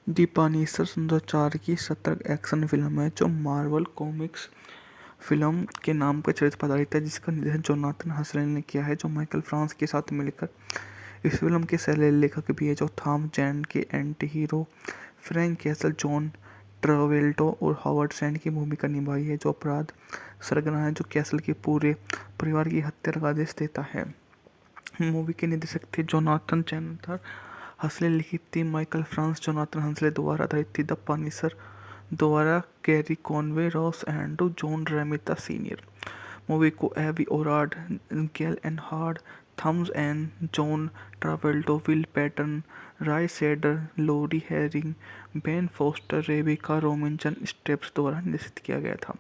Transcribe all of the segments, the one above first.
दी Punisher 2004 की सतर्क action film है जो मार्वल कॉमिक्स फिल्म के नाम पर चरित्र पर आधारित है, जिसका निर्देशन जोनाथन हसलिन ने किया है, जो माइकल फ्रांस के साथ मिलकर इस फिल्म के सह लेखक भी है, जो थॉम जैंड के anti hero Frank Castle, John Travolta और हावर्ड सैंड की भूमिका निभाई है, जो अपराध सरगना है जो कैसल के पूरे परिवार की हत्या का आदेश देता है। मूवी के निर्देशक थे जोनाथन चैनथर हसले, लिखी थी माइकल फ्रांस जोनाथन हसले द्वारा, आधारित थी द पनिशर द्वारा Gerry Conway, Ross Andru, John Romita senior. Movie को Avi Arad, Gale Anne Hurd, Thomas N, John Travolta, Will Patton, Roy Scheider, Laura Harring, Ben Foster, Rebecca Romijn Stamos द्वारा निर्देशित किया गया था।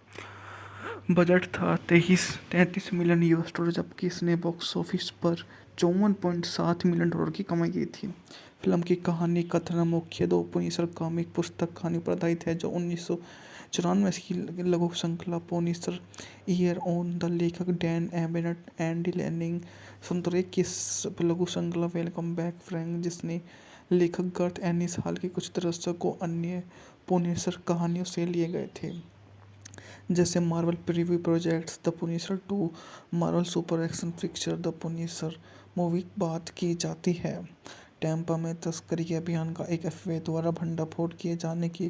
बजट था 33 मिलियन यूएस डॉलर, जबकि इसने box office पर 54.7 मिलियन डॉलर की कमाई की थी। फिल्म की कहानी कथन मुख्य दो पुनिसर कॉमिक पुस्तक कहानी पर आधारित है, जो 1994 की लघु श्रृंखला पुनिसर ईयर ऑन द लेखक डैन एबनेट, एंडी लैनिंग 1901 की लघु श्रृंखला वेलकम बैक फ्रैंक, जिसने लेखक गर्थ एनिस हाल के कुछ दशकों अन्य पुनिसर कहानियों से लिए गए थे, जैसे Marvel preview projects the Punisher 2, Marvel super action picture the Punisher. Movie बात की जाती है टैम्पा में तस्करी के अभियान का एक एफबीआई द्वारा भंडाफोड़ किए जाने के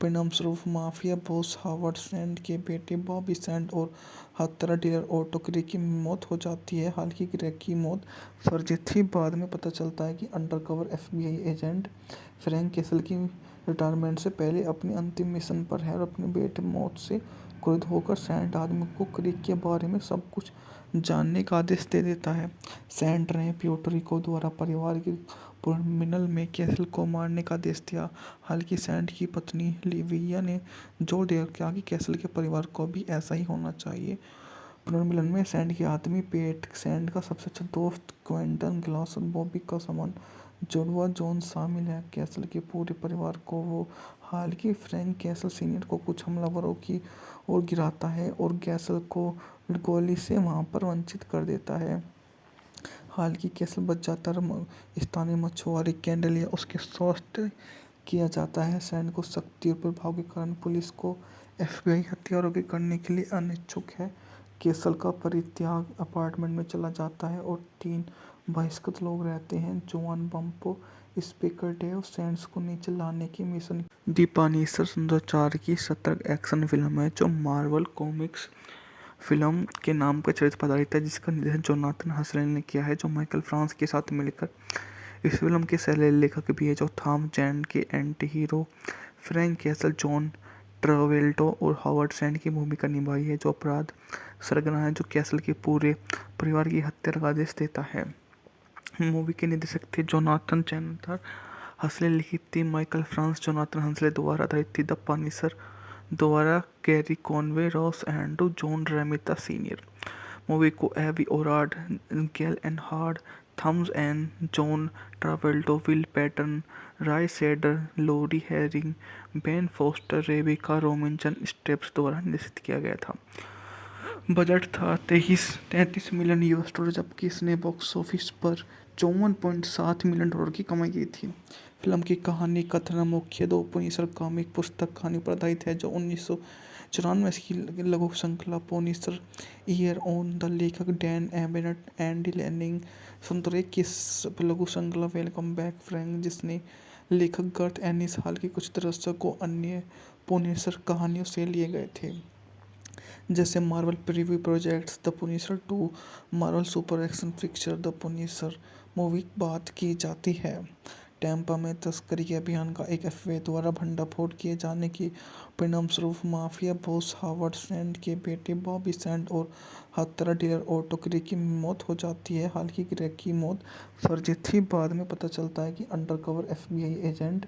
परिणामस्वरूप माफिया बॉस हावर्ड सैंड के बेटे बॉबी सैंड और हत्यारा डीलर ऑटो ग्रे की मौत हो जाती है। हालांकि ग्रे की मौत फर्जी थी, बाद में पता चलता है कि undercover FBI agent Frank castle की रिटायरमेंट से पहले अपनी अंतिम मिशन पर है और अपने बेटे मौत से क्रुद्ध होकर सैंड आदमी को क्रीक के बारे में सब कुछ जानने का आदेश दे देता है। सैंड ने प्यूर्टो द्वारा परिवार के पुनर्मिलन में कैसल को मारने का आदेश दिया। हालांकि सैंड की पत्नी लिविया ने जोर दिया कि कैसल के परिवार को भी ऐसा ही होना चाहिए। पुनर्मिलन में सैंड के आदमी पेट, सैंड का सबसे अच्छा दोस्त क्विंटन ग्लास और बॉबी का समान जुड़वा जॉन शामिल है। कैसल के पूरे परिवार को वो हालांकि फ्रैंक कैसल सीनियर को कुछ हमलावरों की ओर गिराता है और कैसल को गोली से वहां पर वंचित कर देता है। हालांकि कैसल बच जाता है, स्थानीय मछुआरे कैंडल या उसके स्वास्थ्य किया जाता है। सैंड को शक्ति और प्रभाव के कारण पुलिस को एफबीआई हथियारों के करने के लिए अनिच्छुक है। कैसल का परित्याग अपार्टमेंट में चला जाता है और 3 बहिष्कृत लोग रहते हैं, जोआन बम्पो, स्पीकर डेव सैंड्स को नीचे लाने की मिशन। दी पनिशर 2004 की सतर्क एक्शन फिल्म है जो मार्वल कॉमिक्स फिल्म के नाम पर चरित्र पर आधारित है, जिसका निर्देशन जोनाथन हसलिन ने किया है, जो माइकल फ्रांस के साथ मिलकर इस फिल्म के सह लेखक भी है, जो थॉम जैंड के anti hero Frank Castle, John Travolta और हावर्ड सैंड की भूमिका निभाई है, जो अपराध सरगना है जो कैसल के पूरे परिवार की हत्या का आदेश देता है। मूवी के निर्देशक थे जोनाथन चैनथर हसले, लिखी थी माइकल फ्रांस जोनाथन हसले द्वारा, आधारित थी द पनिशर द्वारा Gerry Conway, Ross Andru, John Romita senior. Movie को Avi Arad, Gale Anne Hurd, Thomas N, John Travolta, Will Patton, Roy Scheider, Laura Harring, Ben Foster, Rebecca Romijn Stamos द्वारा निर्देशित किया गया था। बजट था 33 मिलियन यूएस डॉलर, जबकि इसने box office पर 54.7 मिलियन डॉलर की कमाई की थी। फिल्म की कहानी कथन मुख्य दो पुनिसर कॉमिक पुस्तक कहानी पर आधारित है, जो 1994 की लघु श्रृंखला पुनिसर ईयर ऑन द लेखक डैन एबनेट, एंडी लैनिंग 1901 की लघु श्रृंखला वेलकम बैक फ्रैंक, जिसने लेखक गर्थ एनिस हाल के कुछ दशकों अन्य पुनिसर कहानियों से लिए गए थे, जैसे Marvel preview projects the Punisher 2, Marvel super action picture the Punisher. Movie बात की जाती है टैम्पा में तस्करी के अभियान का एक एफबीआई द्वारा भंडाफोड़ किए जाने के परिणामस्वरूप माफिया बॉस हावर्ड सैंड के बेटे बॉबी सैंड और हत्यारा डीलर ऑटो ग्रे की मौत हो जाती है। हालांकि ग्रे की मौत फर्जी थी, बाद में पता चलता है कि undercover FBI agent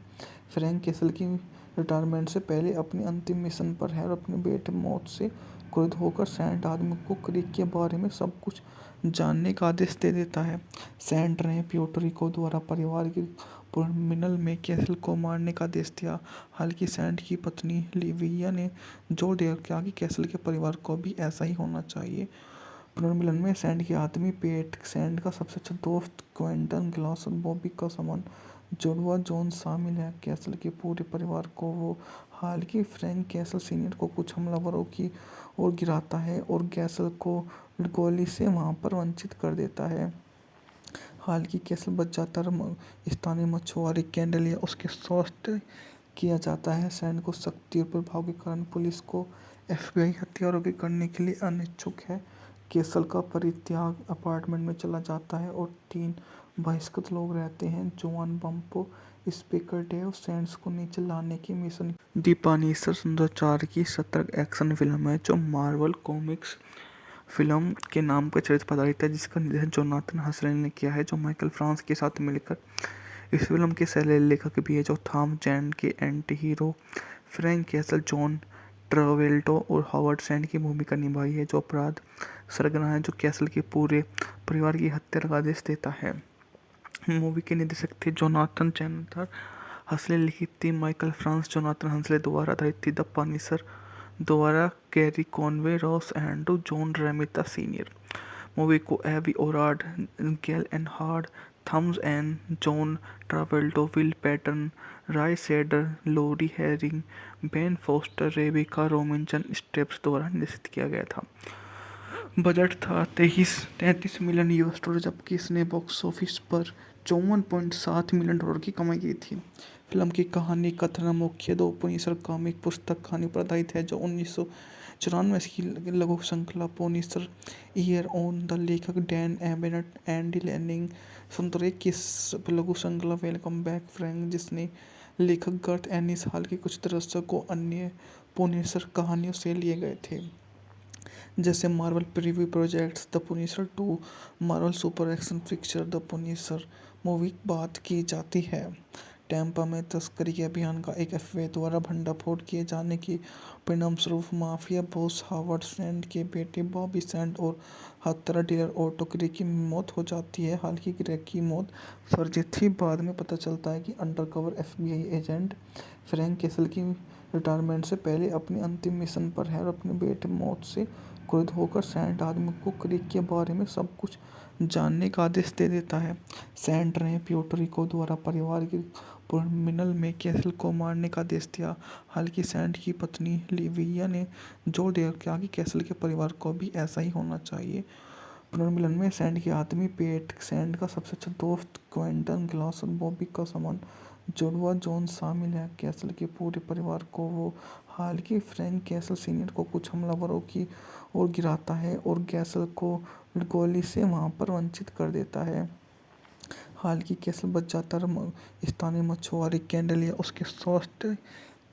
Frank castle की रिटायरमेंट से पहले अपनी अंतिम मिशन पर है और अपने बेटे मौत से क्रुद्ध होकर सैंड आदमी को क्रीक के बारे में सब कुछ जानने का आदेश दे देता है। सैंड ने प्यूर्टो द्वारा परिवार के पुनर्मिलन में कैसल को मारने का आदेश दिया। हालांकि सैंड की पत्नी लिविया ने जोर दिया कि कैसल के परिवार को भी ऐसा ही होना चाहिए। पुनर्मिलन में सैंड के आदमी पेट, सैंड का सबसे अच्छा दोस्त क्विंटन ग्लास और बॉबी का समान जुड़वा जॉन शामिल है। कैसल के पूरे परिवार को वो हालांकि फ्रैंक कैसल सीनियर को कुछ हमलावरों की ओर गिराता है और कैसल को गोली से वहां पर वंचित कर देता है। हालांकि कैसल बच जाता है। स्थानीय मछुआरे कैंडल या उसके स्वास्थ्य किया जाता है। सैंड को शक्ति और प्रभाव के कारण पुलिस को एफबीआई हथियारों के करने के लिए अनिच्छुक है। कैसल का परित्याग अपार्टमेंट में चला जाता है और 3 बहिष्कृत लोग रहते हैं। जोआन बम्पो स्पीकर डेव सैंड्स को नीचे लाने की मिशन। दी पनिशर 2004 की सतर्क एक्शन फिल्म है जो मार्वल कॉमिक्स फिल्म के नाम पर चरित्र पर आधारित है, जिसका निर्देशन जोनाथन हसरेल ने किया है, जो माइकल फ्रांस के साथ मिलकर इस फिल्म के सह लेखक भी है, जो थॉम जैन के anti hero Frank Castle, John Travolta और हावर्ड सैंड की भूमिका निभाई है, जो अपराध सरगना है जो कैसल के पूरे परिवार की हत्या का आदेश देता है। मूवी के निर्देशक थे जोनाथन चैनथर हंसले, लिखी थी माइकल फ्रांस जोनाथन हंसले द्वारा, आधारित थी द पनिशर द्वारा Gerry Conway, Ross Andru, John Romita senior. Movie को Avi Arad, Gale Anne Hurd, Thomas N, John Travolta, Will Patton, Roy Scheider, Laura Harring, Ben Foster, Rebecca Romijn Stamos द्वारा निर्देशित किया गया था। बजट था 33 million US dollar, जबकि इसने box office पर 54.7 मिलियन डॉलर की कमाई की थी। फिल्म की कहानी कथन मुख्य 2 पुनिसर कॉमिक पुस्तक कहानी पर आधारित है, जो 1994 की लघु श्रृंखला पुनिसर ईयर ऑन द लेखक डैन एबनेट, एंडी लैनिंग 1901 की लघु श्रृंखला वेलकम बैक फ्रैंक, जिसने लेखक गर्थ एनिस हाल के कुछ दशकों अन्य पुनिसर कहानियों से लिए गए थे, जैसे Marvel preview projects the Punisher 2, Marvel super action picture the Punisher. Movie बात की जाती है टैम्पा में तस्करी के अभियान का एक एफबीआई द्वारा भंडाफोड़ किए जाने की परिणामस्वरूप माफिया बॉस हावर्ड सैंड के बेटे बॉबी सैंड और हत्यारा डीलर ऑटो ग्रे की मौत हो जाती है। हालांकि ग्रे की मौत फर्जी थी। बाद में पता चलता है कि undercover FBI agent Frank castle की रिटायरमेंट से पहले अपनी अंतिम मिशन पर है और अपने बेटे मौत से क्रुद्ध होकर सैंड आदमी को क्रीक के बारे में सब कुछ जानने का आदेश दे देता है। सैंड ने प्यूर्टो द्वारा परिवार के पुनर्मिलन में कैसल को मारने का आदेश दिया। हालांकि सैंड की पत्नी लिविया ने जोर दिया कि कैसल के परिवार को भी ऐसा ही होना चाहिए। पुनर्मिलन में सैंड के आदमी पेट सैंड का सबसे अच्छा दोस्त क्विंटन ग्लास और बॉबी का समान जुड़वा जॉन शामिल है। कैसल के पूरे परिवार को वो हालांकि फ्रैंक कैसल सीनियर को कुछ हमलावरों की ओर गिराता है और कैसल को गोली से वहां पर वंचित कर देता है। हालांकि कैसल बच जाता है। स्थानीय मछुआरे कैंडल या उसके स्वास्थ्य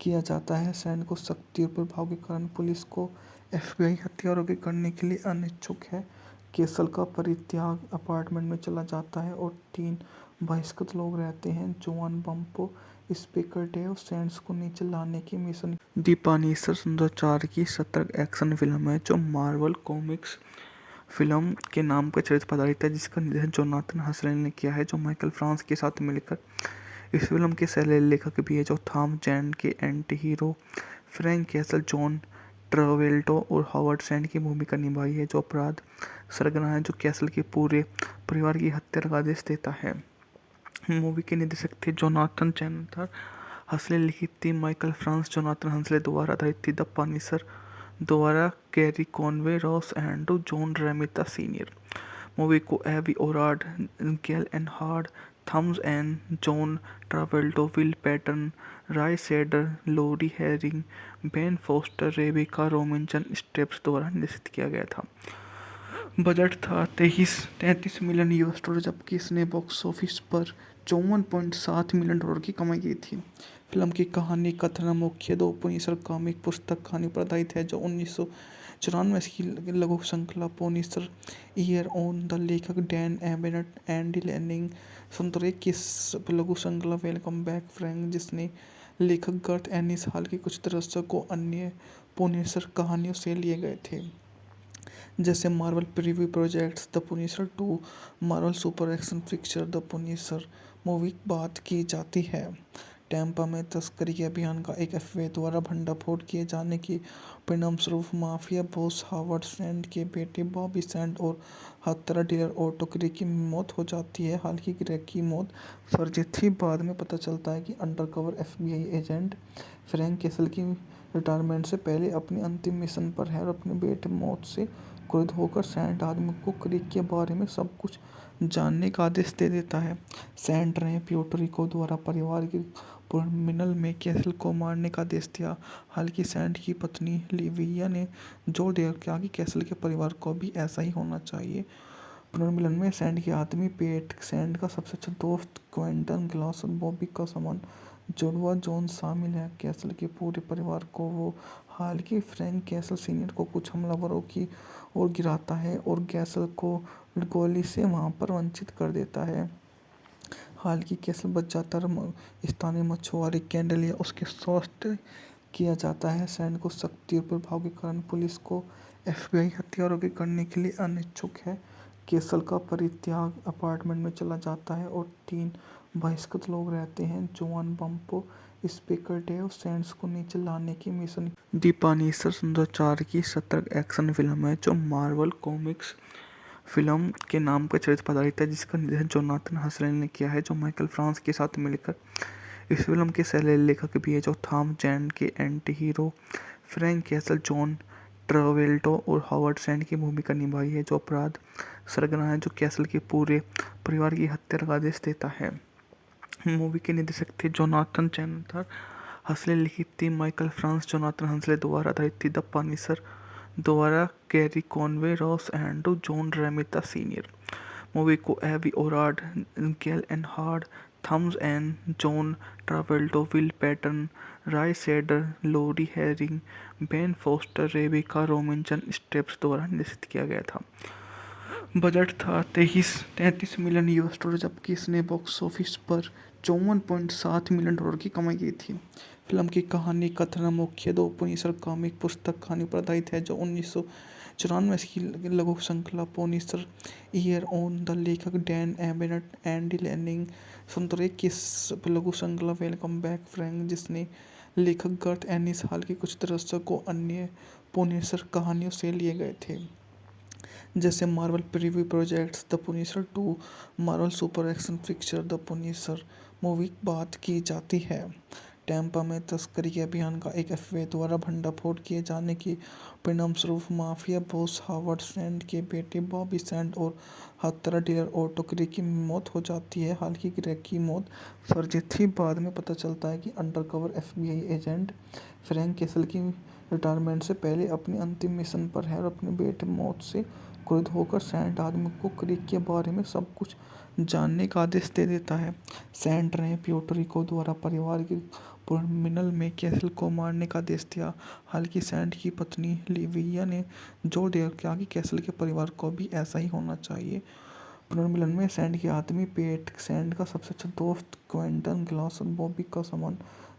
किया जाता है। सैंड को शक्ति और प्रभाव के कारण पुलिस को एफबीआई हथियारों के करने के लिए अनिच्छुक है। कैसल का परित्याग अपार्टमेंट में चला जाता है और 3 बहिष्कृत लोग रहते हैं। जोआन बम्पो स्पीकर डेव सैंड्स को नीचे लाने की मिशन। दी पनिशर 2004 की सतर्क एक्शन फिल्म है जो मार्वल कॉमिक्स फिल्म के नाम पर चरित्र पर आधारित है, जिसका निर्देशन जोनाथन हसरेल ने किया है, जो माइकल फ्रांस के साथ मिलकर इस फिल्म के सह लेखक भी है, जो थॉम जैन के anti hero Frank Castle, John Travolta और हावर्ड सैंड की भूमिका निभाई है, जो अपराध सरगना है जो कैसल के पूरे परिवार की हत्या का आदेश देता है। मूवी के निर्देशक थे जोनाथन चैनथर हंसले, लिखी थी माइकल फ्रांस जोनाथन हंसले द्वारा, आधारित थी द पनिशर द्वारा Gerry Conway, Ross Andru, John Romita senior. Movie को Avi Arad, Gale Anne Hurd, Thomas N, John Travolta, Will Patton, Roy Scheider, Laura Harring, Ben Foster, Rebecca Romijn Stamos द्वारा निर्देशित किया गया था। बजट था 33 million US dollar, जबकि इसने box office पर 54.7 मिलियन डॉलर की कमाई की थी। फिल्म की कहानी कथन मुख्य 2 पुनिसर कॉमिक पुस्तक कहानी पर आधारित है, जो 1994 की लघु श्रृंखला पुनिसर ईयर ऑन द लेखक डैन एबनेट, एंडी लैनिंग 1901 की लघु श्रृंखला वेलकम बैक फ्रैंक, जिसने लेखक गर्थ एनिस हाल के कुछ दशकों अन्य पुनिसर कहानियों से लिए गए थे, जैसे Marvel preview projects the Punisher 2, Marvel super action picture the Punisher. Movie बात की जाती है टैम्पा में तस्करी के अभियान का एक एफबीआई द्वारा भंडाफोड़ किए जाने के परिणामस्वरूप माफिया बॉस हावर्ड सैंड के बेटे बॉबी सैंड और हत्यारा डीलर ऑटो ग्रे की मौत हो जाती है। हालांकि ग्रे की मौत फर्जी थी। बाद में पता चलता है कि undercover FBI agent Frank castle की रिटायरमेंट से पहले अपनी अंतिम मिशन पर है और अपने बेटे मौत से क्रोधित होकर सैंड आदमी को क्रीक के बारे में सब कुछ जानने का आदेश दे देता है। सैंड ने प्यूर्टो रिको द्वारा परिवार के पुनर्मिलन में कैसल को मारने का आदेश दिया। हालांकि सैंड की पत्नी लिविया ने जोर दिया कि कैसल के परिवार को भी ऐसा ही होना चाहिए। पुनर्मिलन में सैंड के आदमी पेट, सैंड का सबसे अच्छा दोस्त क्विंटन ग्लास और बॉबी का समान जुड़वा जॉन शामिल है। कैसल के पूरे परिवार को वो हालांकि फ्रैंक कैसल सीनियर को कुछ हमलावरों की ओर गिराता है और कैसल को गोली से वहां पर वंचित कर देता है। हालांकि कैसल बच जाता है। स्थानीय मछुआरे कैंडल या उसके स्वास्थ्य किया जाता है। सैंड को शक्ति और प्रभाव के कारण पुलिस को एफबीआई हथियारों के करने के लिए अनिच्छुक है। कैसल का परित्याग अपार्टमेंट में चला जाता है और 3 बहिष्कृत लोग रहते हैं। जोआन बम्पो स्पीकर डेव सैंड्स को नीचे लाने की मिशन। दी पनिशर 2004 की सतर्क एक्शन फिल्म है जो मार्वल कॉमिक्स फिल्म के नाम पर चरित्र पर आधारित है, जिसका निर्देशन जोनाथन हसरेल ने किया है, जो माइकल फ्रांस के साथ मिलकर इस फिल्म के सह लेखक भी है, जो थॉम जैन के anti hero Frank Castle, John Travolta और हावर्ड सैंड की भूमिका निभाई है, जो अपराध सरगना है जो कैसल के पूरे परिवार की हत्या का आदेश देता है। मूवी के निर्देशक थे जोनाथन चैनथर हसले, लिखित थी माइकल फ्रांस जोनाथन हसले द्वारा, आधारित थी द पनिशर द्वारा Gerry Conway, Ross Andru, John Romita senior. Movie को Avi Arad, Gale Anne Hurd, Thomas N, John Travolta, Will Patton, Roy Scheider, Laura Harring, Ben Foster, Rebecca Romijn Stamos द्वारा निर्देशित किया गया था। बजट था 33 मिलियन यूएस डॉलर, जबकि इसने box office पर 54.7 मिलियन डॉलर की कमाई की थी। फिल्म की कहानी कथन मुख्य 2 पुनिसर कॉमिक पुस्तक कहानी पर आधारित है, जो 1994 की लघु श्रृंखला पुनिसर ईयर ऑन द लेखक डैन एबनेट, एंडी लैनिंग 2001 की लघु श्रृंखला वेलकम बैक फ्रैंक, जिसने लेखक गर्थ एनिस हाल के कुछ दृश्यों अन्य पुनिसर कहानियों से लिए गए थे, जैसे Marvel preview projects the Punisher 2, Marvel super action picture the Punisher movie बात की जाती है। टैम्पा में तस्करी के अभियान का एक एफबीआई द्वारा भंडाफोड़ किए जाने के परिणामस्वरूप माफिया बॉस हावर्ड सैंड के बेटे बॉबी सैंड और हत्यारा डीलर ऑटो ग्रे की मौत हो जाती है। हालांकि ग्रे की मौत फर्जी थी। बाद में पता चलता है कि undercover FBI agent Frank castle की रिटायरमेंट से पहले अपनी अंतिम मिशन पर है और अपने बेटे मौत से क्रोधित होकर सैंड आदमी को क्रीक के बारे में सब कुछ जानने का आदेश दे देता है। सैंड ने प्यूर्टो रिको द्वारा परिवार के पुनर्मिलन में कैसल को मारने का आदेश दिया। हालांकि सैंड की पत्नी लिविया ने जोर दिया कि कैसल के परिवार को भी ऐसा ही होना चाहिए। पुनर्मिलन में सैंड के आदमी पेट, सैंड का सबसे अच्छा दोस्त क्विंटन ग्लास और बॉबी का समान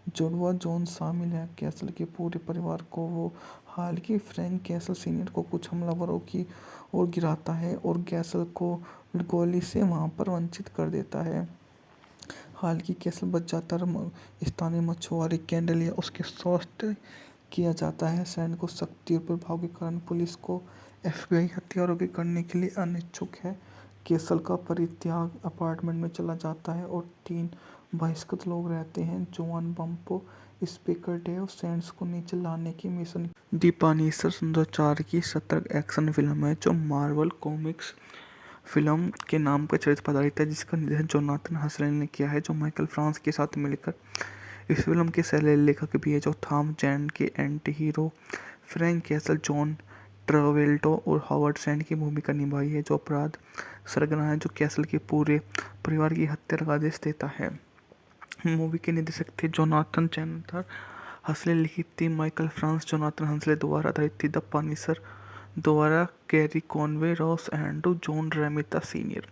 जुड़वा जॉन शामिल है। कैसल के पूरे परिवार को वो हालांकि फ्रैंक कैसल सीनियर को कुछ हमलावरों की ओर गिराता है और कैसल को गोली से वहां पर वंचित कर देता है। हालांकि कैसल बच जाता है। स्थानीय मछुआरे कैंडल या उसके स्वास्थ्य किया जाता है। सैंड को शक्ति और प्रभाव के कारण पुलिस को एफबीआई हथियारों के करने के लिए अनिच्छुक है। कैसल का परित्याग अपार्टमेंट में चला जाता है और 3 बहिष्कृत लोग रहते हैं। जोआन बम्पो स्पीकर डेव सैंड्स को नीचे लाने की मिशन। दी पनिशर 2004 की सतर्क एक्शन फिल्म है जो मार्वल कॉमिक्स फिल्म के नाम पर चरित्र पर आधारित है, जिसका निर्देशन जोनाथन हसरेल ने किया है, जो माइकल फ्रांस के साथ मिलकर इस फिल्म के सह लेखक भी है, जो थॉम जैन के anti hero Frank Castle, John Travolta और हावर्ड सैंड की भूमिका निभाई है, जो अपराध सरगना है जो कैसल के पूरे परिवार की हत्या का आदेश देता है। मूवी के निर्देशक थे जोनाथन चैनथर हसले, लिखित थी माइकल फ्रांस जोनाथन हसले द्वारा, आधारित थी द पनिशर द्वारा Gerry Conway, Ross Andru, John Romita senior.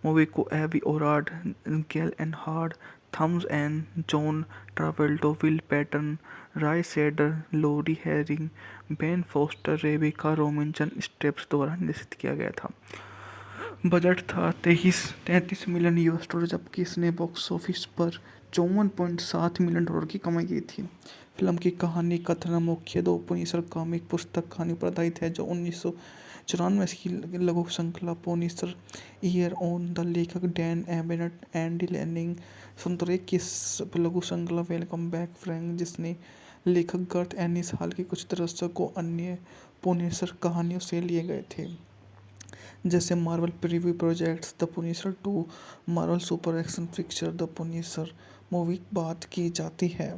Movie को Avi Arad, Gale Anne Hurd, Thomas N, John Travolta, Will Patton, Roy Scheider, Laura Harring, Ben Foster, Rebecca Romijn Stamos द्वारा निर्देशित किया गया था। बजट था 33 मिलियन US डॉलर, जबकि इसने box office पर $54.7 मिलियन की कमाई की थी। फिल्म की कहानी कथन मुख्य दो पुनिसर कॉमिक पुस्तक कहानी पर आधारित है, जो 1994 की लघु श्रृंखला पुनिसर ईयर ऑन द लेखक डैन एबनेट एंडी लैनिंग 1991 की लघु श्रृंखला वेलकम बैक फ्रैंक, जिसने लेखक गर्थ एनिस हाल के कुछ दशकों अन्य पुनिसर कहानियों से लिए गए थे, जैसे Marvel preview projects the Punisher 2, Marvel super action picture the Punisher movie की बात की जाती है।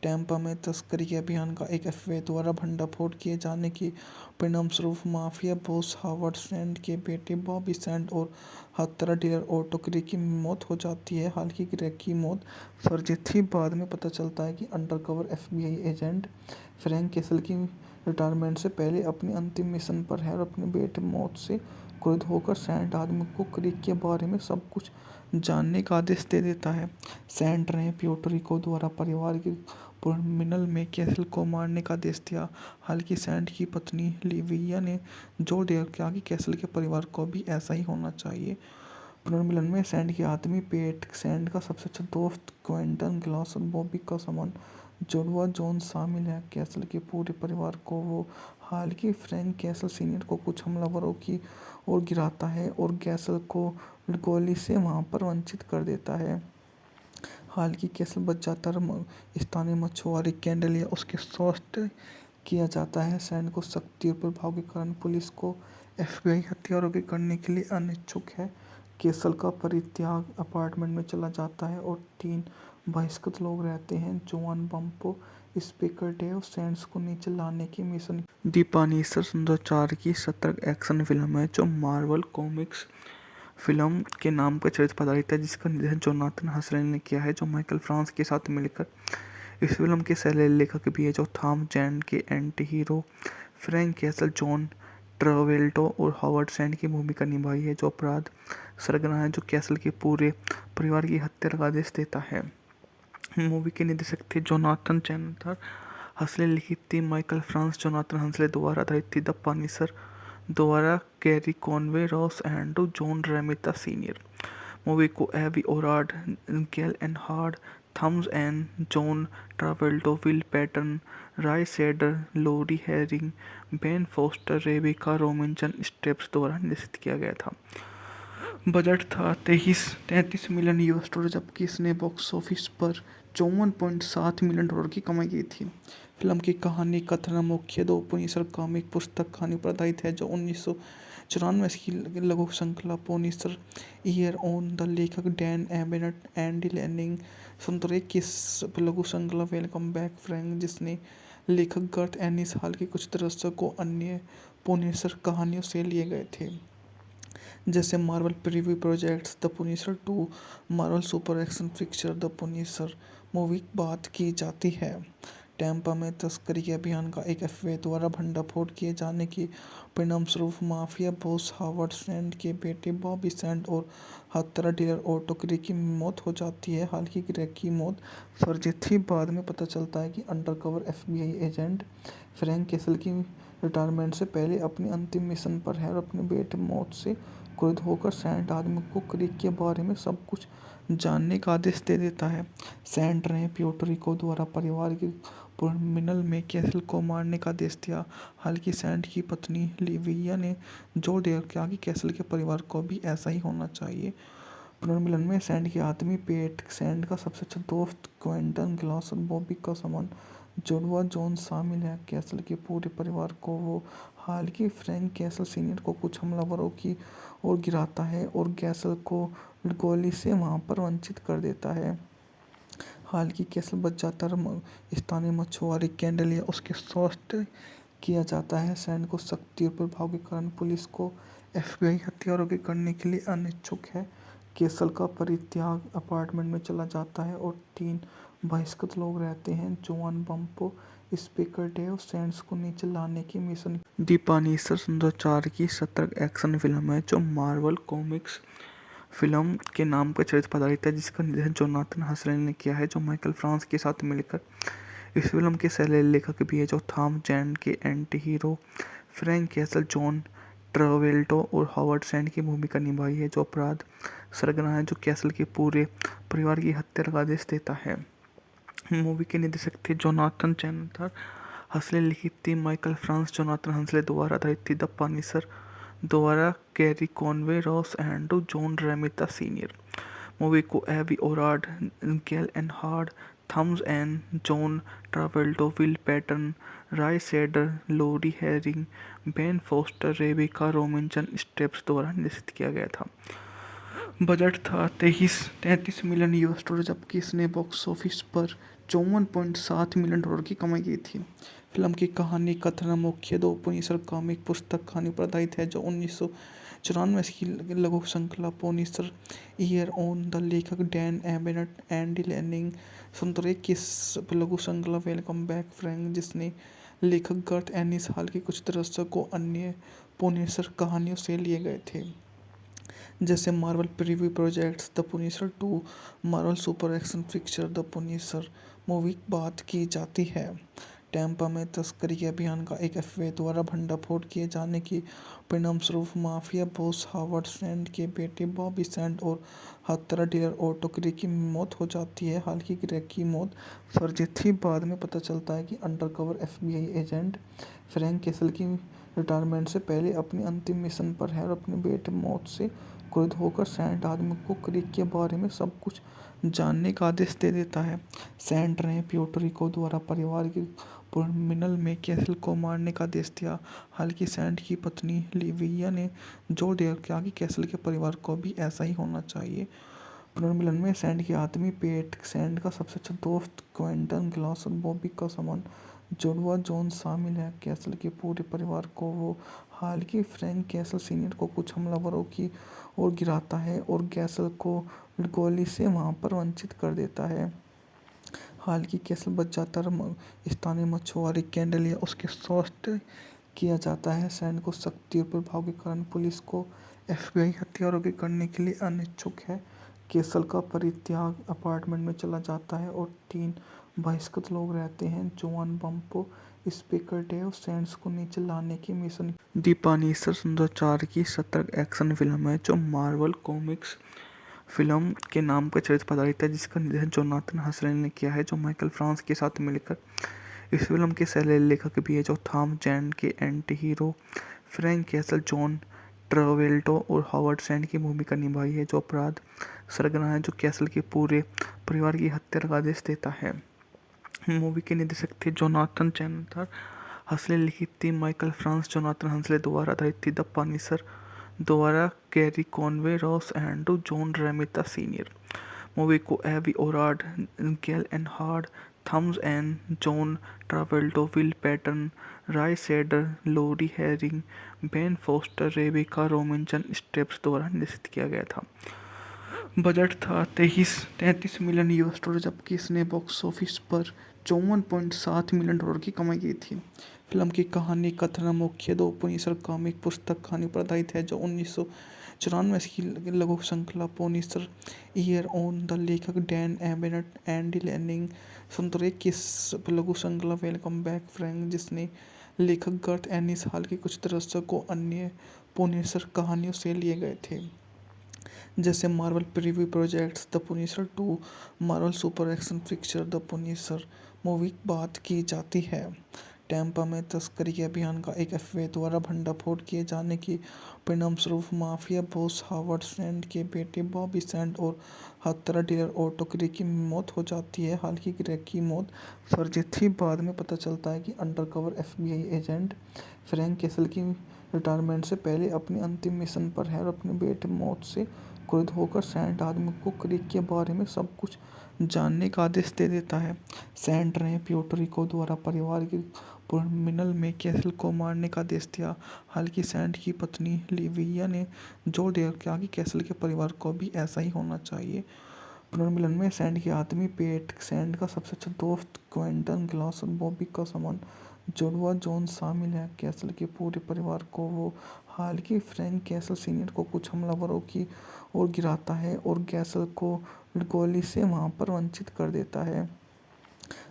टैम्पा में तस्करी के अभियान का एक एफबीआई द्वारा भंडाफोड़ किए जाने के परिणामस्वरूप माफिया बॉस हावर्ड सैंड के बेटे बॉबी सैंड और हत्यारा डीलर ऑटो ग्रे की मौत हो जाती है। हालांकि ग्रे की मौत फर्जी थी, बाद में पता चलता है कि undercover FBI agent Frank castle की रिटायरमेंट से पहले अपनी अंतिम मिशन पर है और अपने बेटे मौत से क्रोधित होकर सैंड आदमी को क्रीक के बारे में सब कुछ जानने का आदेश दे देता है। सैंड ने प्यूर्टो रिको द्वारा परिवार के पुनर्मिलन में कैसल को मारने का आदेश दिया। हालांकि सैंड की पत्नी लिविया ने जोर दिया कि कैसल के परिवार को भी ऐसा ही होना चाहिए। पुनर्मिलन में सैंड के आदमी पेट, सैंड का सबसे अच्छा दोस्त क्विंटन ग्लास और बॉबी का समान जुड़वा जॉन शामिल है। कैसल के पूरे परिवार को वो हालांकि फ्रैंक कैसल सीनियर को कुछ हमलावरों की ओर गिराता है और कैसल को गोली से वहां पर वंचित कर देता है। हालांकि कैसल बच जाता है, स्थानीय मछुआरे कैंडल या उसके स्वास्थ्य किया जाता है। सैंड को शक्ति और प्रभाव के कारण पुलिस को एफबीआई हथियारों के करने के लिए अनिच्छुक है। कैसल का परित्याग अपार्टमेंट में चला जाता है और 3 बहिष्कृत लोग रहते हैं, जोआन बम्पो, स्पीकर डेव सैंड्स को नीचे लाने की मिशन। दी पनिशर 2004 की सतर्क एक्शन फिल्म है, जो मार्वल कॉमिक्स फिल्म के नाम पर चरित्र पर आधारित है, जिसका निर्देशन जोनाथन हसरेन ने किया है, जो माइकल फ्रांस के साथ मिलकर इस फिल्म के सह लेखक भी है, जो थॉम जैन के anti hero Frank Castle, John Travolta और हावर्ड सैंड की भूमिका निभाई है, जो अपराध सरगना है, जो कैसल के पूरे परिवार की हत्या का आदेश देता है। मूवी के निर्देशक थे जोनाथन चैनथर हसले, लिखी थी माइकल फ्रांस जोनाथन हसले द्वारा, आधारित थी द पनिशर द्वारा Gerry Conway, Ross Andru, John Romita senior. Movie को Avi Arad, Gale Anne Hurd, Thomas N, John Travolta, Will Patton, Roy Scheider, Laura Harring, Ben Foster, Rebecca Romijn Stamos द्वारा निर्देशित किया गया था। बजट था 33 मिलियन US डॉलर, जबकि इसने box office पर $54.7 मिलियन की कमाई की थी। फिल्म की कहानी कथन मुख्य दो पुनिसर कॉमिक पुस्तक कहानी पर आधारित है, जो 1994 की लघु श्रृंखला पुनिसर ईयर ऑन द लेखक डैन एबनेट एंडी लैनिंग 1991 की लघु श्रृंखला वेलकम बैक फ्रैंक, जिसने लेखक गर्थ एनिस हाल के कुछ दशकों अन्य पुनिसर कहानियों से लिए गए थे, जैसे Marvel preview projects the Punisher 2, Marvel super action picture the Punisher movie की बात की जाती है। टैम्पा में तस्करी के अभियान का एक एफबीआई द्वारा भंडाफोड़ किए जाने के परिणामस्वरूप माफिया बॉस हावर्ड सैंड के बेटे बॉबी सैंड और हत्यारा डीलर ऑटो ग्रे की मौत हो जाती है। हालांकि ग्रे की मौत फर्जी थी, बाद में पता चलता है कि undercover FBI agent Frank castle की रिटायरमेंट से पहले अपनी अंतिम मिशन पर है और अपने बेटे मौत से क्रोधित होकर सैंड आदमी को क्रीक के बारे में सब कुछ जानने का आदेश दे देता है। सैंड ने प्यूर्टो रिको द्वारा परिवार के पुनर्मिलन में कैसल को मारने का आदेश दिया। हालांकि सैंड की पत्नी लिविया ने जोर दिया कि कैसल के परिवार को भी ऐसा ही होना चाहिए। पुनर्मिलन में सैंड के आदमी पेट, सैंड का सबसे अच्छा दोस्त क्विंटन ग्लास और बॉबी का समान जुड़वा जॉन शामिल है। कैसल के पूरे परिवार को वो हालांकि फ्रैंक कैसल सीनियर को कुछ हमलावरों की ओर गिराता है और कैसल को गोली से वहां पर वंचित कर देता है। हालांकि कैसल बच जाता है, स्थानीय मछुआरे कैंडल या उसके स्वास्थ्य किया जाता है। सैंड को शक्ति और प्रभाव के कारण पुलिस को एफबीआई हथियारों के करने के लिए अनिच्छुक है। कैसल का परित्याग अपार्टमेंट में चला जाता है और 3 बहिष्कृत लोग रहते हैं, जोआन बम्पो, स्पीकर डेव सैंड्स को नीचे लाने की मिशन। दी पनिशर 2004 की सतर्क एक्शन फिल्म है, जो मार्वल कॉमिक्स फिल्म के नाम पर चरित्र पर आधारित है, जिसका निर्देशन जोनाथन हसरेन ने किया है, जो माइकल फ्रांस के साथ मिलकर इस फिल्म के सह लेखक भी है, जो थॉम जैन के anti hero Frank Castle, John Travolta और हॉवर्ड सैंड की भूमिका निभाई है, जो अपराध सरगना है जो कैसल के पूरे परिवार की हत्या का आदेश देता है। मूवी के निर्देशक थे जोनाथन चैनथर हंसले, लिखित थी माइकल फ्रांस जोनाथन हंसले द्वारा, आधारित थी द पनिशर द्वारा Gerry Conway, Ross Andru, John Romita senior. Movie को Avi Arad, Gale Anne Hurd, Thomas and John Travolta, Will Patton, Roy Scheider, Laura Harring, Ben Foster, Rebecca Romijn Stamos द्वारा निर्देशित किया गया था। बजट था 33 million US dollar, जबकि इसने box office पर 54.7 मिलियन डॉलर की कमाई की थी। फिल्म की कहानी कथन मुख्य दो पुनिसर कॉमिक पुस्तक कहानी पर आधारित है, जो 1994 की लघु श्रृंखला पुनिसर ईयर ऑन द लेखक डैन एबनेट, एंडी लैनिंग 1991 की लघु श्रृंखला वेलकम बैक फ्रैंक, जिसने लेखक गर्थ एनिस हाल के कुछ दशकों अन्य पुनिसर कहानियों से लिए गए थे, जैसे Marvel preview projects the Punisher 2, Marvel super action picture the Punisher. Movie बात की जाती है टैम्पा में तस्करी के अभियान का एक एफबीआई द्वारा भंडाफोड़ किए जाने की परिणामस्वरूप माफिया बॉस हावर्ड सैंड के बेटे बॉबी सैंड और हत्यारा डीलर ऑटो ग्रे की मौत हो जाती है। हालांकि ग्रे की मौत फर्जी थी, बाद में पता चलता है कि undercover FBI agent Frank castle की रिटायरमेंट से पहले अपनी अंतिम मिशन पर है और अपने बेटे मौत से क्रोधित होकर सैंड आदमी को क्रीक के बारे में सब कुछ जानने का आदेश दे देता है। सैंड ने प्यूर्टो रिको द्वारा परिवार के पुनर्मिलन में कैसल को मारने का आदेश दिया। हालांकि सैंड की पत्नी लिविया ने जोर देकर कहा कि कैसल के परिवार को भी ऐसा ही होना चाहिए। पुनर्मिलन में सैंड के आदमी पेट, सैंड का सबसे अच्छा दोस्त क्विंटन ग्लास और बॉबी का समान जुड़वा जॉन शामिल है। कैसल के पूरे परिवार को वो हालांकि फ्रैंक कैसल सीनियर को कुछ हमलावरों की ओर गिराता है और कैसल को गोली से वहां पर वंचित कर देता है। हालांकि कैसल बच जाता है, स्थानीय मछुआरे कैंडल या उसके स्वास्थ्य किया जाता है। सैंड को शक्ति और प्रभाव के कारण पुलिस को एफबीआई हथियारों के करने के लिए अनिच्छुक है। कैसल का परित्याग अपार्टमेंट में चला जाता है और 3 बहिष्कृत लोग रहते हैं, जोआन बम्पो, स्पीकर डेव सैंड्स को नीचे लाने की मिशन। दी पनिशर 2004 की सतर्क एक्शन फिल्म है, जो मार्वल कॉमिक्स फिल्म के नाम पर चरित्र पर आधारित है, जिसका निर्देशन जोनाथन हसले ने किया है, जो माइकल फ्रांस के साथ मिलकर इस फिल्म के सह लेखक भी है, जो थॉम जैंड के anti hero Frank Castle, John Travolta और हॉवर्ड सैंड की भूमिका निभाई है, जो अपराध सरगना है जो कैसल के पूरे परिवार की हत्या का आदेश देता है। मूवी के निर्देशक थे जोनाथन चैनथर हंसले, लिखित थी माइकल फ्रांस जोनाथन हंसले द्वारा, आधारित थी द पनिशर द्वारा Gerry Conway, Ross Andru, John Romita senior. Movie को Avi Arad, Gale Anne Hurd, Thomas and John Travolta, Will Patton, Roy Scheider, Laura Harring, Ben Foster, Rebecca Romijn Stamos द्वारा निर्देशित किया गया था। बजट था 33 million US dollar, जबकि इसने box office पर 54.7 मिलियन डॉलर की कमाई की थी। फिल्म की कहानी कथन मुख्य दो पुनिसर कॉमिक पुस्तक कहानी पर आधारित है, जो 1994 की लघु श्रृंखला पुनिसर ईयर ऑन द लेखक डैन एबनेट, एंडी लैनिंग 1991 की लघु श्रृंखला वेलकम बैक फ्रैंक, जिसने लेखक गर्थ एनिस हाल के कुछ दशकों अन्य पुनिसर कहानियों से लिए गए थे, जैसे Marvel preview projects the Punisher 2, Marvel super action picture the Punisher. Movie बात की जाती है टैम्पा में तस्करी के अभियान का एक एफबीआई द्वारा भंडाफोड़ किए जाने की परिणामस्वरूप माफिया बॉस हावर्ड सैंड के बेटे बॉबी सैंड और हत्यारा डीलर ऑटो ग्रे की मौत हो जाती है। हालांकि ग्रे की मौत फर्जी थी, बाद में पता चलता है कि undercover FBI agent Frank castle की रिटायरमेंट से पहले अपनी अंतिम मिशन पर है और अपने बेटे मौत से क्रोधित होकर सैंड आदमी को क्रीक के बारे में सब कुछ जानने का आदेश दे देता है। सैंड ने प्यूर्टो रिको द्वारा परिवार के पुनर्मिलन में कैसल को मारने का आदेश दिया। हालांकि सैंड की पत्नी लिविया ने जोर देकर कहा कि कैसल के परिवार को भी ऐसा ही होना चाहिए। पुनर्मिलन में सैंड के आदमी पेट, सैंड का सबसे अच्छा दोस्त क्विंटन ग्लास और बॉबी का समान जुड़वा जॉन शामिल है। कैसल के पूरे परिवार को वो हालांकि फ्रैंक कैसल सीनियर को कुछ हमलावरों की ओर गिराता है और कैसल को गोली से वहां पर वंचित कर देता है।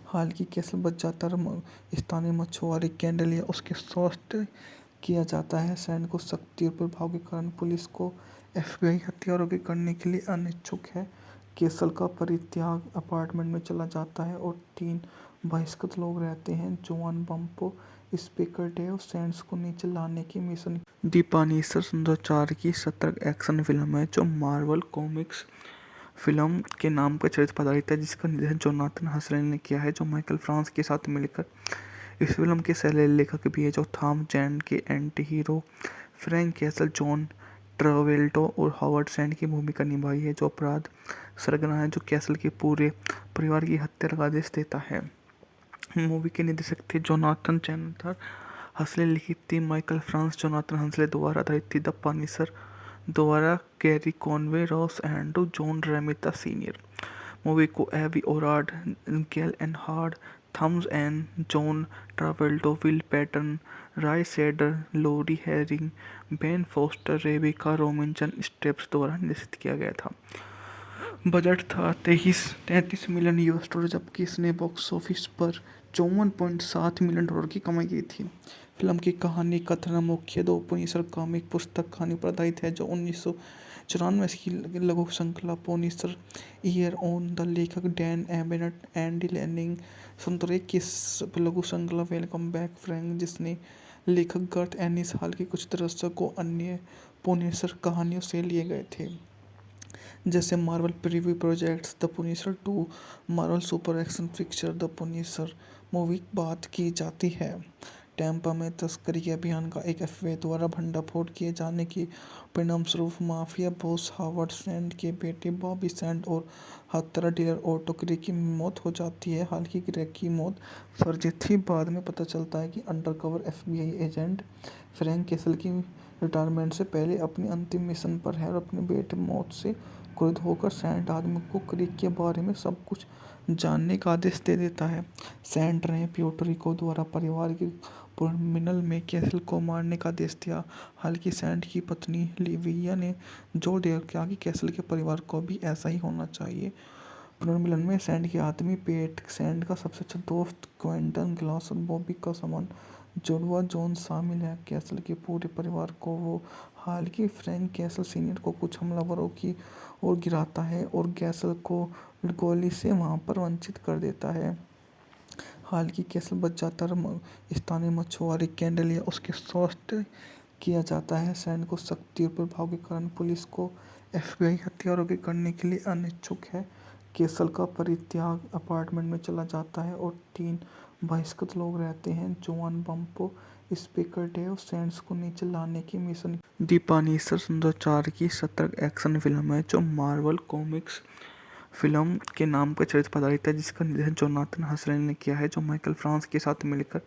हालांकि कैसल बच जाता है, स्थानीय मछुआरे कैंडल या उसके स्वास्थ्य किया जाता है। सैंड को शक्ति और प्रभाव के कारण पुलिस को एफबीआई हथियारों के करने के लिए अनिच्छुक है। केसल का परित्याग अपार्टमेंट में चला जाता है और 3 बहिष्कृत लोग रहते हैं। जोआन बम्पो स्पीकर डेव सैंड्स को नीचे लाने की मिशन। दी पनिशर 2004 की सतर्क एक्शन फिल्म है जो मार्वल कॉमिक्स फिल्म के नाम पर चरित्र पर आधारित है, जिसका निर्देशन जोनाथन हसरेल ने किया है, जो माइकल फ्रांस के साथ मिलकर इस फिल्म के सह लेखक भी है, जो थॉम जैन के anti hero Frank Castle, John Travolta और हावर्ड सैंड की भूमिका निभाई है, जो अपराध सरगना है जो कैसल के पूरे परिवार की हत्या का आदेश देता है। मूवी के निर्देशक थे जोनाथन चैनथर हसले, लिखी थी माइकल फ्रांस जोनाथन हसले द्वारा, आधारित थी द पनिशर द्वारा Gerry Conway, Ross Andru, John Romita senior. Movie को Avi Arad, Gale Anne Hurd, Thomas N, John Travolta, Will Patton, Roy Scheider, Laura Harring, Ben Foster, Rebecca Romijn Stamos द्वारा निर्देशित किया गया था। बजट था 33 मिलियन $, जबकि इसने बॉक्स ऑफिस पर 54.7 मिलियन डॉलर की कमाई की थी। फिल्म की कहानी कथन मुख्य 2 पुनिसर कॉमिक पुस्तक कहानी पर आधारित है, जो 1994 की लघु श्रृंखला पुनिसर ईयर ऑन द लेखक डैन एबनेट, एंडी लैनिंग 1901 की लघु श्रृंखला वेलकम बैक फ्रैंक, जिसने लेखक गर्थ एनिस हाल के कुछ दृश्यों को अन्य पुनिसर कहानियों से लिए गए थे, जैसे Marvel preview projects the Punisher 2, Marvel super action picture the Punisher. Movie बात की जाती है टैम्पा में तस्करी अभियान का एक एफबीआई द्वारा भंडाफोड़ किए जाने के परिणामस्वरूप माफिया बॉस हावर्ड सैंड के बेटे बॉबी सैंड और हत्यारा डीलर ऑटो ग्रे की मौत हो जाती है। हालांकि ग्रे की मौत फर्जी थी। बाद में पता चलता है कि undercover FBI agent Frank castle की रिटायरमेंट से पहले अपनी अंतिम मिशन पर है और अपने बेटे मौत से क्रोधित होकर सैंड आदमी को क्रीक के बारे में सब कुछ जानने का आदेश दे देता है। सैंड ने प्यूर्टो द्वारा परिवार के पुनर्मिलन में कैसल को मारने का आदेश दिया। हालांकि सैंड की पत्नी लिविया ने जोर दिया कि कैसल के परिवार को भी ऐसा ही होना चाहिए। पुनर्मिलन में सैंड के आदमी पेट, सैंड का सबसे अच्छा दोस्त क्विंटन ग्लास और बॉबी का समान जुड़वा जॉन शामिल है। कैसल के पूरे परिवार को वो हालांकि फ्रैंक कैसल सीनियर को कुछ हमलावरों की ओर गिराता है और कैसल को गोली से वहां पर वंचित कर देता है। हालांकि कैसल बच जाता है। स्थानीय मछुआरे कैंडल या उसके स्वास्थ्य किया जाता है। सैंड को शक्ति और प्रभाव के कारण पुलिस को एफबीआई हथियारों के करने के लिए अनिच्छुक है। कैसल का परित्याग अपार्टमेंट में चला जाता है और 3 बहिष्कृत लोग रहते हैं। जोआन बम्पो स्पीकर डेव सैंड्स को नीचे लाने की मिशन। दी पनिशर 2004 की सतर्क एक्शन फिल्म है जो मार्वल कॉमिक्स फिल्म के नाम पर चरित्र पर आधारित है, जिसका निर्देशन जोनाथन हसरेल ने किया है, जो माइकल फ्रांस के साथ मिलकर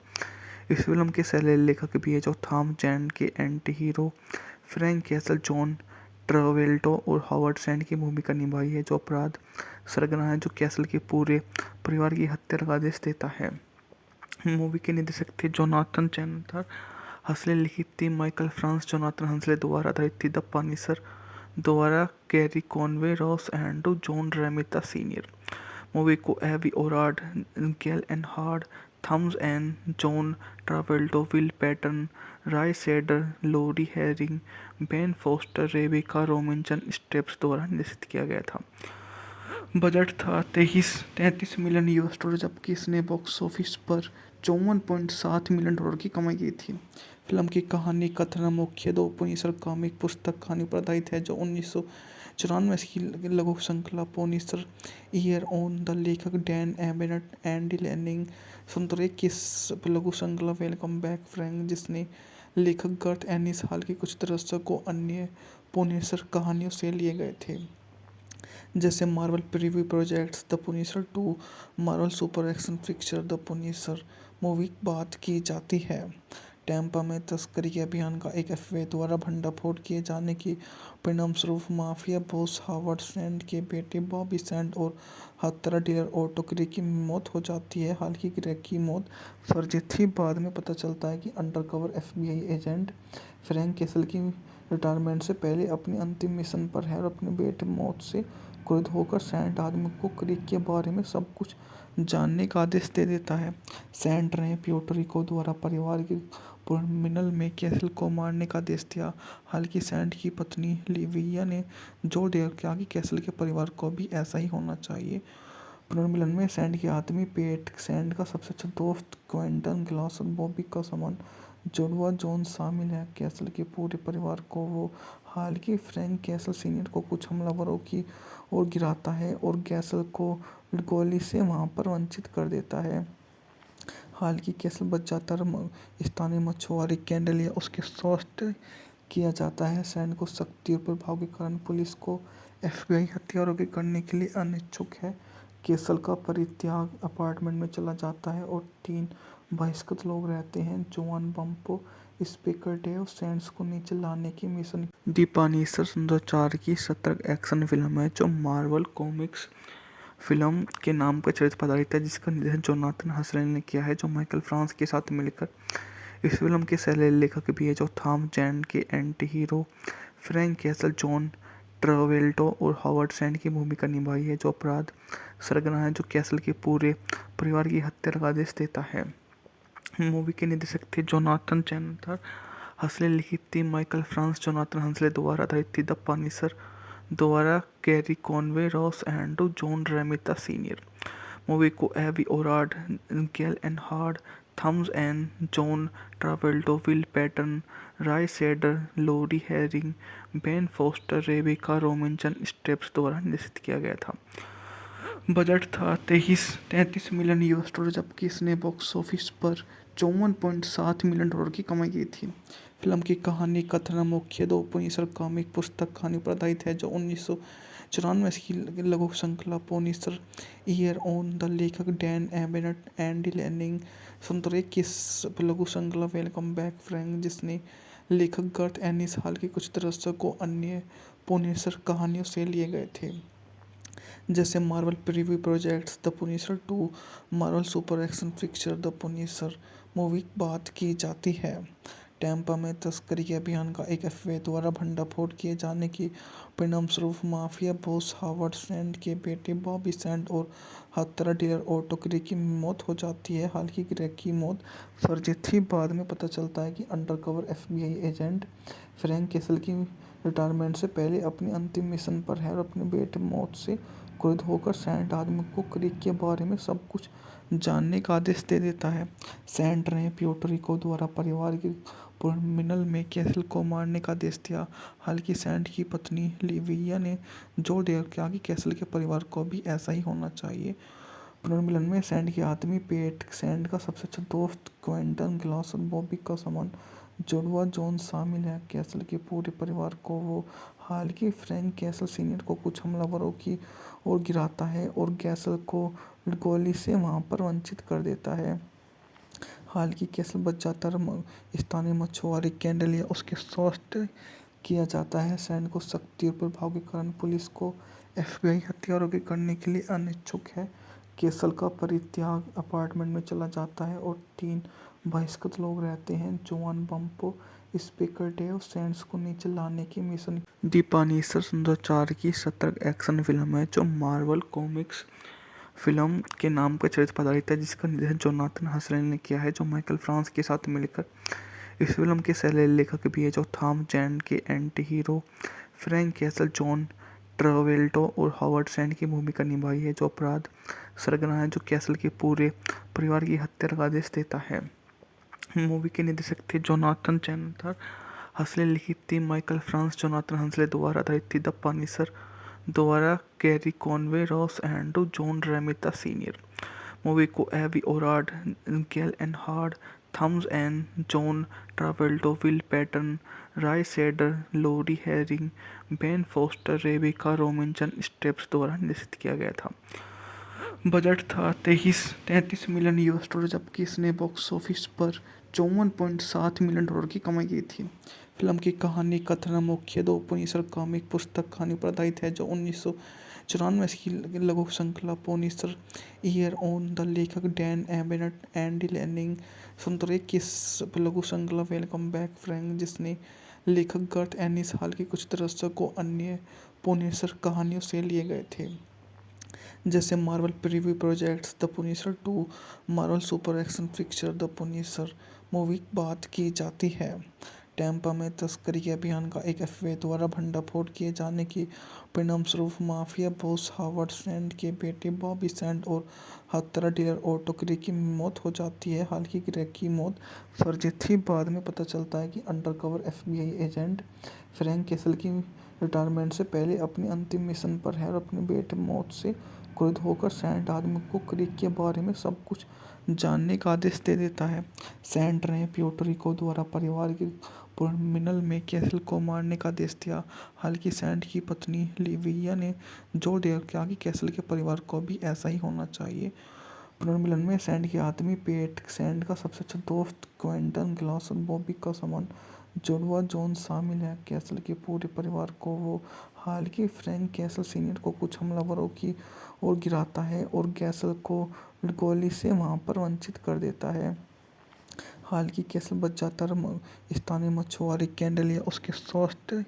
इस फिल्म के सह लेखक भी है, जो थॉम जैन के anti hero Frank Castle, John Travolta और हावर्ड सैंड की भूमिका निभाई है, जो अपराध सरगना है जो कैसल के पूरे परिवार की हत्या का आदेश देता है। मूवी के निर्देशक थे जोनाथन चैनथर हसले, लिखी थी माइकल फ्रांस जोनाथन हसले द्वारा, आधारित थी द पनिशर द्वारा Gerry Conway, Ross Andru, John Romita senior. Movie को Avi Arad, Gale Anne Hurd, Thomas N, John Travolta, Will Patton, Roy Scheider, Laura Harring, Ben Foster, Rebecca Romijn Stamos द्वारा निर्देशित किया गया था। बजट था 33 मिलियन $, जबकि इसने बॉक्स ऑफिस पर 54.7 मिलियन डॉलर की कमाई की थी। फिल्म की कहानी कथन मुख्य 2 पुनिसर कॉमिक पुस्तक कहानी पर आधारित है, जो 1994 की लघु श्रृंखला पुनिसर ईयर ऑन द लेखक डैन एबनेट, एंडी लैनिंग 1901 की लघु श्रृंखला वेलकम बैक फ्रैंक, जिसने लेखक गर्थ एनिस हाल के कुछ दृश्यों को अन्य पुनिसर कहानियों से लिए गए थे, जैसे Marvel preview projects the Punisher 2, Marvel super action picture the Punisher. Movie बात की जाती है टैम्पा में तस्करी अभियान का एक एफबीआई द्वारा भंडाफोड़ किए जाने के परिणामस्वरूप माफिया बॉस हावर्ड सैंड के बेटे बॉबी सैंड और हत्यारा डीलर ऑटो ग्रे की मौत हो जाती है। हालांकि ग्रे की मौत फर्जी थी। बाद में पता चलता है कि undercover FBI agent Frank castle की रिटायरमेंट से पहले अपनी अंतिम मिशन पर है और अपने बेटे मौत से क्रोधित होकर सैंड आदमी को क्रीक के बारे में सब कुछ जानने का आदेश दे देता है। सैंड ने प्यूर्टो द्वारा परिवार के पुनर्मिलन में कैसल को मारने का आदेश दिया। हालांकि सैंड की पत्नी लिविया ने जोर देकर कहा कि कैसल के परिवार को भी ऐसा ही होना चाहिए। पुनर्मिलन में सैंड के आदमी पेट, सैंड का सबसे अच्छा दोस्त क्विंटन ग्लास और बॉबी का समान जुड़वा जॉन शामिल है। कैसल के पूरे परिवार को वो हालांकि फ्रैंक कैसल सीनियर को कुछ हमलावरों की ओर गिराता है और कैसल को गोली से वहां पर वंचित कर देता है। हालांकि कैसल बच जाता है। स्थानीय मछुआरे कैंडल या उसके स्वास्थ्य किया जाता है। सैंड को शक्ति और प्रभाव के कारण पुलिस को एफबीआई हत्यारों के करने के लिए अनिच्छुक है। कैसल का परित्याग अपार्टमेंट में चला जाता है और 3 बहिष्कृत लोग रहते हैं। जोआन बम्पो, स्पीकर डेव सैंड्स को नीचे लाने की मिशन। दी पनिशर 2004 की सतर्क एक्शन फिल्म है जो मार्वल कॉमिक्स फिल्म के नाम पर चरित्र पर आधारित है, जिसका निर्देशन जोनाथन हसरेल ने किया है, जो माइकल फ्रांस के साथ मिलकर इस फिल्म के सह लेखक भी है, जो थॉम जैंड के anti hero Frank Castle, John Travolta और हॉवर्ड सैंड की भूमिका निभाई है, जो अपराध सरगना है, जो कैसल के पूरे परिवार की हत्या का आदेश देता है। मूवी के निर्देशक थे जोनाथन चैनथर हसले, लिखी थी माइकल फ्रांस जोनाथन हसले द्वारा, आधारित थी द पनिशर द्वारा Gerry Conway, Ross Andru, John Romita senior. Movie को Avi Arad, Gale Anne Hurd, Thomas N, John Travolta, Will Patton, Roy Scheider, Laura Harring, Ben Foster, Rebecca Romijn Stamos द्वारा निर्देशित किया गया था। बजट था 33 मिलियन यूएस डॉलर, जबकि इसने box office पर 54.7 मिलियन डॉलर की कमाई की थी। फिल्म की कहानी कथन मुख्य 2 पुनिसर कॉमिक पुस्तक कहानी पर आधारित है, जो 1994 की लघु श्रृंखला पुनिसर ईयर ऑन द लेखक डैन एबनेट, एंडी लैनिंग 1901 की लघु श्रृंखला वेलकम बैक फ्रैंक, जिसने लेखक गर्थ एनिस हाल के कुछ दृश्यों को अन्य पुनिसर कहानियों से लिए गए थे, जैसे Marvel preview projects the Punisher 2, Marvel super action picture the Punisher. Movie बात की जाती है टैम्पा में तस्करी के अभियान का एक एफबीआई द्वारा भंडाफोड़ किए जाने के परिणामस्वरूप माफिया बॉस हावर्ड सैंड के बेटे बॉबी सैंड और हत्यारा डीलर ऑटो ग्रे की मौत हो जाती है। हालांकि ग्रे की मौत फर्जी थी। बाद में पता चलता है कि undercover FBI agent Frank castle की रिटायरमेंट से पहले अपनी अंतिम मिशन पर है और अपने बेटे मौत से क्रुद्ध होकर सैंड आदमी को क्रीक के बारे में सब कुछ जानने का आदेश दे देता है। सैंड ने प्यूर्टो द्वारा परिवार की पुनर्मिलन में कैसल को मारने का आदेश दिया। हालांकि सैंड की पत्नी लिविया ने जोर देकर कहा कि कैसल के परिवार को भी ऐसा ही होना चाहिए। पुनर्मिलन में सैंड के आदमी पेट, सैंड का सबसे अच्छा दोस्त क्विंटन ग्लास और बॉबी का समान जुड़वा जॉन शामिल है। कैसल के पूरे परिवार को वो हालांकि फ्रैंक कैसल सीनियर को कुछ हमलावरों की ओर गिराता है और कैसल को गोली से वहां पर वंचित कर देता है। हालांकि कैसल बच जाता है। स्थानीय मछुआरे कैंडल या उसके स्वास्थ्य किया जाता है। सैंड को शक्ति और प्रभाव के कारण पुलिस को एफबीआई हत्यारों के करने के लिए अनिच्छुक है। कैसल का परित्याग अपार्टमेंट में चला जाता है और 3 बहिष्कृत लोग रहते हैं। जोआन बम्पो, स्पीकर डेव सैंड्स को नीचे लाने की मिशन। दी पनिशर 2004 की सतर्क एक्शन फिल्म है जो मार्वल कॉमिक्स फिल्म के नाम पर चरित्र पर आधारित है, जिसका निर्देशन जोनाथन हसरेल ने किया है, जो माइकल फ्रांस के साथ मिलकर इस फिल्म के सह लेखक भी है, जो थॉम जैंड के anti hero Frank Castle, John Travolta और हॉवर्ड सैंड की भूमिका निभाई है, जो अपराध सरगना है, जो कैसल के पूरे परिवार की हत्या का आदेश देता है। मूवी के निर्देशक थे जोनाथन चैनथर हसले, लिखी थी माइकल फ्रांस जोनाथन हसले द्वारा, आधारित थी द पनिशर द्वारा Gerry Conway, Ross Andru, John Romita senior. Movie को Avi Arad, Gale Anne Hurd, Thomas N, John Travolta, Will Patton, Roy Scheider, Laura Harring, Ben Foster, Rebecca Romijn Stamos द्वारा निर्देशित किया गया था। बजट था 33 मिलियन यूएस डॉलर, जबकि इसने box office पर 54.7 मिलियन डॉलर की कमाई की थी। फिल्म की कहानी कथन मुख्य 2 पुनिसर कॉमिक पुस्तक कहानी पर आधारित है, जो 1994 की लघु श्रृंखला पुनिसर ईयर ऑन द लेखक डैन एबनेट, एंडी लैनिंग 1901 की लघु श्रृंखला वेलकम बैक फ्रैंक, जिसने लेखक गर्थ एनिस हाल के कुछ दृश्यों को अन्य पुनिसर कहानियों से लिए गए थे, जैसे Marvel preview projects the Punisher 2, Marvel super action picture the Punisher. Movie बात की जाती है। टैंपा में तस्करी के अभियान का एक एफबीआई द्वारा भंडाफोड़ किए जाने के परिणामस्वरूप माफिया बॉस हावर्ड सैंड के बेटे बॉबी सैंड और हत्यारा डीलर ऑटो ग्रे की मौत हो जाती है। हालांकि ग्रे की मौत फर्जी थी। बाद में पता चलता है कि undercover FBI agent Frank castle की रिटायरमेंट से पहले अपनी अंतिम मिशन पर है और अपने बेटे मौत से क्रुद्ध होकर सैंड आदमी को क्रिक के बारे में सब कुछ जानने का आदेश दे देता है। सैंड ने प्यूर्टो रिको द्वारा परिवार के पुनर्मिलन में कैसल को मारने का आदेश दिया। हालांकि सैंड की पत्नी लिविया ने जोर दिया कि कैसल के परिवार को भी ऐसा ही होना चाहिए। पुनर्मिलन में सैंड के आदमी पेट, सैंड का सबसे अच्छा दोस्त क्विंटन ग्लास और बॉबी का समान जुड़वा जॉन शामिल है। कैसल के पूरे परिवार को वो हालांकि फ्रैंक कैसल सीनियर को कुछ हमलावरों की ओर गिराता है और कैसल को गोली से वहां पर वंचित कर देता है। हालांकि कैसल बच जाता है। स्थानीय मछुआरे कैंडलिया उसके स्वास्थ्य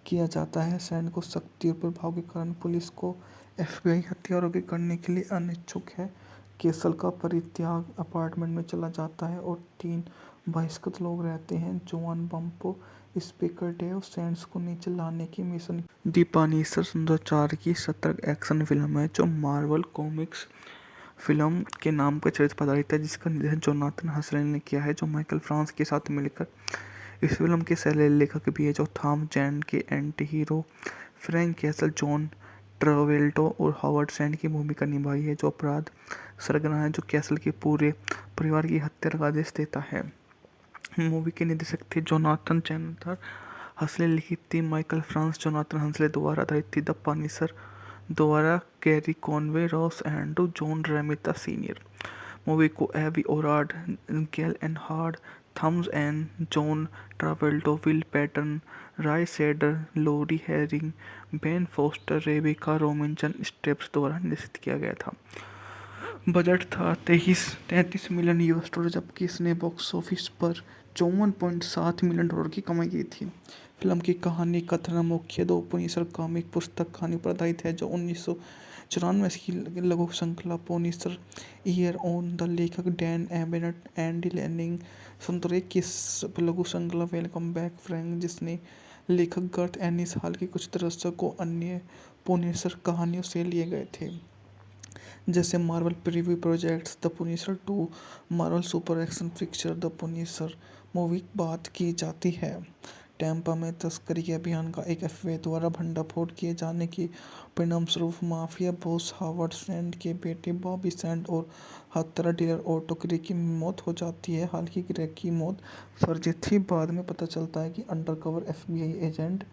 किया जाता है। सैंड को शक्ति और प्रभाव के कारण पुलिस को एफबीआई हथियारों के करने के लिए अनिच्छुक है। कैसल का परित्याग अपार्टमेंट में चला जाता है और 3 बहिष्कृत लोग रहते हैं। जोआन बम्पो स्पीकर डेव सैंड्स को नीचे लाने की मिशन। दी पनिशर 2004 की सतर्क एक्शन फिल्म है जो मार्वल कॉमिक्स फिल्म के नाम पर चरित्र पर आधारित है, जिसका निर्देशन जोनाथन हसरेल ने किया है, जो माइकल फ्रांस के साथ मिलकर इस फिल्म के सह लेखक भी है, जो थॉम जैन के anti hero Frank Castle, John Travolta और हावर्ड सैंड की भूमिका निभाई है, जो अपराध सरगना है, जो कैसल के पूरे परिवार की हत्या का आदेश देता है। मूवी के निर्देशक थे जोनाथन चैनथर हसले, लिखी थी माइकल फ्रांस जोनाथन हसले द्वारा, आधारित थी द पनिशर द्वारा Gerry Conway, Ross Andru, John Romita senior. Movie को Avi Arad, Gale Anne Hurd, Thomas and John Travolta, Will Patton, Roy Scheider, Laura Harring, Ben Foster, Rebecca Romijn Stamos द्वारा निर्देशित किया गया था। बजट था 33 million US dollar, जबकि इसने box office पर 54.7 मिलियन डॉलर की कमाई की थी। फिल्म की कहानी कथन मुख्य 2 पुनिसर कॉमिक पुस्तक कहानी पर आधारित है, जो 1994 की लघु श्रृंखला पुनिसर ईयर ऑन द लेखक डैन एबनेट, एंडी लैनिंग 1901 की लघु श्रृंखला वेलकम बैक फ्रैंक, जिसने लेखक गर्थ एनिस हाल के कुछ दशकों अन्य पुनिसर कहानियों से लिए गए थे, जैसे Marvel preview projects, the Punisher 2, Marvel super action picture the Punisher. Movie बात की जाती है। टैंपा में तस्करी के अभियान का एक एफबीआई द्वारा भंडाफोड़ किए जाने के परिणामस्वरूप माफिया बॉस हावर्ड सैंड के बेटे बॉबी सैंड और हत्यारा डीलर ऑटो ग्रे की मौत हो जाती है। हालांकि ग्रे की मौत फर्जी थी। बाद में पता चलता है कि undercover FBI agent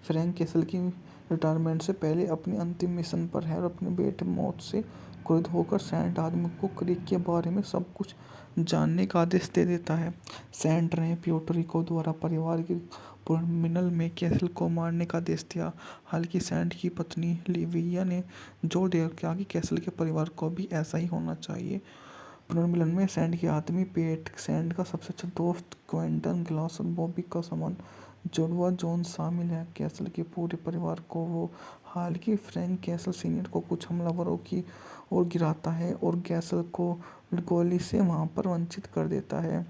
Frank castle की रिटायरमेंट से पहले अपनी अंतिम मिशन पर है और अपने बेटे मौत से क्रुद्ध होकर सैंड आदमी को क्रिक के बारे में सब कुछ जानने का आदेश दे देता है। सैंड ने प्यूर्टो रिको द्वारा परिवार के पुनर्मिलन में कैसल को मारने का आदेश दिया। हालांकि सैंड की पत्नी लिविया ने जोर दिया कि कैसल के परिवार को भी ऐसा ही होना चाहिए। पुनर्मिलन में सैंड के आदमी पेट, सैंड का सबसे अच्छा दोस्त क्विंटन ग्लास और बॉबी का समान जुड़वा जॉन शामिल है। कैसल के पूरे परिवार को वो हालांकि फ्रैंक कैसल सीनियर को कुछ हमलावरों की ओर गिराता है और कैसल को गोली से वहां पर वंचित कर देता है।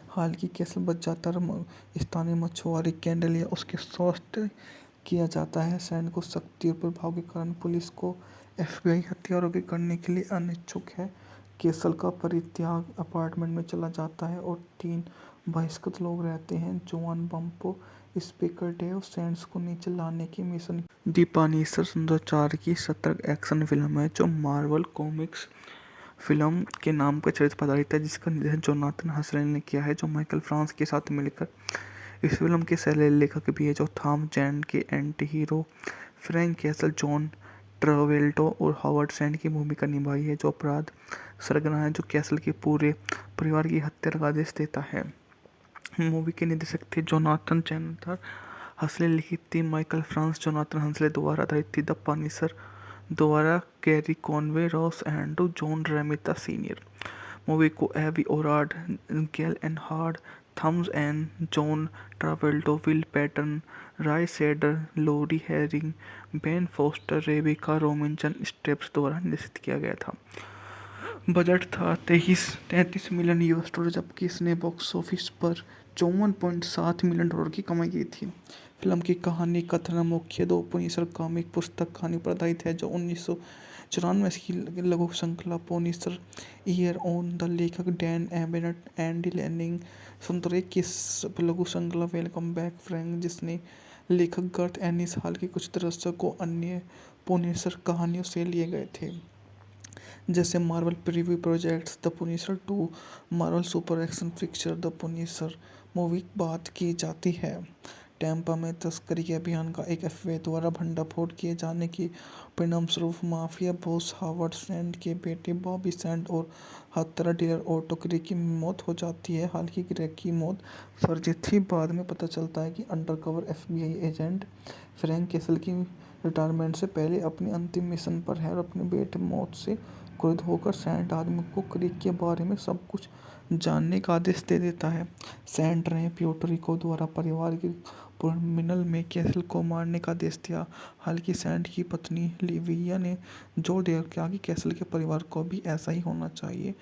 हालांकि कैसल बच जाता है। स्थानीय मछुआरे कैंडलिया उसके स्वास्थ्य किया जाता है। सैंड को शक्ति और प्रभाव के कारण पुलिस को एफबीआई हथियारों के करने के लिए अनिच्छुक है। कैसल का परित्याग अपार्टमेंट में चला जाता है और 3 बहिष्कृत लोग रहते हैं। जोआन बम्पो स्पीकर डेव सैंड्स को नीचे लाने की मिशन। दी पनिशर 2004 की सतर्क एक्शन फिल्म है जो मार्वल कॉमिक्स फिल्म के नाम पर चरित्र पर आधारित है, जिसका निर्देशन जोनाथन हसरेल ने किया है, जो माइकल फ्रांस के साथ मिलकर इस फिल्म के सह लेखक भी है, जो थॉम जैन के anti hero Frank Castle, John Travolta और हावर्ड सैंड की भूमिका निभाई है, जो अपराध सरगना है, जो कैसल के पूरे परिवार की हत्या का आदेश देता है। मूवी के निर्देशक थे जोनाथन चैनथर हसले, लिखी थी माइकल फ्रांस जोनाथन हसले द्वारा, आधारित थी द पनिशर द्वारा Gerry Conway, Ross Andru, John Romita senior. Movie को Avi Arad, Gale Anne Hurd, Thomas and John Travolta, Will Patton, Roy Scheider, Laura Harring, Ben Foster, Rebecca Romijn Stamos द्वारा निर्देशित किया गया था। बजट था 33 million US dollar, जबकि इसने box office पर 54.7 मिलियन डॉलर की कमाई की थी। फिल्म की कहानी कथन मुख्य दो पुनिसर कॉमिक पुस्तक कहानी पर आधारित है, जो 1994 की लघु श्रृंखला पुनिसर ईयर ऑन द लेखक डैन एबनेट एंडी लैनिंग 1991 की लघु श्रृंखला वेलकम बैक फ्रैंक, जिसने लेखक गर्थ एनिस हाल के कुछ दशकों अन्य पुनिसर कहानियों से लिए गए थे, जैसे Marvel preview projects the Punisher 2, Marvel super action picture the Punisher movie बात की जाती है। टैम्पा में तस्करी के अभियान का एक एफबीआई द्वारा भंडाफोड़ किए जाने के परिणामस्वरूप माफिया बॉस हावर्ड सैंड के बेटे बॉबी सैंड और हत्यारा डीलर ऑटो ग्रे की मौत हो जाती है। हालांकि ग्रे की मौत फर्जी थी, बाद में पता चलता है कि undercover FBI agent Frank castle की रिटायरमेंट से पहले अपनी अंतिम मिशन पर है और अपने बेटे मौत से क्रुद्ध होकर सैंड आदमी को क्रीक के बारे में सब कुछ जानने का आदेश दे देता है। सैंड ने प्यूर्टो रिको द्वारा परिवार के पुनर्मिलन में कैसल को मारने का आदेश दिया। हालांकि सैंड की पत्नी लिविया ने जोर दिया कि कैसल के परिवार को भी ऐसा ही होना चाहिए।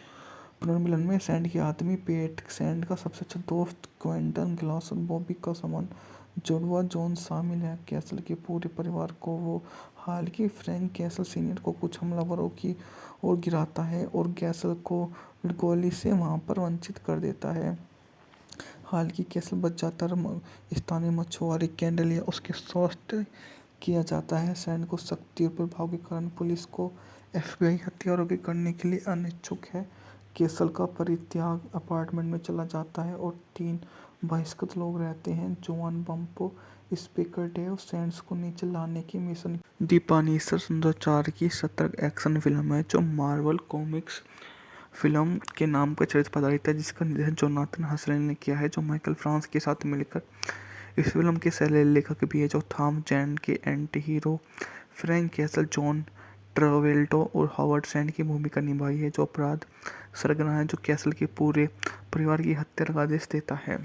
पुनर्मिलन में सैंड के आदमी पेट, सैंड का सबसे अच्छा दोस्त क्विंटन ग्लास और बॉबी का समान जुड़वा जॉन शामिल है। कैसल के पूरे परिवार को वो हालांकि फ्रैंक कैसल सीनियर को कुछ हमलावरों की ओर गिराता है और कैसल को गोली से वहां पर वंचित कर देता है। हालांकि कैसल बच जाता है, स्थानीय मछुआरे कैंडल या उसके स्वास्थ्य किया जाता है। सैंड को शक्ति और प्रभाव के कारण पुलिस को एफबीआई हथियारों के करने के लिए अनिच्छुक है। कैसल का परित्याग अपार्टमेंट में चला जाता है और 3 बहिष्कृत लोग रहते हैं। जोआन बम्पो स्पीकर डेव सैंड्स को नीचे लाने की मिशन। दी पनिशर 2004 की सतर्क एक्शन फिल्म है, जो मार्वल कॉमिक्स फिल्म के नाम पर चरित्र पर आधारित है, जिसका निर्देशन जोनाथन हसरेल ने किया है, जो माइकल फ्रांस के साथ मिलकर इस फिल्म के सह लेखक भी है, जो थॉम जैन के anti hero Frank Castle, John Travolta और हावर्ड सैंड की भूमिका निभाई है, जो अपराध सरगना है, जो कैसल के पूरे परिवार की हत्या का आदेश देता है।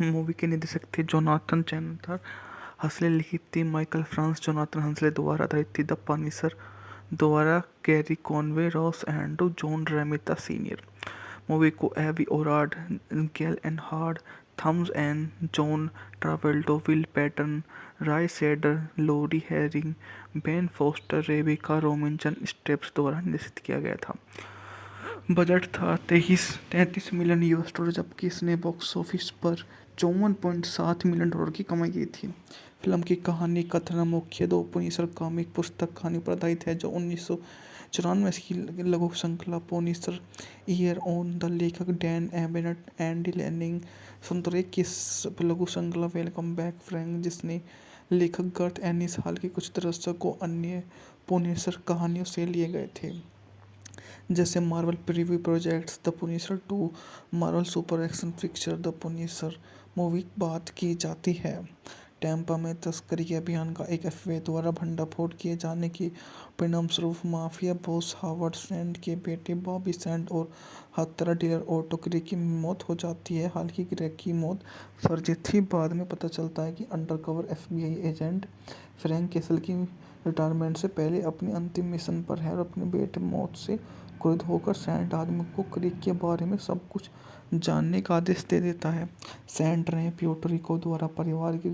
मूवी के निर्देशक थे जोनाथन चैनथर हसले, लिखित थी माइकल फ्रांस जोनाथन हसले द्वारा, आधारित थी द पनिशर द्वारा Gerry Conway, Ross Andru, John Romita senior. Movie को Avi Arad, Gale Anne Hurd, Thomas N, John Travolta, Will Patton, Roy Scheider, Laura Harring, Ben Foster, Rebecca Romijn Stamos द्वारा निर्देशित किया गया था। बजट था 33 मिलियन यूएस डॉलर, जबकि इसने box office पर 54.7 मिलियन डॉलर की कमाई की थी। फिल्म की कहानी कथन मुख्य दो पुनिसर कॉमिक पुस्तक कहानी पर आधारित है, जो 1994 की लघु श्रृंखला पुनिसर ईयर ऑन द लेखक डैन एबनेट एंडी लैनिंग 1991 की लघु श्रृंखला वेलकम बैक फ्रैंक, जिसने लेखक गर्थ एनिस हाल के कुछ दशकों अन्य पुनिसर कहानियों से लिए गए थे, जैसे Marvel preview projects the Punisher 2, Marvel super action picture the Punisher movie बात की जाती है। टैम्पा में तस्करी के अभियान का एक एफबीआई द्वारा भंडाफोड़ किए जाने के परिणामस्वरूप माफिया बॉस हावर्ड सैंड के बेटे बॉबी सैंड और हत्यारा डीलर ऑटो ग्रे की मौत हो जाती है। हालांकि ग्रे की मौत फर्जी थी, बाद में पता चलता है कि undercover FBI agent Frank castle की रिटायरमेंट से पहले अपनी अंतिम मिशन पर है और अपने बेटे मौत से क्रुद्ध होकर सैंड आदमी को क्रीक के बारे में सब कुछ जानने का आदेश दे देता है। सैंड ने प्यूर्टो रिको द्वारा परिवार के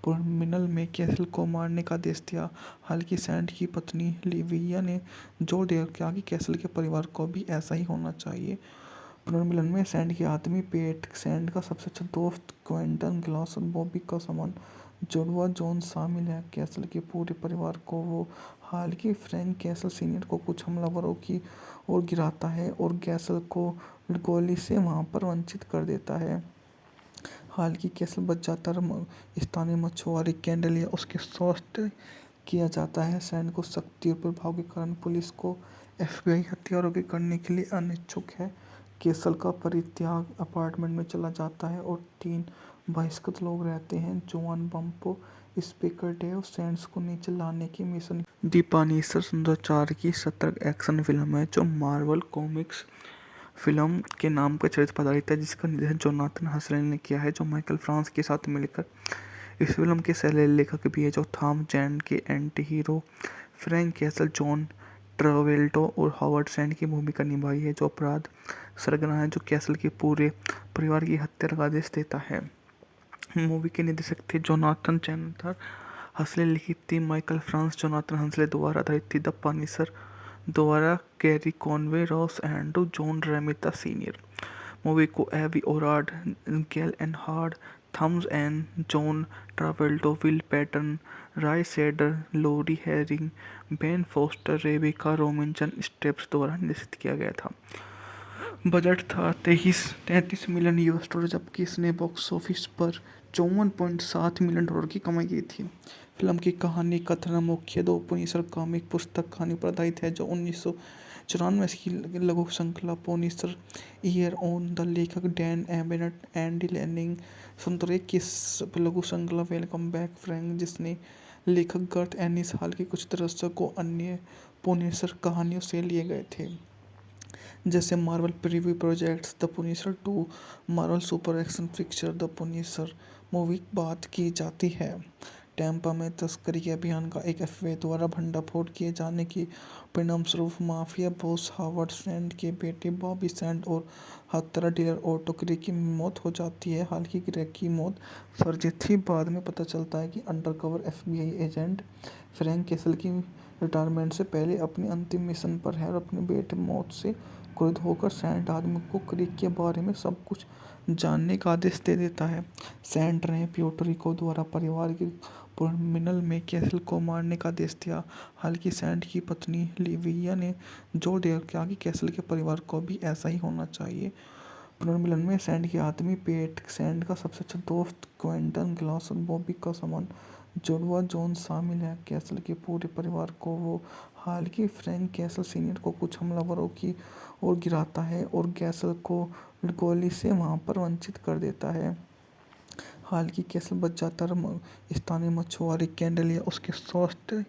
पुनर्मिलन में कैसल को मारने का आदेश दिया। हालांकि सैंड की पत्नी लिविया ने जोर दिया कि कैसल के परिवार को भी ऐसा ही होना चाहिए। पुनर्मिलन में सैंड के आदमी पेट, सैंड का सबसे अच्छा दोस्त क्विंटन ग्लास और बॉबी का समान जुड़वा जॉन शामिल है। कैसल के पूरे परिवार को वो हालांकि फ्रैंक कैसल सीनियर को कुछ हमलावरों की ओर गिराता है और कैसल को गोली से वहां पर वंचित कर देता है। हालांकि कैसल बच जाता है, स्थानीय मछुआरे कैंडल या उसके स्वास्थ्य किया जाता है। सैंड को शक्ति और प्रभाव के कारण पुलिस को एफबीआई हथियारों के करने के लिए अनिच्छुक है। कैसल का परित्याग अपार्टमेंट में चला जाता है और 3 बहिष्कृत लोग रहते हैं। जोआन बम्पो स्पीकर डेव सैंड्स को नीचे लाने की मिशन। दी पनिशर 2004 की सतर्क एक्शन फिल्म है, जो मार्वल कॉमिक्स फिल्म के नाम पर चरित्र पर आधारित है, जिसका निर्देशन जोनाथन हसरेल ने किया है, जो माइकल फ्रांस के साथ मिलकर इस फिल्म के सह लेखक भी है, जो थॉम जैन के anti hero Frank Castle, John Travolta और हॉवर्ड सैंड की भूमिका निभाई है, जो अपराध सरगना है जो कैसल के पूरे परिवार की हत्या का आदेश देता है। मूवी के निर्देशक थे जोनाथन चैंडलर, हंसले लिखी थी माइकल फ्रांस, जोनाथन हंसले द्वारा आधारित थी। द पनिशर द्वारा Gerry Conway, Ross Andru, John Romita senior. Movie को Avi Arad, Gale Anne Hurd, Thomas N, John Travolta, Will Patton, Roy Scheider, Laura Harring, Ben Foster, Rebecca Romijn Stamos द्वारा निर्देशित किया गया था। बजट था 33 मिलियन यूएस डॉलर, जबकि इसने box office पर 54.7 मिलियन डॉलर की कमाई की थी। फिल्म की कहानी कथन मुख्य दो पुनिसर कॉमिक पुस्तक कहानी पर आधारित है, जो 1994 की लघु श्रृंखला पुनिसर ईयर ऑन द लेखक डैन एबनेट, एंडी लैनिंग 1991 की लघु श्रृंखला वेलकम बैक फ्रैंक, जिसने लेखक गर्थ एनिस हाल के कुछ दृश्यों को अन्य पुनिसर कहानियों से लिए गए थे, जैसे Marvel preview projects the Punisher 2, Marvel super action picture the Punisher. Movie बात की जाती है टैम्पा में तस्करी के अभियान का एक एफबीआई द्वारा भंडाफोड़ किए जाने की परिणामस्वरूप माफिया बॉस हावर्ड सैंड के बेटे बॉबी सैंड और हत्यारा डीलर ऑटो ग्रे की मौत हो जाती है। हालांकि ग्रे की मौत फर्जी थी, बाद में पता चलता है कि undercover FBI agent Frank castle की रिटायरमेंट से पहले अपनी अंतिम मिशन पर है और अपने बेटे मौत से क्रुद्ध होकर सैंड आदमी को क्रीक के बारे में सब कुछ जानने का आदेश दे देता है। सैंड ने प्यूर्टो द्वारा परिवार के पुनर्मिलन में कैसल को मारने का आदेश दिया। हालांकि सैंड की पत्नी लिविया ने जोर दिया कि कैसल के परिवार को भी ऐसा ही होना चाहिए। पुनर्मिलन में सैंड के आदमी पेट, सैंड का सबसे अच्छा दोस्त क्विंटन ग्लास और बॉबी का समान जुड़वा जॉन शामिल है। कैसल के पूरे परिवार को वो हालांकि फ्रैंक कैसल सीनियर को कुछ हमलावरों की ओर गिराता है और कैसल को गोली से वहां पर वंचित कर देता है। हालांकि कैसल बच जाता है, स्थानीय मछुआरे कैंडल या उसके स्वास्थ्य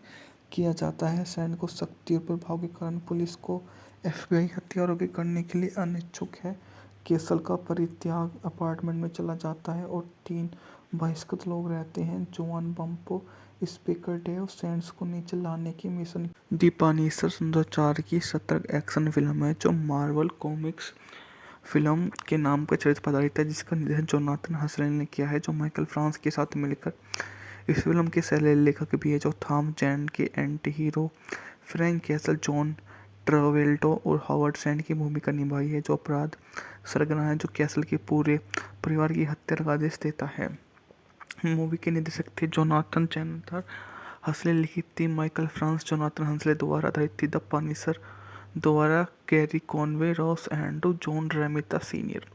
किया जाता है। सैंड को शक्ति और प्रभाव के कारण पुलिस को एफबीआई हथियारों के करने के लिए अनिच्छुक है। कैसल का परित्याग अपार्टमेंट में चला जाता है और 3 बहिष्कृत लोग रहते हैं, जोआन बम्पो, स्पीकर डेव सैंड्स को नीचे लाने की मिशन। दी पनिशर 2004 की सतर्क एक्शन फिल्म है, जो मार्वल कॉमिक्स फिल्म के नाम पर चरित्र पर आधारित है, जिसका निर्देशन जोनाथन हसले ने किया है, जो माइकल फ्रांस के साथ मिलकर इस फिल्म के सह लेखक भी है, जो थॉम जैंड के anti hero Frank Castle, John Travolta और हॉवर्ड सैंड की भूमिका निभाई है, जो अपराध सरगना है जो कैसल के पूरे परिवार की हत्या का आदेश देता है। मूवी के निर्देशक थे जोनाथन चैंडलर, हंसले लिखी थी माइकल फ्रांस, जोनाथन हंसले द्वारा आधारित थी। द पनिशर द्वारा Gerry Conway, Ross Andru, John Romita senior.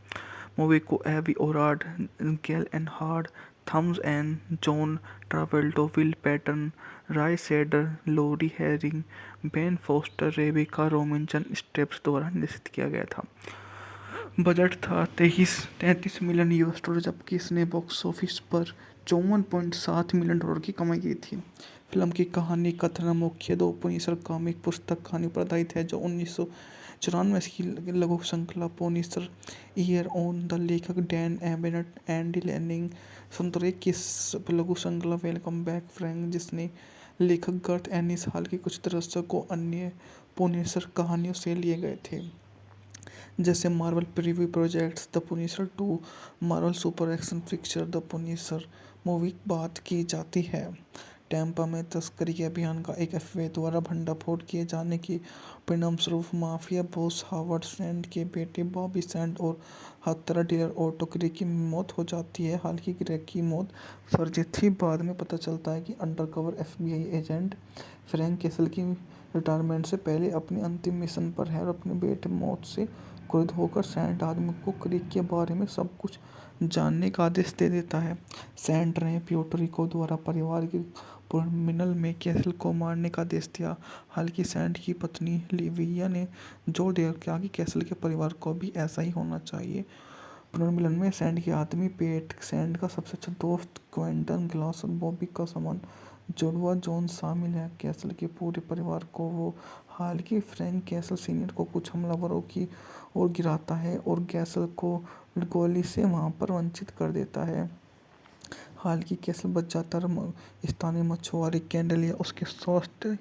Movie को Avi Arad, Gale Anne Hurd, Thomas N, John Travolta, Will Patton, Roy Scheider, Laura Harring, Ben Foster, Rebecca Romijn Stamos द्वारा निर्देशित किया गया था। बजट था 33 मिलियन यूएस डॉलर, जबकि इसने box office पर 54.7 मिलियन डॉलर की कमाई की थी। फिल्म की कहानी कथन मुख्य दो पुनिसर कॉमिक पुस्तक कहानी पर आधारित है, जो 1994 की लघु श्रृंखला पुनिसर ईयर ऑन द लेखक डैन एबनेट, एंडी लैनिंग 1991 की लघु श्रृंखला वेलकम बैक फ्रैंक, जिसने लेखक गर्थ एनिस हाल के कुछ दृश्यों को अन्य पुनिसर कहानियों से लिए गए थे, जैसे Marvel preview projects the Punisher 2, Marvel super action picture the Punisher. Movie बात की जाती है टैम्पा में तस्करी के अभियान का एक एफबीआई द्वारा भंडाफोड़ किए जाने की परिणामस्वरूप माफिया बॉस हावर्ड सैंड के बेटे बॉबी सैंड और हत्यारा डीलर ऑटो ग्रे की मौत हो जाती है। हालांकि ग्रे की मौत फर्जी थी, बाद में पता चलता है कि undercover FBI agent Frank castle की रिटायरमेंट से पहले अपनी अंतिम मिशन पर है और अपने बेटे मौत से क्रुद्ध होकर सैंड आदमी को क्रीक के बारे में सब कुछ जानने का आदेश दे देता है। सैंड ने प्यूर्टो द्वारा परिवार के पुनर्मिलन में कैसल को मारने का आदेश दिया। हालांकि सैंड की पत्नी लिविया ने जोर दिया कि कैसल के परिवार को भी ऐसा ही होना चाहिए। पुनर्मिलन में सैंड के आदमी पेट, सैंड का सबसे अच्छा दोस्त क्विंटन ग्लास और बॉबी का समान जुड़वा जॉन शामिल है। कैसल के पूरे परिवार को वो हालांकि फ्रैंक कैसल सीनियर को कुछ हमलावरों की ओर गिराता है और कैसल को गोली से वहां पर वंचित कर देता है। हालांकि कैसल बच जाता है, स्थानीय मछुआरे कैंडल या उसके स्वास्थ्य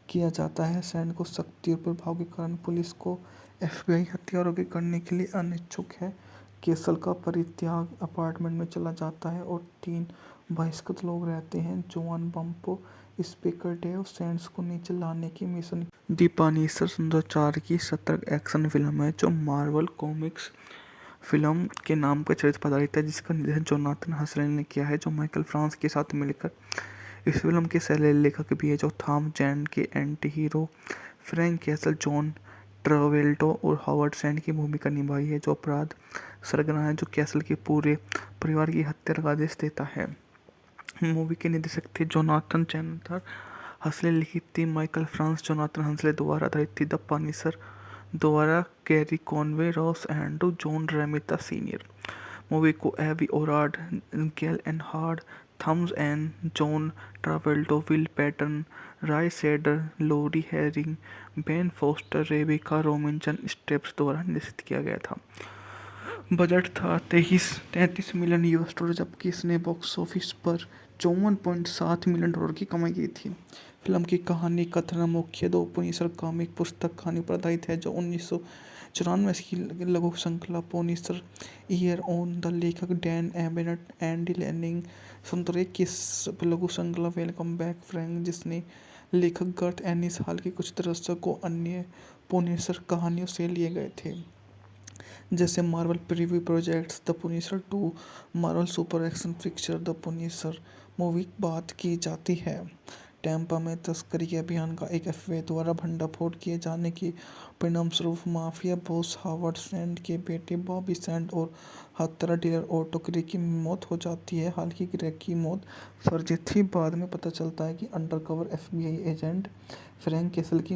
किया जाता है। सैंड को शक्ति और प्रभाव के कारण पुलिस को एफबीआई हथियारों के करने के लिए अनिच्छुक है। कैसल का परित्याग अपार्टमेंट में चला जाता है और 3 बहिष्कृत लोग रहते हैं। जोआन बम्पो स्पीकर डेव सैंड्स को नीचे लाने की मिशन। दी पनिशर 2004 की सतर्क एक्शन फिल्म है जो मार्वल कॉमिक्स फिल्म के नाम पर चरित्र पर आधारित है, जिसका निर्देशन जोनाथन हसरेल ने किया है, जो माइकल फ्रांस के साथ मिलकर इस फिल्म के सह लेखक भी है, जो थॉम जैन के anti hero Frank Castle, John Travolta और हावर्ड सैंड की भूमिका निभाई है, जो अपराध सरगना है जो कैसल के पूरे परिवार की हत्या का आदेश देता है। मूवी के निर्देशक थे जोनाथन चैनथर हसले, लिखित थी माइकल फ्रांस जोनाथन हसले द्वारा, आधारित थी द पनिशर द्वारा Gerry Conway, Ross Andru, John Romita senior. Movie को Avi Arad, Gale Anne Hurd, Thomas N, John Travolta, Will Patton, Roy Scheider, Laura Harring, Ben Foster, Rebecca Romijn Stamos द्वारा निर्देशित किया गया था। बजट था 33 मिलियन यूएस डॉलर, जबकि इसने box office पर 54.7 मिलियन डॉलर की कमाई की थी। फिल्म की कहानी कथन मुख्य 2 पुनिसर कॉमिक पुस्तक कहानी पर आधारित है, जो 1994 की लघु श्रृंखला पुनिसर ईयर ऑन द लेखक डैन एबनेट, एंडी लैनिंग 2001 की लघु श्रृंखला वेलकम बैक फ्रैंक, जिसने लेखक गर्थ एनिस हाल के कुछ दर्शकों अन्य पुनिसर कहानियों से लिए गए थे, जैसे Marvel preview projects the Punisher 2, Marvel super action picture the Punisher. Movie बात की जाती है टैम्पा में तस्करी के अभियान का एक एफबीआई द्वारा भंडाफोड़ किए जाने के परिणामस्वरूप माफिया बॉस हावर्ड सैंड के बेटे बॉबी सैंड और हत्यारा डीलर ऑटो ग्रे की मौत हो जाती है। हालांकि ग्रे की मौत फर्जी थी, बाद में पता चलता है कि undercover FBI agent Frank castle की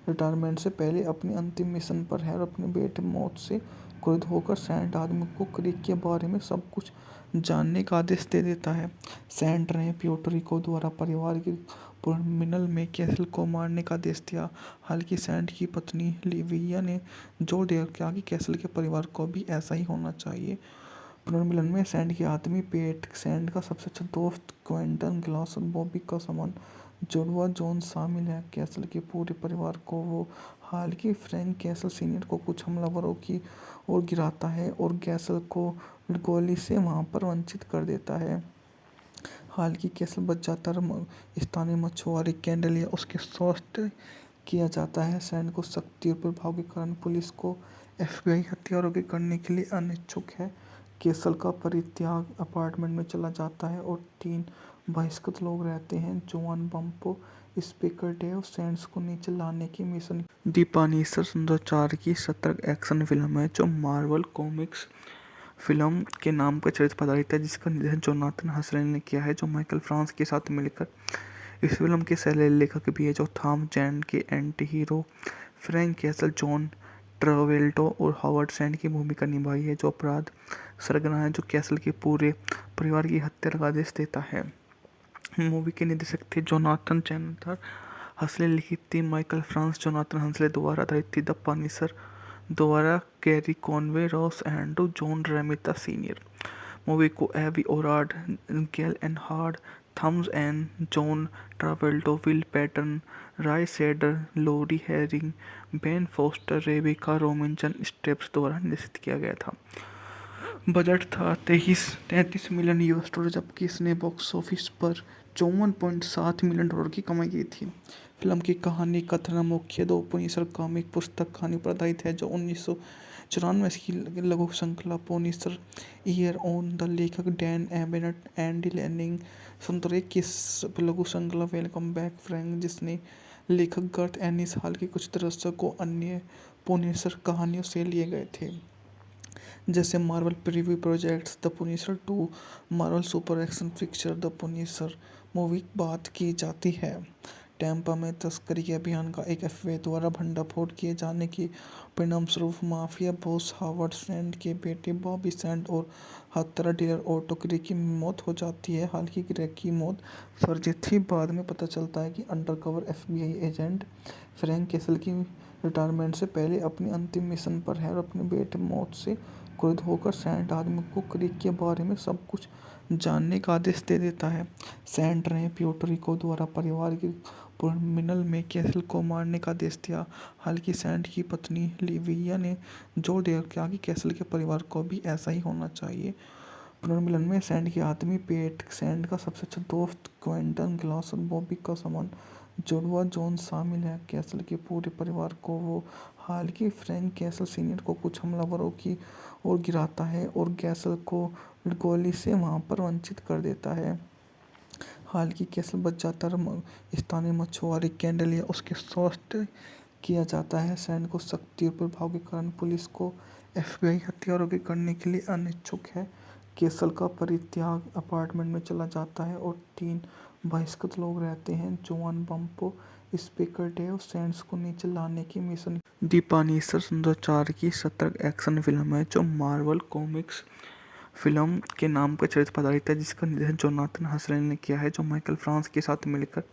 रिटायरमेंट से पहले अपनी अंतिम मिशन पर है और अपने बेटे मौत से क्रोधित होकर सैंड आदमी को क्रीक के बारे में सब कुछ जानने का आदेश दे देता है। सैंड ने प्यूर्टो रिको द्वारा परिवार के पुनर्मिलन में कैसल को मारने का आदेश दिया। हालांकि सैंड की पत्नी लिविया ने जोर दिया कि कैसल के परिवार को भी ऐसा ही होना चाहिए। पुनर्मिलन में सैंड के आदमी पेट, सैंड का सबसे अच्छा दोस्त क्विंटन ग्लास और बॉबी का समान जुड़वा जॉन शामिल है। कैसल के पूरे परिवार को वो हालांकि फ्रैंक कैसल सीनियर को कुछ हमलावरों की ओर गिराता है और कैसल को गोली से वहां पर वंचित कर देता है। हालांकि कैसल बच जाता है, स्थानीय मछुआरे कैंडल या उसके स्वास्थ्य किया जाता है। सैंड को शक्ति और प्रभाव के कारण पुलिस को एफबीआई हथियारों के करने के लिए अनिच्छुक है। कैसल का परित्याग अपार्टमेंट में चला जाता है और 3 बहिष्कृत लोग रहते हैं। जोआन बम्पो स्पीकर डेव सैंड्स को नीचे लाने की मिशन। दी पनिशर 2004 की सतर्क एक्शन फिल्म है जो मार्वल कॉमिक्स फिल्म के नाम पर चरित्र पर आधारित है, जिसका निर्देशन जोनाथन हसरेल ने किया है, जो माइकल फ्रांस के साथ मिलकर इस फिल्म के सह लेखक भी है, जो थॉम जैन के anti hero Frank Castle, John Travolta और हावर्ड सैंड की भूमिका निभाई है, जो अपराध सरगना है जो कैसल के पूरे परिवार की हत्या का आदेश देता है। मूवी के निर्देशक थे जोनाथन चैनथर हसले, लिखित थी माइकल फ्रांस जोनाथन हसले द्वारा, आधारित थी द पनिशर द्वारा Gerry Conway, Ross Andru, John Romita senior. Movie को Avi Arad, Gale Anne Hurd, Thomas N, John Travolta, Will Patton, Roy Scheider, Laura Harring, Ben Foster, Rebecca Romijn Stamos द्वारा निर्देशित किया गया था। बजट था 33 मिलियन यूएस डॉलर, जबकि इसने box office पर 54.7 मिलियन डॉलर की कमाई की थी। फिल्म की कहानी कथन मुख्य 2 पुनिसर कॉमिक पुस्तक कहानी पर आधारित है, जो 1994 की लघु श्रृंखला पुनिसर ईयर ऑन द लेखक डैन एबनेट, एंडी लैनिंग 2001 की लघु श्रृंखला वेलकम बैक फ्रैंक, जिसने लेखक गर्थ एनिस हाल के कुछ दर्शकों अन्य पुनिसर कहानियों से लिए गए थे, जैसे Marvel preview projects the Punisher 2, Marvel super action picture the Punisher. Movie बात की जाती है टैम्पा में तस्करी के अभियान का एक एफबीआई द्वारा भंडाफोड़ किए जाने के परिणामस्वरूप माफिया बॉस हावर्ड सैंड के बेटे बॉबी सैंड और हत्यारा डीलर ऑटो ग्रे की मौत हो जाती है। हालांकि ग्रे की मौत फर्जी थी, बाद में पता चलता है कि undercover FBI agent Frank castle की रिटायरमेंट से पहले अपनी अंतिम मिशन पर है और अपने बेटे मौत से क्रुद्ध होकर सेंट आदमी को क्रिक के बारे में सब कुछ जानने का आदेश दे देता है। सेंट ने प्यूर्टो द्वारा परिवार की पुनर्मिलन में कैसल को मारने का आदेश दिया। हालांकि सेंट की पत्नी लिविया ने जोर देकर कहा कि कैसल के परिवार को भी ऐसा ही होना चाहिए। पुनर्मिलन में सेंट की आदमी पेट, सेंट का सबसे अच्छा दोस्त क्विंटन ग्लास और बॉबी का समान जुड़वा जॉन शामिल है। कैसल के पूरे परिवार को वो हालांकि फ्रैंक कैसल सीनियर को कुछ हमलावरों की ओर गिराता है और कैसल को गोली से वहां पर वंचित कर देता है। हालांकि कैसल बच जाता है। स्थानीय मछुआरे कैंडल या उसके स्वास्थ्य किया जाता है। सैंड को सख्ती और प्रभाव के कारण पुलिस को एफबीआई हथियारों के करने के लिए अनिच्छुक है। कैसल का परित्याग अपार्टमेंट में चला जाता है और 3 बहिष्कृत लोग रहते हैं। जोआन बम्पो स्पीकर डेव सैंड्स को नीचे लाने की मिशन। दी पनिशर 2004 की सतर्क एक्शन फिल्म है जो मार्वल कॉमिक्स फिल्म के नाम पर चरित्र पर आधारित है, जिसका निर्देशन जोनाथन हसरेल ने किया है, जो माइकल फ्रांस के साथ मिलकर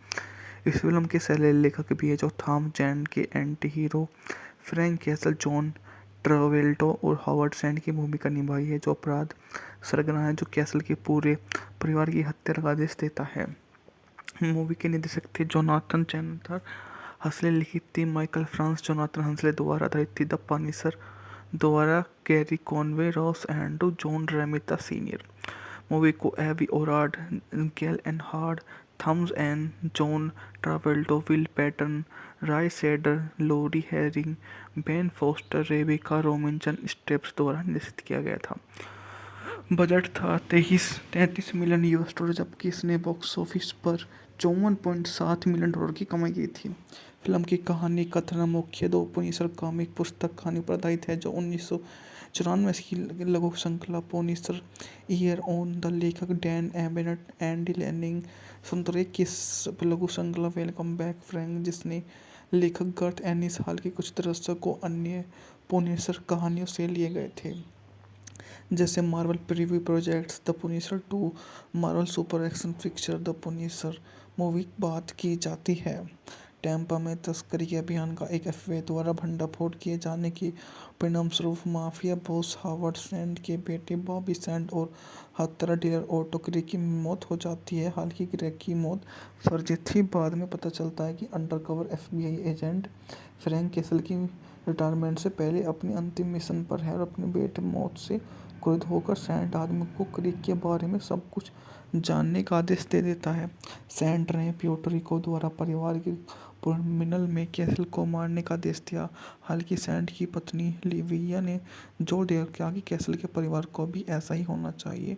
इस फिल्म के सह लेखक भी है, जो थॉम जैन के anti hero Frank Castle, John Travolta और हावर्ड सैंड की भूमिका निभाई है, जो अपराध सरगना है, जो कैसल के पूरे परिवार की हत्या का आदेश देता है। मूवी के निर्देशक थे जोनाथन चैनथर हसले, लिखित थी माइकल फ्रांस जोनाथन हसले द्वारा, आधारित थी द पनिशर द्वारा Gerry Conway, Ross Andru, John Romita senior. Movie को Avi Arad, Gale Anne Hurd, Thomas N, John Travolta, Will Patton, Roy Scheider, Laura Harring, Ben Foster, Rebecca Romijn Stamos द्वारा निर्देशित किया गया था। बजट था 33 मिलियन यूएस डॉलर, जबकि इसने box office पर 54.7 मिलियन डॉलर की कमाई की थी। फिल्म की कहानी कथन मुख्य 2 पुनिसर कॉमिक पुस्तक कहानी पर आधारित है, जो 1994 की लघु श्रृंखला पुनिसर ईयर ऑन द लेखक डैन एबनेट, एंडी लैनिंग 2001 की लघु श्रृंखला वेलकम बैक फ्रैंक, जिसने लेखक गर्थ एनिस हाल के कुछ दशकों अन्य पुनिसर कहानियों से लिए गए थे, जैसे Marvel preview projects the Punisher 2, Marvel super action picture the Punisher. Movie बात की जाती है टैम्पा में तस्करी के अभियान का एक एफबीआई द्वारा भंडाफोड़ किए जाने के परिणामस्वरूप माफिया बॉस हावर्ड सैंड के बेटे बॉबी सैंड और हत्यारा डीलर ऑटो ग्रे की मौत हो जाती है। हालांकि ग्रे की मौत फर्जी थी। बाद में पता चलता है कि undercover FBI agent Frank castle की रिटायरमेंट से पहले अपनी अंतिम मिशन पर है और अपने बेटे मौत से क्रुद्ध होकर सेंट आदमी को क्रिक के बारे में सब कुछ जानने का आदेश दे देता है। सेंट ने प्यूर्टो द्वारा परिवार की पुनर्मिलन में कैसल को मारने का आदेश दिया। हालांकि सेंट की पत्नी लिविया ने जोर देकर कहा कि कैसल के परिवार को भी ऐसा ही होना चाहिए।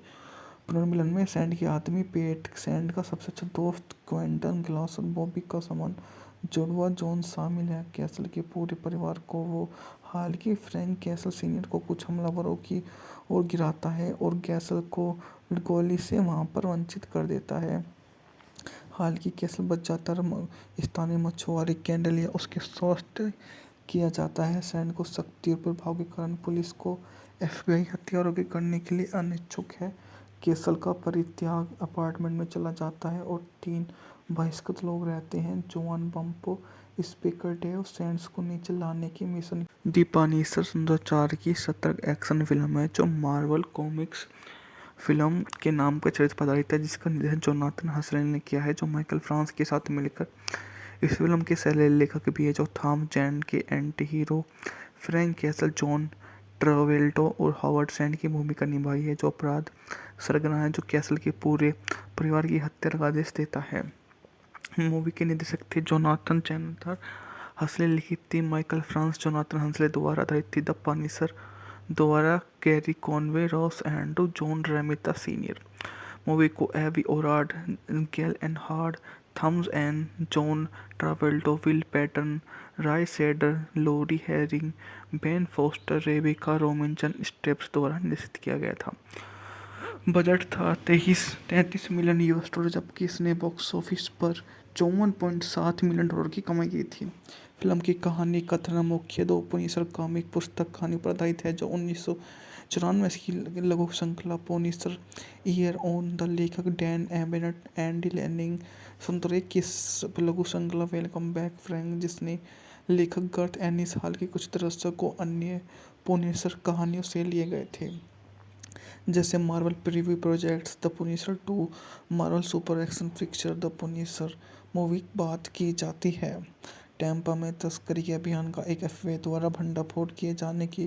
पुनर्मिलन में सेंट की आदमी पेट, सेंट का सबसे अच्छा दोस्त क्विंटन ग्लास और बॉबी का समान जुड़वा जॉन शामिल है। कैसल के पूरे परिवार को वो हालांकि फ्रैंक कैसल सीनियर को कुछ हमलावरों की ओर गिराता है और कैसल को गोली से वहां पर वंचित कर देता है। हालांकि कैसल बच जाता है। स्थानीय मछुआरे कैंडल या उसके स्वास्थ्य किया जाता है। सैंड को सख्ती और प्रभाव के कारण पुलिस को एफबीआई हथियारों के करने के लिए अनिच्छुक है। कैसल का परित्याग अपार्टमेंट में चला जाता है और 3 बहिष्कृत लोग रहते हैं। जोआन बम्पो स्पीकर डेव सैंड्स को नीचे लाने की मिशन। दी पनिशर 2004 की सतर्क एक्शन फिल्म है जो मार्वल कॉमिक्स फिल्म के नाम पर चरित्र पर आधारित है, जिसका निर्देशन जोनाथन हसरेल ने किया है, जो माइकल फ्रांस के साथ मिलकर इस फिल्म के सह लेखक भी है, जो थॉम जैन के anti hero Frank Castle, John Travolta और हावर्ड सैंड की भूमिका निभाई है, जो अपराध सरगना है, जो कैसल के पूरे परिवार की हत्या का आदेश देता है। मूवी के निर्देशक थे जोनाथन चैनथर हसले, लिखित थी माइकल फ्रांस जोनाथन हसले द्वारा, आधारित थी द पनिशर द्वारा Gerry Conway, Ross Andru, John Romita senior. Movie को Avi Arad, Gale Anne Hurd, Thomas N, John Travolta, Will Patton, Roy Scheider, Laura Harring, Ben Foster, Rebecca Romijn Stamos द्वारा निर्देशित किया गया था। बजट था 33 मिलियन यूएस डॉलर, जबकि इसने box office पर 54.7 मिलियन डॉलर की कमाई की थी। फिल्म की कहानी कथन मुख्य 2 पुनिसर कॉमिक पुस्तक कहानी पर आधारित है, जो 1994 की लघु श्रृंखला पुनिसर ईयर ऑन द लेखक डैन एबनेट, एंडी लैनिंग 2001 की लघु श्रृंखला वेलकम बैक फ्रैंक, जिसने लेखक गर्थ एनिस हाल के कुछ दशकों अन्य पुनिसर कहानियों से लिए गए थे, जैसे Marvel preview projects the Punisher 2, Marvel super action picture the Punisher movie की बात की जाती है। टैम्पा में तस्करी के अभियान का एक एफबीआई द्वारा भंडाफोड़ किए जाने के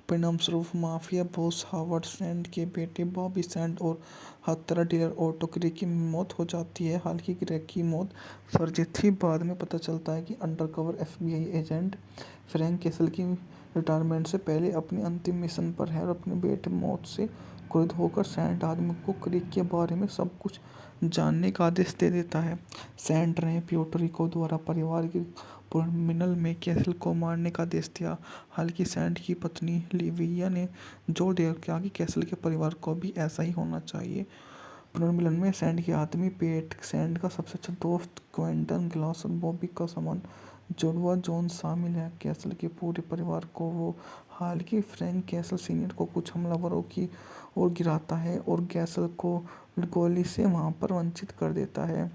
परिणामस्वरूप माफिया बॉस हावर्ड सैंड के बेटे बॉबी सैंड और हत्यारा डीलर ऑटो ग्रे की मौत हो जाती है। हालांकि ग्रे की मौत फर्जी थी। बाद में पता चलता है कि undercover FBI agent Frank castle की रिटायरमेंट से पहले अपनी अंतिम मिशन पर है और अपने बेटे मौत से क्रोधित होकर सैंड आदमी को क्रिक के बारे में सब कुछ जानने का आदेश दे देता है। सैंड ने प्यूर्टो द्वारा परिवार के पुनर्मिलन में कैसल को मारने का आदेश दिया। हालांकि सैंड की पत्नी लिविया ने जोर दिया कि कैसल के परिवार को भी ऐसा ही होना चाहिए। पुनर्मिलन में सैंड के आदमी पेट, सैंड का सबसे अच्छा दोस्त क्विंटन ग्लास और बॉबी का समान जुड़वा जॉन शामिल है। कैसल के पूरे परिवार को वो हालांकि फ्रैंक कैसल सीनियर को कुछ हमलावरों की ओर गिराता है और कैसल को गोली से वहां पर वंचित कर देता है।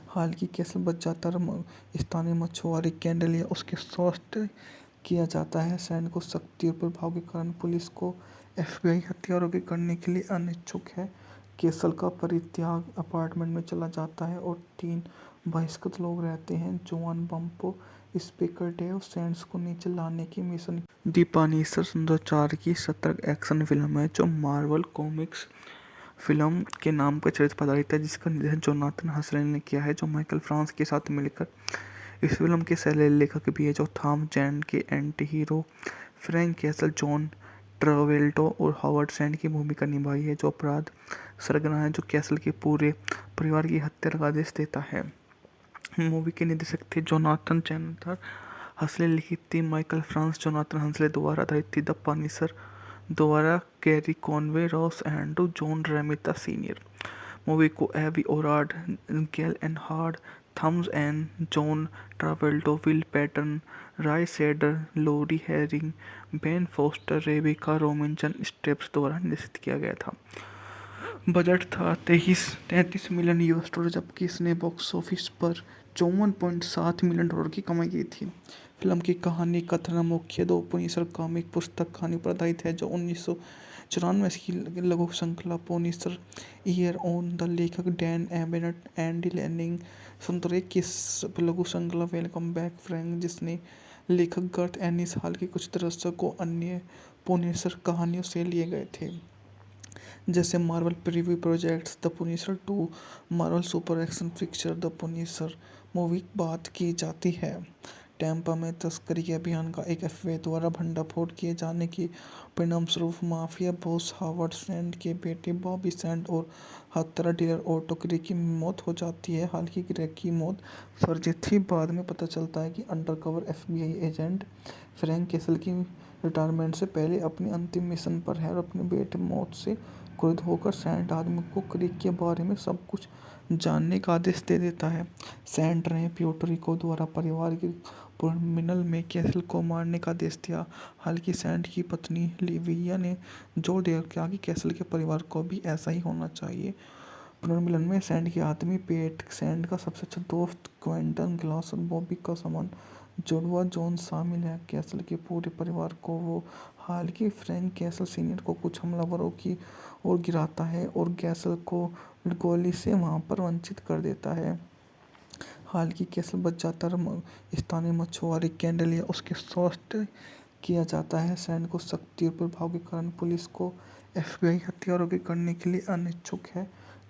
हालांकि कैसल बच जाता है। स्थानीय मछुआरे कैंडल या उसके स्वास्थ्य किया जाता है। सैंड को शक्ति और प्रभाव के कारण पुलिस को एफबीआई हथियारों के करने के लिए अनिच्छुक है। कैसल का परित्याग अपार्टमेंट में चला जाता है और 3 बहिष्कृत लोग रहते हैं। जोआन बम्पो स्पीकर डेव सैंड्स को नीचे लाने की मिशन। दी पनिशर 2004 की सतर्क एक्शन फिल्म है जो मार्वल कॉमिक्स फिल्म के नाम पर चरित्र पर आधारित है, जिसका निर्देशन जोनाथन हसरेन ने किया है, जो माइकल फ्रांस के साथ मिलकर इस फिल्म के सह लेखक भी है, जो थॉम जैंड के anti hero Frank Castle, John Travolta और हावर्ड सैंड की भूमिका निभाई है, जो अपराध सरगना है जो कैसल के पूरे परिवार की हत्या का आदेश देता है। मूवी के निर्देशक थे जोनाथन चैनथर हंसले, लिखी थी माइकल फ्रांस जोनाथन हंसले द्वारा, आधारित थी द पनिशर द्वारा Gerry Conway, Ross Andru, John Romita senior. Movie को Avi Arad, Gale Anne Hurd, Thomas N, John Travolta, Will Patton, Roy Scheider, Laura Harring, Ben Foster, Rebecca Romijn Stamos द्वारा निर्देशित किया गया था। बजट था 33 मिलियन यूएस डॉलर, जबकि इसने box office पर 54.7 मिलियन डॉलर की कमाई की थी। फिल्म की कहानी कथन मुख्य 2 पुनिसर कॉमिक पुस्तक कहानी पर आधारित है, जो 1994 की लघु श्रृंखला पुनिसर ईयर ऑन द लेखक डैन एबनेट, एंडी लैनिंग 2001 की लघु श्रृंखला वेलकम बैक फ्रैंक, जिसने लेखक गर्थ एनिस हाल के कुछ दशकों अन्य पुनिसर कहानियों से लिए गए थे, जैसे Marvel preview projects the Punisher 2, Marvel super action picture the Punisher movie की बात की जाती है। टैम्पा में तस्करी के अभियान का एक एफबीआई द्वारा भंडाफोड़ किए जाने के परिणामस्वरूप माफिया बॉस हावर्ड सैंड के बेटे बॉबी सैंड और हत्यारा डीलर ऑटो ग्रे की मौत हो जाती है। हालांकि ग्रे की मौत फर्जी थी। बाद में पता चलता है कि undercover FBI agent Frank castle की रिटायरमेंट से पहले अपनी अंतिम मिशन पर है और अपने बेटे मौत से क्रोधित होकर सैंड आदमी को क्रिक के बारे में सब कुछ जानने का आदेश दे देता है। सैंड ने प्यूर्टो द्वारा परिवार के पुनर्मिलन में कैसल को मारने का आदेश दिया। हालांकि सैंड की पत्नी लिविया ने जोर दिया कि कैसल के परिवार को भी ऐसा ही होना चाहिए। पुनर्मिलन में सैंड के आदमी पेट, सैंड का सबसे अच्छा दोस्त क्विंटन ग्लास और बॉबी का समान जुड़वा जॉन शामिल है। कैसल के पूरे परिवार को वो हालांकि फ्रैंक कैसल सीनियर को कुछ हमलावरों की ओर गिराता है और कैसल को गोली से वहां पर वंचित कर देता है। हालांकि कैसल बच जाता है। स्थानीय मछुआरे कैंडल या उसके स्वास्थ्य किया जाता है। सैंड को शक्ति और प्रभाव के कारण पुलिस को एफबीआई हथियारों के करने के लिए अनिच्छुक है।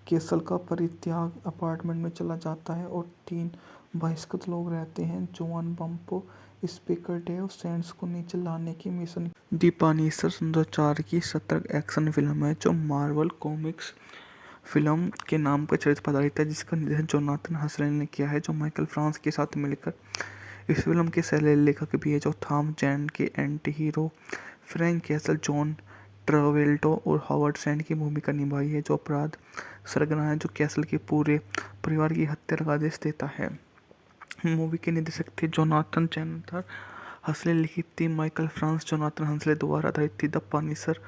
कैसल का परित्याग अपार्टमेंट में चला जाता है और 3 बहिष्कृत लोग रहते हैं। जोआन बम्पो स्पीकर डेव सैंड्स को नीचे लाने की मिशन। दी पनिशर 2004 की सतर्क एक्शन फिल्म है जो मार्वल कॉमिक्स फिल्म के नाम पर चरित्र पर आधारित है, जिसका निर्देशन जोनाथन हसरेन ने किया है, जो माइकल फ्रांस के साथ मिलकर इस फिल्म के सह लेखक भी है, जो थॉम जैंड के anti hero Frank Castle, John Travolta और हावर्ड सैंड की भूमिका निभाई है, जो अपराध सरगना है जो कैसल के पूरे परिवार की हत्या का आदेश देता है। मूवी के निर्देशक थे जोनाथन चैनथर हंसले, लिखी थी माइकल फ्रांस जोनाथन हंसले द्वारा, आधारित थी द पनिशर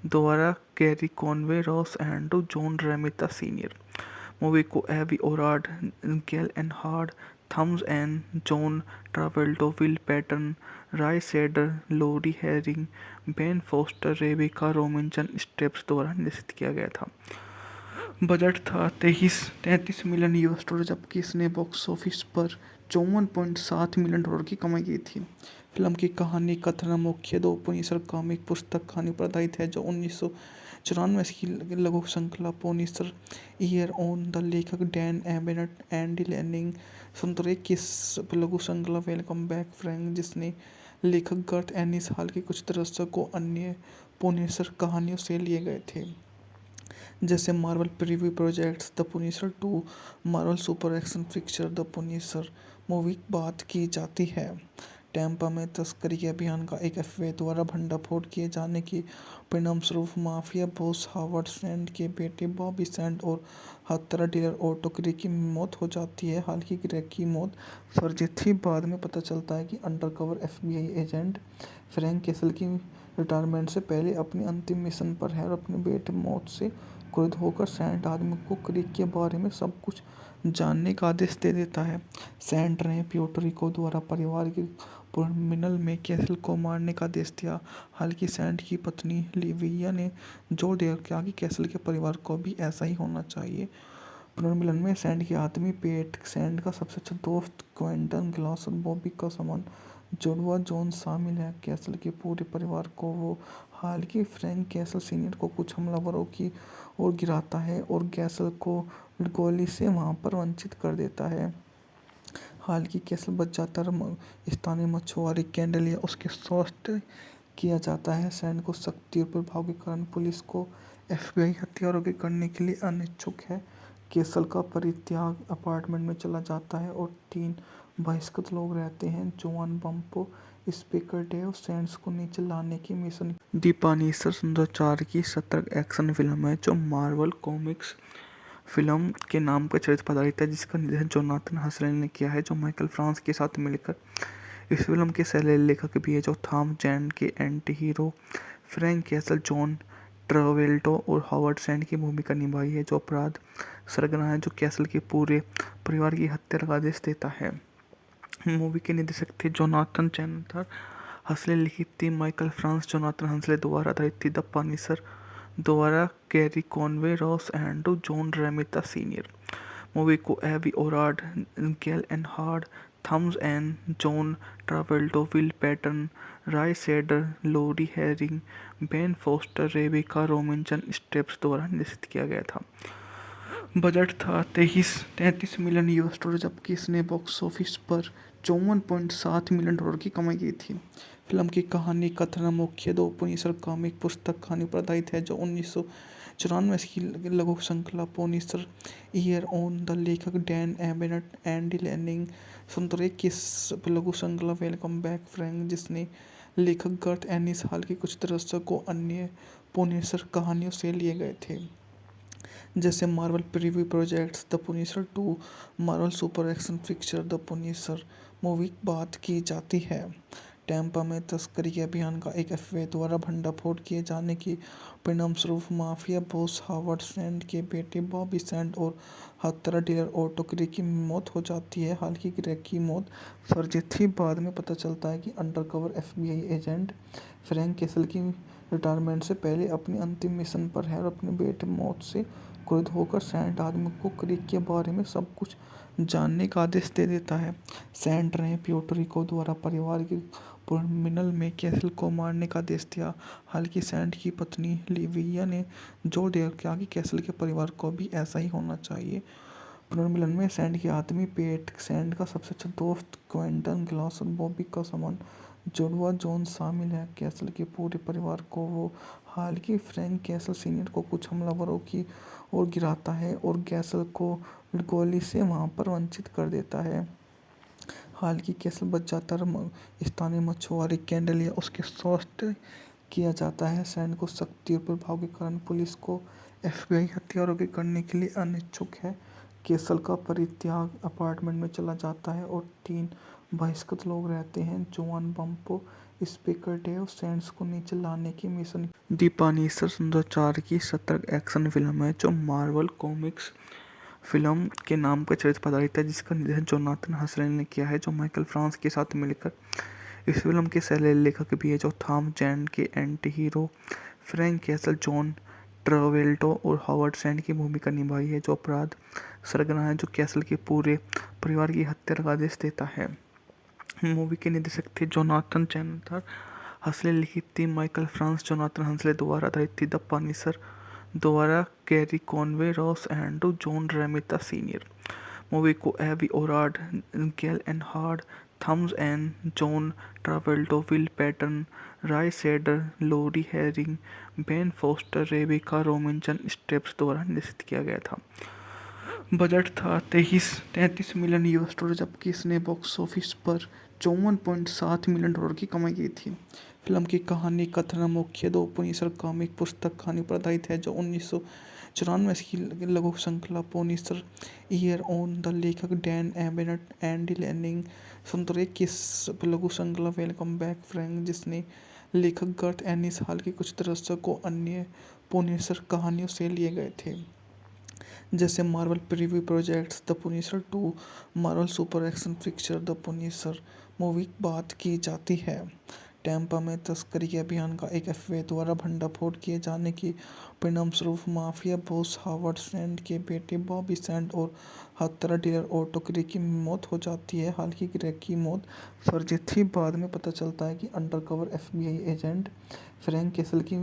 द्वारा Gerry Conway, Ross Andru, John Romita senior. Movie को Avi Arad, Gale Anne Hurd, Thomas N, John Travolta, Will Patton, Roy Scheider, Laura Harring, Ben Foster, Rebecca Romijn Stamos द्वारा निर्देशित किया गया था। बजट था 33 मिलियन यूएस डॉलर, जबकि इसने box office पर 54.7 मिलियन डॉलर की कमाई की थी। फिल्म की कहानी कथन मुख्य दो पुनिसर कॉमिक पुस्तक कहानी पर आधारित है, जो 1994 की लघु श्रृंखला पुनिसर ईयर ऑन द लेखक डैन एबनेट एंडी लैनिंग 1901 की लघु श्रृंखला वेलकम बैक फ्रैंक, जिसने लेखक गर्थ एनिस हाल के कुछ दशकों अन्य पुनिसर कहानियों से लिए गए थे, जैसे Marvel preview projects the Punisher 2, Marvel super action picture the Punisher movie बात की जाती है। टैंपा में तस्करी के अभियान का एक एफबीआई द्वारा भंडाफोड़ किए जाने के परिणामस्वरूप माफिया बॉस हावर्ड सैंड के बेटे बॉबी सैंड और हत्यारा डीलर ऑटो ग्रे की मौत हो जाती है। हालांकि ग्रे की मौत फर्जी थी। बाद में पता चलता है कि undercover FBI agent Frank castle की रिटायरमेंट से पहले अपनी अंतिम मिशन पर है और अपने बेटे मौत से क्रोधित होकर सैंड आदमी को क्रीक के बारे में सब कुछ जानने का आदेश दे देता है। सैंड ने प्यूर्टो रिको द्वारा परिवार के पुनर्मिलन में कैसल को मारने का आदेश दिया। हालांकि सैंड की पत्नी लिविया ने जोर दिया कि कैसल के परिवार को भी ऐसा ही होना चाहिए। पुनर्मिलन में सैंड के आदमी पेट, सैंड का सबसे अच्छा दोस्त क्विंटन ग्लास और बॉबी का समान जुड़वा जॉन शामिल है। कैसल के पूरे परिवार को वो हालांकि फ्रैंक कैसल सीनियर को कुछ हमलावरों की ओर गिराता है और कैसल को गोली से वहां पर वंचित कर देता है। हालांकि कैसल बच जाता है। स्थानीय मछुआरे कैंडलिया उसके स्वास्थ्य किया जाता है। सैंड को शक्ति और प्रभाव के कारण पुलिस को एफबीआई हथियारों के करने के लिए अनिच्छुक है। कैसल का परित्याग अपार्टमेंट में चला जाता है और 3 बहिष्कृत लोग रहते हैं। जोआन बम्पो स्पीकर डेव सैंड्स को नीचे लाने की मिशन। दी पानीसर 2004 की सतर्क एक्शन फिल्म है, जो मार्वल कॉमिक्स फिल्म के नाम पर चरित्र पर आधारित है, जिसका निर्देशन जोनाथन हसरेल ने किया है, जो माइकल फ्रांस के साथ मिलकर इस फिल्म के सह लेखक भी है, जो थॉम जैंड के anti hero Frank Castle, John Travolta और हावर्ड सैंड की भूमिका निभाई है, जो अपराध सरगना है, जो कैसल के पूरे परिवार की हत्या का आदेश देता है। मूवी के निर्देशक थे जोनाथन चैनथर हसले, लिखी थी माइकल फ्रांस जोनाथन हसले द्वारा, आधारित थी द पनिशर द्वारा Gerry Conway, Ross Andru, John Romita senior. Movie को Avi Arad, Gale Anne Hurd, Thomas N, John Travolta, Will Patton, Roy Scheider, Laura Harring, Ben Foster, Rebecca Romijn Stamos द्वारा निर्देशित किया गया था। बजट था 33 मिलियन यूएस डॉलर, जबकि इसने box office पर 54.7 मिलियन डॉलर की कमाई की थी। फिल्म की कहानी कथन मुख्य दो पुनिसर कॉमिक पुस्तक कहानी पर आधारित है, जो 1994 की लघु श्रृंखला पुनिसर ईयर ऑन द लेखक डैन एबनेट एंडी लैनिंग 1901 की लघु श्रृंखला वेलकम बैक फ्रैंक, जिसने लेखक गर्थ एनिस हाल के कुछ दशकों अन्य पुनिसर कहानियों से लिए गए थे, जैसे Marvel preview projects the Punisher 2, Marvel super action picture the Punisher movie बात की जाती है। टैंपा में तस्करी के अभियान का एक एफबीआई द्वारा भंडाफोड़ किए जाने के परिणामस्वरूप माफिया बॉस हावर्ड सैंड के बेटे बॉबी सैंड और हत्यारा डीलर ऑटो ग्रे की मौत हो जाती है। हालांकि ग्रे की मौत फर्जी थी। बाद में पता चलता है कि undercover FBI agent Frank castle की रिटायरमेंट से पहले अपनी अंतिम मिशन पर है और अपने बेटे मौत से क्रोधित होकर सैंड आदमी को क्रीक के बारे में सब कुछ जानने का आदेश दे देता है। सैंड ने प्यूर्टो रिको द्वारा परिवार के पुनर्मिलन में कैसल को मारने का आदेश दिया। हालांकि सैंड की पत्नी लिविया ने जोर दिया कि कैसल के परिवार को भी ऐसा ही होना चाहिए। पुनर्मिलन में सैंड के आदमी पेट, सैंड का सबसे अच्छा दोस्त क्विंटन ग्लास और बॉबी का समान जुड़वा जॉन शामिल है। कैसल के पूरे परिवार को वो हालांकि फ्रैंक कैसल सीनियर को कुछ हमलावरों की ओर गिराता है और कैसल को गोली से वहां पर वंचित कर देता है। हालांकि कैसल बच जाता है। स्थानीय मछुआरे कैंडलिया उसके स्वास्थ्य किया जाता है। सैंड को शक्ति और प्रभाव के कारण पुलिस को एफबीआई हथियारों के करने के लिए अनिच्छुक है। कैसल का परित्याग अपार्टमेंट में चला जाता है और 3 बहिष्कृत लोग रहते हैं। जोआन बम्पो स्पीकर डेव सैंड्स को नीचे लाने की मिशन। दी पानीसर 2004 की सतर्क एक्शन फिल्म है, जो मार्वल कॉमिक्स फिल्म के नाम पर चरित्र पर आधारित है, जिसका निर्देशन जोनाथन हसरेल ने किया है, जो माइकल फ्रांस के साथ मिलकर इस फिल्म के सह लेखक भी है जो थॉम जैंड के anti hero Frank Castle, John Travolta और हावर्ड सैंड की भूमिका निभाई है, जो अपराध सरगना है जो कैसल के पूरे परिवार की हत्या का आदेश देता है। मूवी के निर्देशक थे जोनाथन चैंडलर, हंसले लिखित थी माइकल फ्रांस, जोनाथन हंसले द्वारा आधारित थी, द पनिशर द्वारा Gerry Conway, Ross Andru, John Romita senior. Movie को Avi Arad, Gale Anne Hurd, Thomas N, John Travolta, Will Patton, Roy Scheider, Laura Harring, Ben Foster, Rebecca Romijn Stamos द्वारा निर्देशित किया गया था। बजट था 33 मिलियन यूएस डॉलर, जबकि इसने box office पर 54.7 मिलियन डॉलर की कमाई की थी। फिल्म की कहानी कथन मुख्य दो पुनिसर कॉमिक पुस्तक कहानी पर आधारित है, जो 1994 की लघु श्रृंखला पुनिसर ईयर ऑन द लेखक डैन एबनेट, एंडी लैनिंग 1901 की लघु श्रृंखला वेलकम बैक फ्रैंक, जिसने लेखक गर्थ एनिस हाल के कुछ दशकों अन्य पुनिसर कहानियों से लिए गए थे, जैसे Marvel preview projects, the Punisher 2, Marvel super action picture the Punisher movie बात की जाती है। टैंपा में तस्करी के अभियान का एक एफबीआई द्वारा भंडाफोड़ किए जाने के परिणामस्वरूप माफिया बॉस हावर्ड सैंड के बेटे बॉबी सैंड और हत्यारा डीलर ऑटो ग्रे की मौत हो जाती है। हालांकि ग्रे की मौत फर्जी थी, बाद में पता चलता है कि undercover FBI agent Frank castle की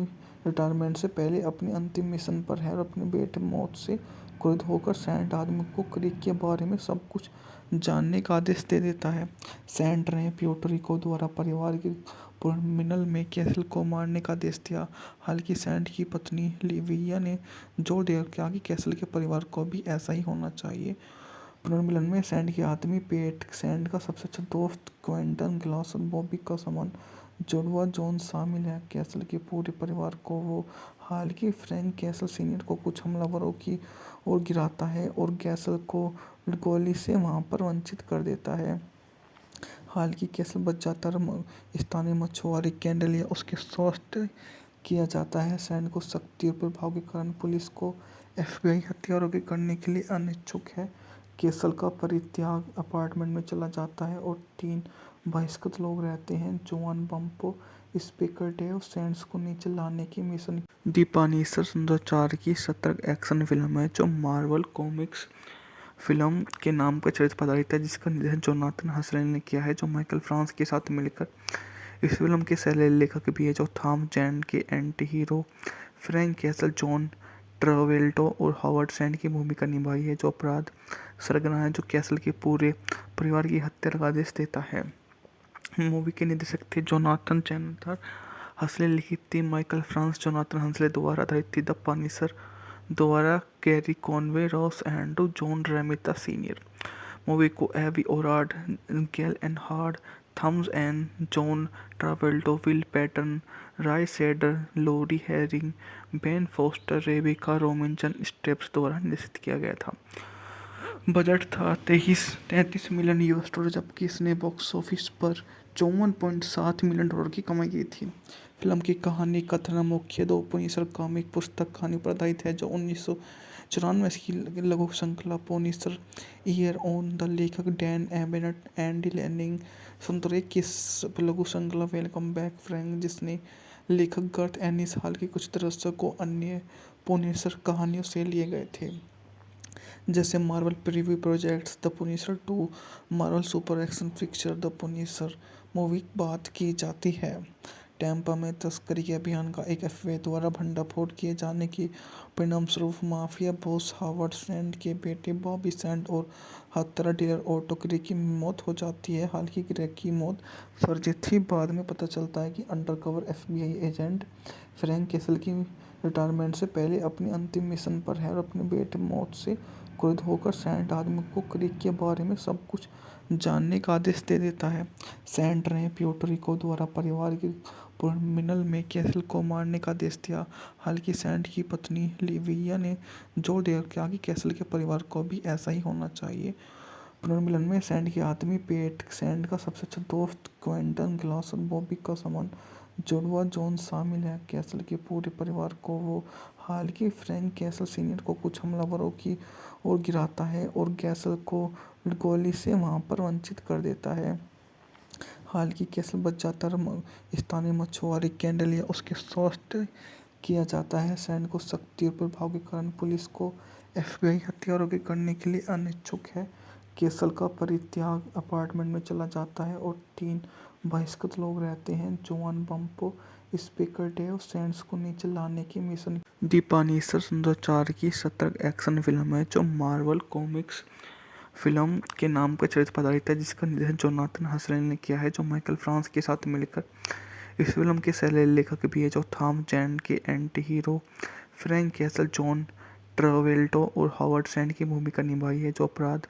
रिटायरमेंट से पहले अपनी अंतिम मिशन पर है और अपने बेटे मौत से क्रोधित होकर सैंड आदमी को क्रीक के बारे में सब कुछ जानने का आदेश दे देता है। सैंड ने प्यूर्टो द्वारा परिवार के पुनर्मिलन में कैसल को मारने का आदेश दिया। हालांकि सैंड की पत्नी लिविया ने जोर दिया कि कैसल के परिवार को भी ऐसा ही होना चाहिए। पुनर्मिलन में सैंड के आदमी पेट, सैंड का सबसे अच्छा दोस्त क्विंटन ग्लास और बॉबी का समान जुड़वा जॉन शामिल है। कैसल के पूरे परिवार को वो हालांकि फ्रैंक कैसल सीनियर को कुछ हमलावरों की ओर गिराता है और कैसल को गोली से वहां पर वंचित कर देता है। हालांकि कैसल बच जाता है, स्थानीय मछुआरे कैंडल या उसके स्वास्थ्य किया जाता है। सैंड को शक्ति और प्रभाव के कारण पुलिस को एफबीआई हथियारों के करने के लिए अनिच्छुक है। कैसल का परित्याग अपार्टमेंट में चला जाता है और 3 बहिष्कृत लोग रहते हैं, जोआन बम्पो, स्पीकर डेव सैंड्स को नीचे लाने की मिशन। दी पनिशर 2004 की सतर्क एक्शन फिल्म है, जो मार्वल कॉमिक्स फिल्म के नाम पर चरित्र पर आधारित है, जिसका निर्देशन जोनाथन हसले ने किया है, जो माइकल फ्रांस के साथ मिलकर। इस फिल्म के सह लेखक भी है जो थॉम जैंड के anti hero Frank Castle, John Travolta और हावर्ड सैंड की भूमिका निभाई है, जो अपराध सरगना है जो कैसल के पूरे परिवार की हत्या का आदेश देता है। मूवी के निर्देशक थे जोनाथन चैंडलर, हंसले लिखित थी माइकल फ्रांस, जोनाथन हंसले द्वारा आधारित थी, द पनिशर द्वारा Gerry Conway, Ross Andru, John Romita senior. Movie को Avi Arad, Gale Anne Hurd, Thomas N, John Travolta, Will Patton, Roy Scheider, Laura Harring, Ben Foster, Rebecca Romijn Stamos द्वारा निर्देशित किया गया था। बजट था 33 मिलियन यूएस डॉलर, जबकि इसने box office पर 54.7 मिलियन डॉलर की कमाई की थी। फिल्म की कहानी कथन मुख्य दो पुनिसर कॉमिक पुस्तक कहानी पर आधारित है, जो 1994 की लघु श्रृंखला पुनिसर ईयर ऑन द लेखक डैन एबनेट, एंडी लैनिंग 1901 की लघु श्रृंखला वेलकम बैक फ्रैंक, जिसने लेखक गर्थ एनिस हाल के कुछ दशकों अन्य पुनिसर कहानियों से लिए गए थे, जैसे Marvel preview projects, the Punisher 2, Marvel super action picture the Punisher movie बात की जाती है। टैंपा में तस्करी के अभियान का एक एफबीआई द्वारा भंडाफोड़ किए जाने के परिणामस्वरूप माफिया बॉस हावर्ड सैंड के बेटे बॉबी सैंड और हत्यारा डीलर ऑटो ग्रे की मौत हो जाती है। हालांकि ग्रे की मौत फर्जी थी, बाद में पता चलता है कि undercover FBI agent Frank castle की रिटायरमेंट से पहले अपनी अंतिम मिशन पर है और अपने बेटे मौत से क्रोधित होकर सैंड आदमी को क्रीक के बारे में सब कुछ जानने का आदेश दे देता है। सैंड ने प्यूर्टो द्वारा परिवार के पुनर्मिलन में कैसल को मारने का आदेश दिया। हालांकि सैंड की पत्नी लिविया ने जोर दिया कि कैसल के परिवार को भी ऐसा ही होना चाहिए। पुनर्मिलन में सैंड के आदमी पेट, सैंड का सबसे अच्छा दोस्त क्विंटन ग्लास और बॉबी का समान जुड़वा जॉन शामिल है। कैसल के पूरे परिवार को वो हालांकि फ्रैंक कैसल सीनियर को कुछ हमलावरों की ओर गिराता है और कैसल को गोली से वहां पर वंचित कर देता है। हालांकि कैसल बच जाता है, स्थानीय मछुआरे कैंडल या उसके स्वास्थ्य किया जाता है। सैंड को सख्ती और प्रभाव के कारण पुलिस को एफबीआई हथियारों के करने के लिए अनिच्छुक है। केसल का परित्याग अपार्टमेंट में चला जाता है और 3 बहिष्कृत लोग रहते हैं। जोआन बम्पो स्पीकर डेव सैंड्स को नीचे लाने की मिशन। दी पनिशर 2004 की सतर्क एक्शन फिल्म है जो मार्वल कॉमिक्स फिल्म के नाम पर चरित्र पर आधारित है, जिसका निर्देशन जोनाथन हसरेल ने किया है, जो माइकल फ्रांस के साथ मिलकर इस फिल्म के सह लेखक भी है, जो थॉम जैंड के anti hero Frank Castle, John Travolta और हावर्ड सैंड की भूमिका निभाई है, जो अपराध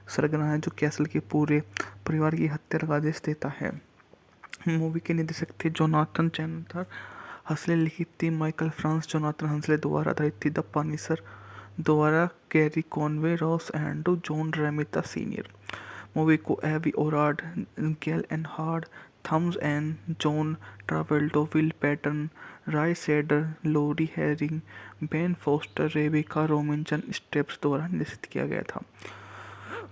सरगना है जो कैसल के पूरे परिवार की हत्या का आदेश देता है। मूवी के निर्देशक थे जोनाथन चैनथर हसले, लिखी थी माइकल फ्रांस जोनाथन हसले द्वारा, आधारित थी द पनिशर द्वारा Gerry Conway, Ross Andru, John Romita senior. Movie को Avi Arad, Gale Anne Hurd, Thomas N, John Travolta, Will Patton, Roy Scheider, Laura Harring, Ben Foster, Rebecca Romijn Stamos द्वारा निर्देशित किया गया था।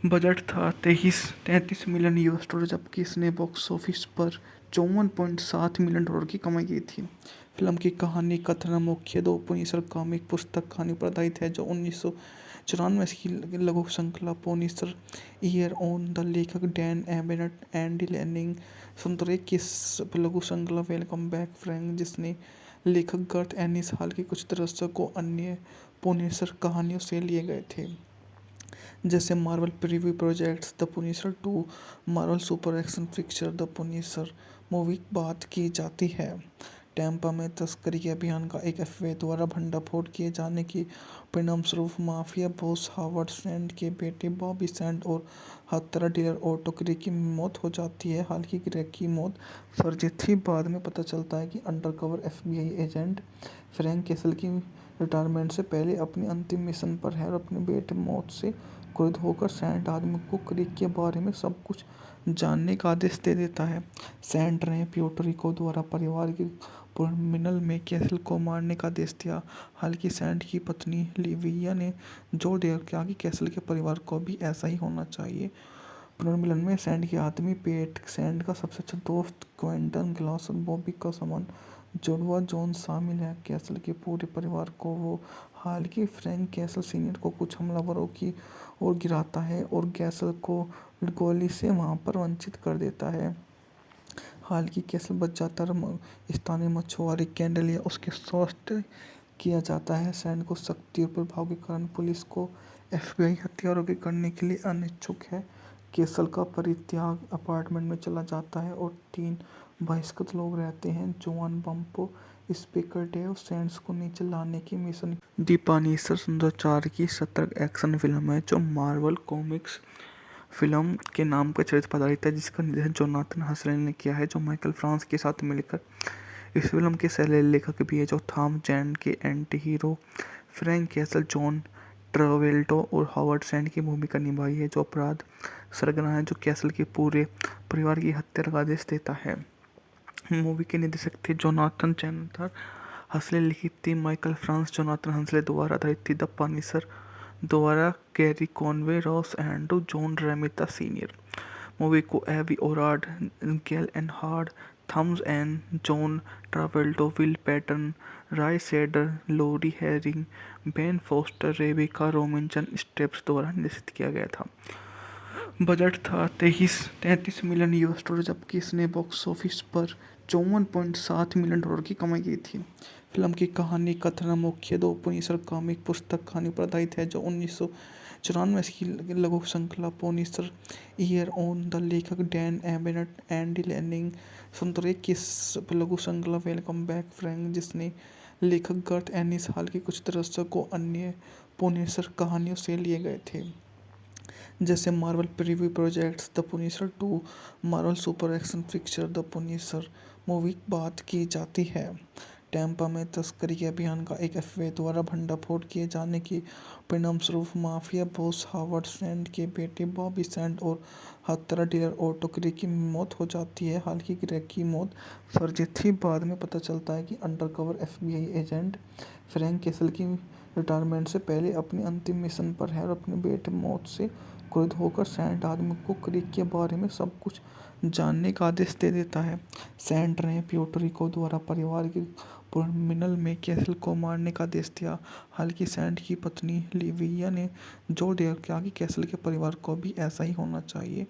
बजट था 33 मिलियन यूएस डॉलर, जबकि इसने box office पर 54.7 मिलियन डॉलर की कमाई की थी। फिल्म की कहानी कथन मुख्य दो पुनिसर कॉमिक पुस्तक कहानी पर आधारित है, जो 1994 की लघु श्रृंखला पुनिसर ईयर ऑन द लेखक डैन एबनेट, एंडी लैनिंग 1921 लघु श्रृंखला वेलकम बैक फ्रैंक, जिसने लेखक गर्थ एनिस हाल के कुछ दशकों अन्य पुनिसर कहानियों से लिए गए थे, जैसे Marvel preview projects the Punisher 2, Marvel super action picture the Punisher. Movie बात की जाती है टैम्पा में तस्करी के अभियान का एक एफबीआई द्वारा भंडाफोड़ किए जाने के परिणामस्वरूप माफिया बॉस हावर्ड सैंड के बेटे बॉबी सैंड और हत्यारा डीलर ऑटो ग्रे की मौत हो जाती है। हालांकि ग्रे की मौत फर्जी थी। बाद में पता चलता है कि undercover FBI agent Frank castle की रिटायरमेंट से पहले अपनी अंतिम मिशन पर है और अपने बेटे मौत से क्रोधित होकर सैंड आदमी को क्रीक के बारे में सब कुछ जानने का आदेश दे देता है। सैंड ने प्यूर्टो रिको द्वारा परिवार के पुनर्मिलन में कैसल को मारने का आदेश दिया। हालांकि सैंड की पत्नी लिविया ने जोर दिया कि कैसल के परिवार को भी ऐसा ही होना चाहिए। पुनर्मिलन में सैंड के आदमी पेट, सैंड का सबसे अच्छा दोस्त क्विंटन ग्लास और बॉबी का समान जुड़वा जॉन शामिल है। कैसल के पूरे परिवार को वो हालांकि फ्रैंक कैसल सीनियर को कुछ हमलावरों की ओर गिराता है और कैसल को गोली से वहां पर वंचित कर देता है। हालांकि कैसल बच जाता है, स्थानीय मछुआरे कैंडल या उसके स्वास्थ्य किया जाता है। सैंड को सख्ती और प्रभाव के कारण पुलिस को एफबीआई हथियारों के करने के लिए अनिच्छुक है। कैसल का परित्याग अपार्टमेंट में चला जाता है और 3 बहिष्कृत लोग रहते हैं। जोआन बम्पो स्पीकर डेव सैंड्स को नीचे लाने की मिशन। दी पनिशर 2004 की सतर्क एक्शन फिल्म है जो मार्वल कॉमिक्स फिल्म के नाम पर चरित्र पर आधारित है, जिसका निर्देशन जोनाथन हसरेल ने किया है, जो माइकल फ्रांस के साथ मिलकर इस फिल्म के सह लेखक भी है, जो थॉम जैंड के anti hero Frank Castle, John Travolta और हावर्ड सैंड की भूमिका निभाई है, जो अपराध सरगना है जो कैसल के पूरे परिवार की हत्या का आदेश देता है। मूवी के निर्देशक थे जोनाथन चैनथर हसले, लिखी थी माइकल फ्रांस जोनाथन हसले द्वारा, आधारित थी द पनिशर द्वारा Gerry Conway, Ross Andru, John Romita senior. Movie को Avi Arad, Gale Anne Hurd, Thomas N, John Travolta, Will Patton, Roy Scheider, Laura Harring, Ben Foster, Rebecca Romijn Stamos द्वारा निर्देशित किया गया था। बजट था 33 मिलियन यूएस डॉलर, जबकि इसने box office पर 54.7 मिलियन डॉलर की कमाई की थी। फिल्म की कहानी कथन मुख्य दो पुनिसर कॉमिक पुस्तक कहानी पर आधारित है, जो 1994 की लघु श्रृंखला पुनिसर ईयर ऑन द लेखक डैन एबनेट, एंडी लैनिंग 1921 लघु श्रृंखला वेलकम बैक फ्रैंक, जिसने लेखक गर्थ एनिस हाल के कुछ दशकों अन्य पुनिसर कहानियों से लिए गए थे, जैसे Marvel preview projects the Punisher 2, Marvel super action picture the Punisher. Movie बात की जाती है टैम्पा में तस्करी के अभियान का एक एफबीआई द्वारा भंडाफोड़ किए जाने के परिणामस्वरूप माफिया बॉस हावर्ड सैंड के बेटे बॉबी सैंड और हत्यारा डीलर ऑटो ग्रे की मौत हो जाती है। हालांकि ग्रे की मौत फर्जी थी। बाद में पता चलता है कि undercover FBI agent Frank castle की रिटायरमेंट से पहले अपनी अंतिम मिशन पर है और अपने बेटे मौत से क्रुद्ध होकर सैंड आदमी को क्रिक के बारे में सब कुछ जानने का आदेश दे देता है। सैंड ने प्यूटरिको द्वारा परिवार के पुनर्मिलन में कैसल को मारने का आदेश दिया। हालांकि सैंड की पत्नी लिविया ने जोर दिया कि कैसल के परिवार को भी ऐसा ही होना चाहिए।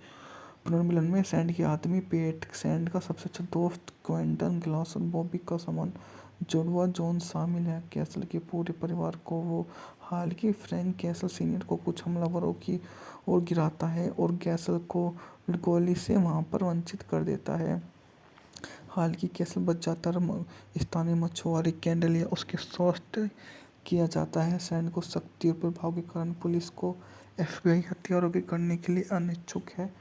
पुनर्मिलन में सैंड के आदमी पेट, सैंड का सबसे अच्छा दोस्त क्विंटन ग्लास और बॉबी का समान जुड़वा जॉन शामिल है। कैसल के पूरे परिवार को वो हालांकि फ्रैंक कैसल सीनियर को कुछ हमलावरों की ओर गिराता है और कैसल को गोली से वहां पर वंचित कर देता है। हालांकि कैसल बच जाता है। स्थानीय मछुआरे कैंडलिया उसके स्वास्थ्य किया जाता है। सैंड को शक्ति और प्रभाव के कारण पुलिस को एफबीआई हथियारों के करने के लिए अनिच्छुक है।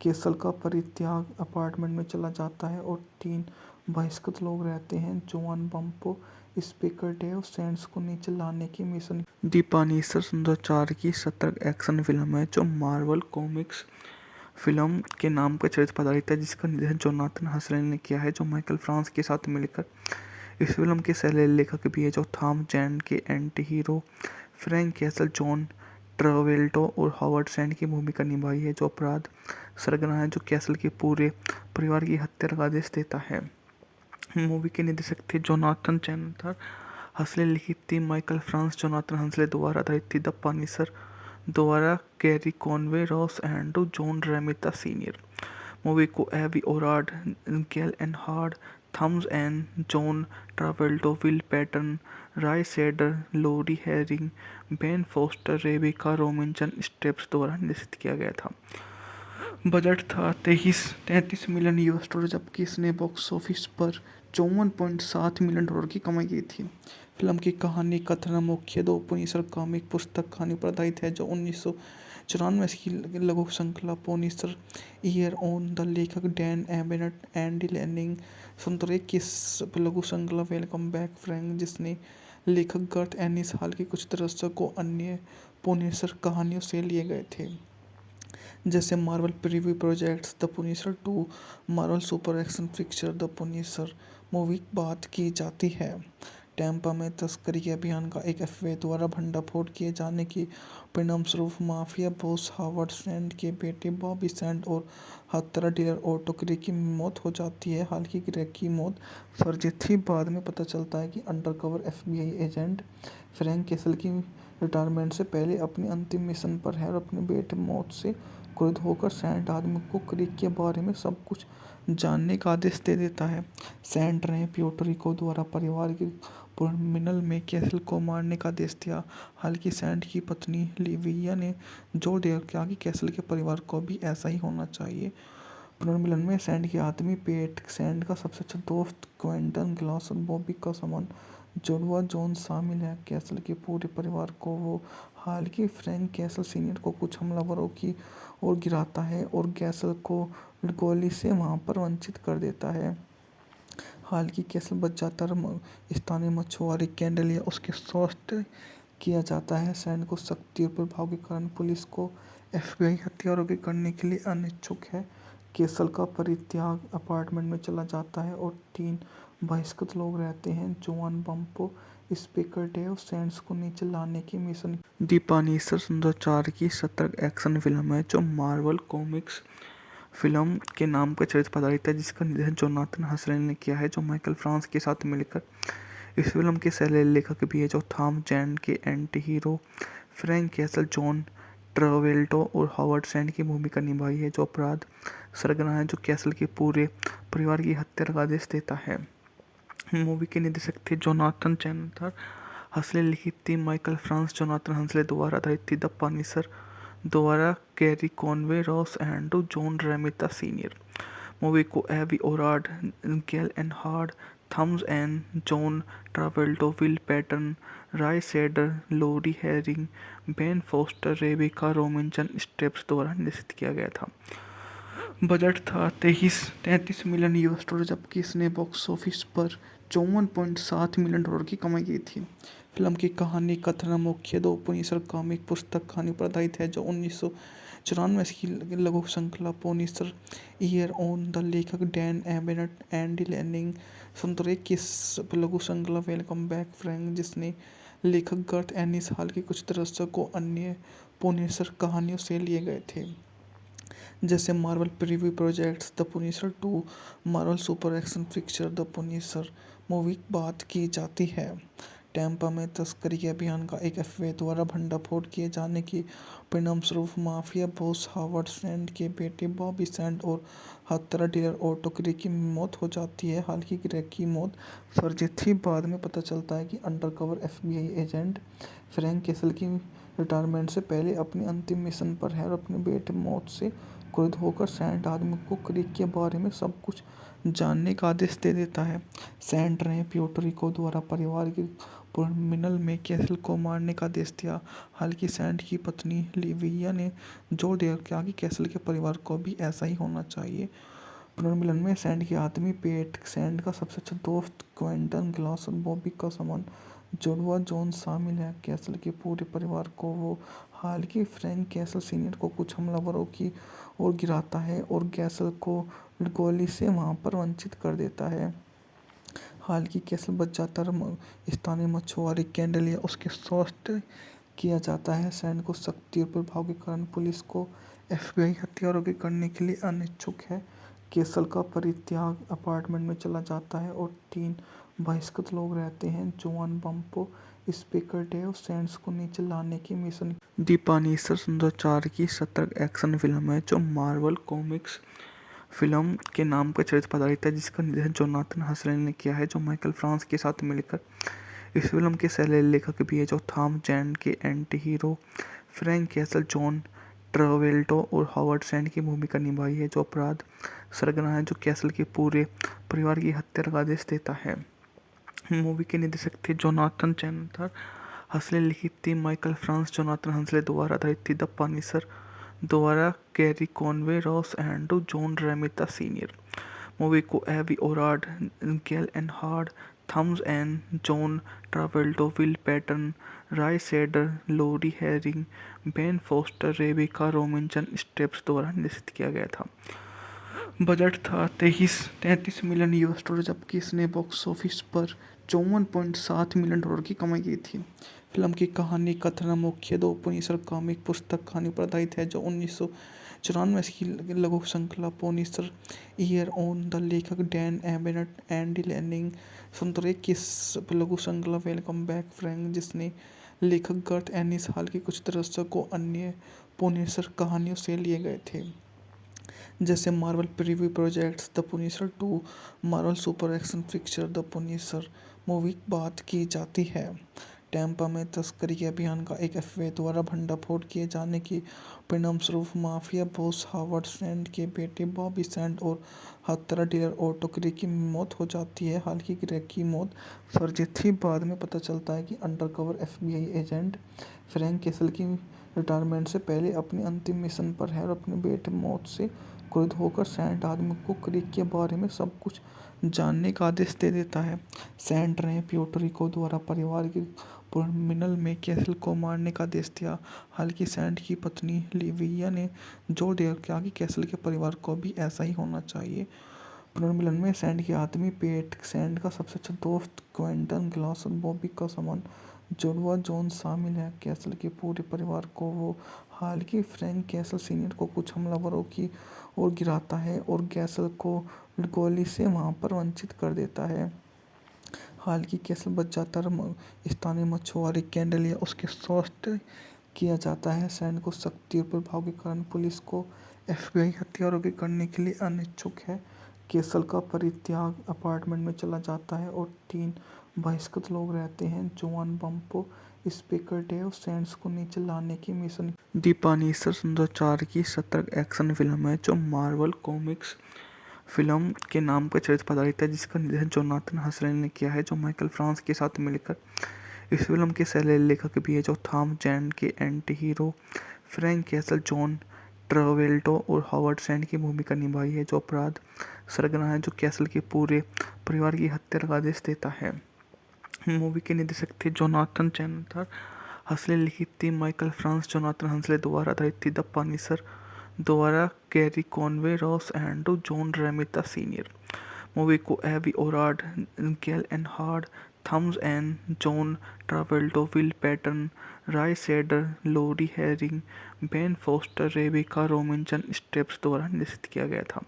कैसल का परित्याग अपार्टमेंट में चला जाता है और 3 बहिष्कृत लोग रहते हैं। जोआन बम्पो, स्पीकर डेव सैंड्स को नीचे लाने की मिशन। द पनिशर 2004 की सतर्क एक्शन फिल्म है जो मार्वल कॉमिक्स फिल्म के नाम पर चरित्र पर आधारित है, जिसका निर्देशन जोनाथन हसरेल ने किया है, जो माइकल फ्रांस के साथ मिलकर इस फिल्म के सह लेखक भी है, जो थॉम जैन के anti hero Frank Castle, John Travolta और हावर्ड सैंड की भूमिका निभाई है, जो अपराध सरगना है, जो कैसल के पूरे परिवार की हत्या का आदेश देता है। मूवी के निर्देशक थे जोनाथन चैनथर हसले, लिखी थी माइकल फ्रांस जोनाथन हसले द्वारा, आधारित थी द पनिशर द्वारा Gerry Conway, Ross Andru, John Romita senior. Movie को Avi Arad, Gale Anne Hurd, Thomas and John Travolta, Will Patton, Roy Scheider, Laura Harring, Ben Foster, Rebecca Romijn Stamos द्वारा निर्देशित किया गया था। बजट था 33 million US dollar, जबकि इसने box office पर 54.7 मिलियन डॉलर की कमाई की थी। फिल्म की कहानी कथन मुख्य 2 पुनिसर कॉमिक पुस्तक कहानी पर आधारित है, जो 1994 की लघु श्रृंखला पुनिसर ईयर ऑन द लेखक डैन एबनेट, एंडी लैनिंग 1901 की लघु श्रृंखला वेलकम बैक फ्रैंक, जिसने लेखक गर्थ एनिस हाल के कुछ दशकों अन्य पुनिसर कहानियों से लिए गए थे, जैसे Marvel preview projects the Punisher 2, Marvel super action picture the Punisher. Movie बात की जाती है टैम्पा में तस्करी के अभियान का एक एफबीआई द्वारा भंडाफोड़ किए जाने के परिणामस्वरूप माफिया बॉस हावर्ड सैंड के बेटे बॉबी सैंड और हत्यारा डीलर ऑटो क्रेग की मौत हो जाती है। हालांकि क्रेग की मौत फर्जी थी। बाद में पता चलता है कि undercover FBI agent Frank castle की रिटायरमेंट से पहले अपनी अंतिम मिशन पर है और अपने बेटे मौत से क्रुद्ध होकर सैंड आदमी को क्रिक के बारे में सब कुछ जानने का आदेश दे देता है। सैंड ने प्यूटरिको द्वारा परिवार के पुनर्मिलन में कैसल को मारने का आदेश दिया। हालांकि सैंड की पत्नी लिविया ने जोर दिया कि कैसल के परिवार को भी ऐसा ही होना चाहिए। पुनर्मिलन में सैंड के आदमी पेट, सैंड का सबसे अच्छा दोस्त क्विंटन ग्लास और बॉबी का समान जुड़वा जॉन शामिल है। कैसल के पूरे परिवार को वो हालांकि फ्रैंक कैसल सीनियर को कुछ हमलावरों की ओर गिराता है और कैसल को गोली से वहां पर वंचित कर देता है। हालांकि कैसल बच जाता है। स्थानीय मछुआरे कैंडलिया उसके स्वास्थ्य किया जाता है। सैंड को शक्ति और प्रभाव के कारण पुलिस को एफबीआई हथियारों के करने के लिए अनिच्छुक है। कैसल का परित्याग अपार्टमेंट में चला जाता है और 3 बहिष्कृत लोग रहते हैं। जोआन बम्पो, स्पीकर डेव सैंड्स को नीचे लाने की मिशन। द पनिशर 2004 की सतर्क एक्शन फिल्म है जो मार्वल कॉमिक्स फिल्म के नाम पर चरित्र पर आधारित है, जिसका निर्देशन जोनाथन हसरेल ने किया है, जो माइकल फ्रांस के साथ मिलकर इस फिल्म के सह लेखक भी है, जो थॉम जैन के anti hero Frank Castle, John Travolta और हावर्ड सैंड की भूमिका निभाई है, जो अपराध सरगना है, जो कैसल के पूरे परिवार की हत्या का आदेश देता है। मूवी के निर्देशक थे जोनाथन चैनथर हसले, लिखी थी माइकल फ्रांस जोनाथन हसले द्वारा, आधारित थी द पनिशर द्वारा Gerry Conway, Ross Andru, John Romita senior. Movie को Avi Arad, Gale Anne Hurd, Thomas and John Travolta, Will Patton, Roy Scheider, Laura Harring, Ben Foster, Rebecca Romijn Stamos द्वारा निर्देशित किया गया था। बजट था 33 million US dollar, जबकि इसने box office पर 54.7 मिलियन डॉलर की कमाई की थी। फिल्म की कहानी कथन मुख्य 2 पुनिसर कॉमिक पुस्तक कहानी पर आधारित है, जो 1994 की लघु श्रृंखला पुनिसर ईयर ऑन द लेखक डैन एबनेट, एंडी लैनिंग 1901 की लघु श्रृंखला वेलकम बैक फ्रैंक, जिसने लेखक गर्थ एनिस हाल के कुछ दशकों अन्य पुनिसर कहानियों से लिए गए थे, जैसे Marvel preview projects the Punisher 2, Marvel super action picture the Punisher movie बात की जाती है। टैंपा में तस्करी अभियान का एक एफबीआई द्वारा भंडाफोड़ किए जाने के परिणामस्वरूप माफिया बॉस हावर्ड सैंड के बेटे बॉबी सैंड और हत्यारा डीलर ऑटो ग्रे की मौत हो जाती है। हालांकि ग्रे की मौत फर्जी थी। बाद में पता चलता है कि undercover FBI agent Frank castle की रिटायरमेंट से पहले अपनी अंतिम मिशन पर है और अपने बेटे मौत से क्रुद्ध होकर सैंड आदमी को क्रीक के बारे में सब कुछ जानने का आदेश दे देता है। सैंड ने प्यूर्टो द्वारा परिवार के पुनर्मिलन में कैसल को मारने का आदेश दिया। हालांकि सैंड की पत्नी लिविया ने जोर दिया कि कैसल के परिवार को भी ऐसा ही होना चाहिए। पुनर्मिलन में सैंड के आदमी पेट, सैंड का सबसे अच्छा दोस्त क्विंटन ग्लास और बॉबी का समान जुड़वा जॉन शामिल है। कैसल के पूरे परिवार को वो हालांकि फ्रैंक कैसल सीनियर को कुछ हमलावरों की ओर गिराता है और कैसल को गोली से वहां पर वंचित कर देता है। हालांकि कैसल बच जाता है। स्थानीय मछुआरे कैंडल या उसके स्वास्थ्य किया जाता है। सैंड को शक्ति और प्रभाव के कारण पुलिस को एफबीआई हथियारों के करने के लिए अनिच्छुक है। कैसल का परित्याग अपार्टमेंट में चला जाता है और 3 बहिष्कृत लोग रहते हैं। जोआन बम्पो स्पीकर डेव सैंड्स को नीचे लाने की मिशन। दी पनिशर 2004 की सतर्क एक्शन फिल्म है जो मार्वल कॉमिक्स फिल्म के नाम पर चरित्र पर आधारित है, जिसका निर्देशन जोनाथन हसरेल ने किया है, जो माइकल फ्रांस के साथ मिलकर इस फिल्म के सह लेखक भी है, जो थॉम जैन के anti hero Frank Castle, John Travolta और हावर्ड सैंड की भूमिका निभाई है, जो अपराध सरगना है जो कैसल के पूरे परिवार की हत्या का आदेश देता है। मूवी के निर्देशक थे जोनाथन चैनथर हसले, लिखित थी माइकल फ्रांस जोनाथन हसले द्वारा, आधारित थी द पनिशर द्वारा Gerry Conway, Ross Andru, John Romita senior. Movie को Avi Arad, Gale Anne Hurd, Thomas N, John Travolta, Will Patton, Roy Scheider, Laura Harring, Ben Foster, Rebecca Romijn Stamos द्वारा निर्देशित किया गया था। बजट था 33 मिलियन यूएस डॉलर, जबकि इसने box office पर 54.7 मिलियन डॉलर की कमाई की थी। फिल्म की कहानी कथन मुख्य 2 पुनिसर कॉमिक पुस्तक कहानी पर आधारित है, जो 1994 की लघु श्रृंखला पुनिसर ईयर ऑन द लेखक डैन एबनेट, एंडी लैनिंग 2001 की लघु श्रृंखला वेलकम बैक फ्रैंक, जिसने लेखक गर्थ एनिस हाल के कुछ दशकों अन्य पुनिसर कहानियों से लिए गए थे, जैसे Marvel preview projects the Punisher 2, Marvel super action picture the Punisher movie बात की जाती है। टैंपा में तस्करी अभियान का एक एफबीआई द्वारा भंडाफोड़ किए जाने के परिणामस्वरूप माफिया बॉस हावर्ड सैंड के बेटे बॉबी सैंड और हत्यारा डीलर ऑटो ग्रे की मौत हो जाती है। हालांकि ग्रे की मौत फर्जी थी। बाद में पता चलता है कि undercover FBI agent Frank castle की रिटायरमेंट से पहले अपनी अंतिम मिशन पर है और अपने बेटे मौत से क्रुद्ध होकर सैंड आदमी को क्रीक के बारे में सब कुछ जानने का आदेश दे देता है। सैंड ने प्यूर्टो द्वारा परिवार के पुनर्मिलन में कैसल को मारने का आदेश दिया। हालांकि सैंड की पत्नी लिविया ने जोर दिया कि कैसल के परिवार को भी ऐसा ही होना चाहिए। पुनर्मिलन में सैंड के आदमी पेट, सैंड का सबसे अच्छा दोस्त क्विंटन ग्लास और बॉबी का समान जुड़वा जॉन शामिल है। कैसल के पूरे परिवार को वो हालांकि फ्रैंक कैसल सीनियर को कुछ हमलावरों की ओर गिराता है और कैसल को गोली से वहां पर वंचित कर देता है। हालांकि कैसल बच जाता है। स्थानीय मछुआरे कैंडल या उसके स्वास्थ्य किया जाता है। सैंड को शक्ति और प्रभाव के कारण पुलिस को एफबीआई हथियारों के करने के लिए अनिच्छुक है। कैसल का परित्याग अपार्टमेंट में चला जाता है और 3 बहिष्कृत लोग रहते हैं। जोआन बम्पो स्पीकर डेव सैंड्स को नीचे लाने की मिशन। दी पनिशर 2004 की सतर्क एक्शन फिल्म है जो मार्वल कॉमिक्स फिल्म के नाम पर चरित्र पर आधारित है, जिसका निर्देशन जोनाथन हसरेल ने किया है, जो माइकल फ्रांस के साथ मिलकर इस फिल्म के सह लेखक भी है, जो थॉम जैन के anti hero Frank Castle, John Travolta और हावर्ड सैंड की भूमिका निभाई है, जो अपराध सरगना है जो कैसल के पूरे परिवार की हत्या का आदेश देता है। मूवी के निर्देशक थे जोनाथन चैनथर हसले, लिखित थी माइकल फ्रांस जोनाथन हसले द्वारा, आधारित थी द पनिशर द्वारा Gerry Conway, Ross Andru, John Romita senior. Movie को Avi Arad, Gale Anne Hurd, Thomas and John Travolta, Will Patton, Roy Scheider, Laura Harring, Ben Foster, Rebecca Romijn Stamos द्वारा निर्देशित किया गया था।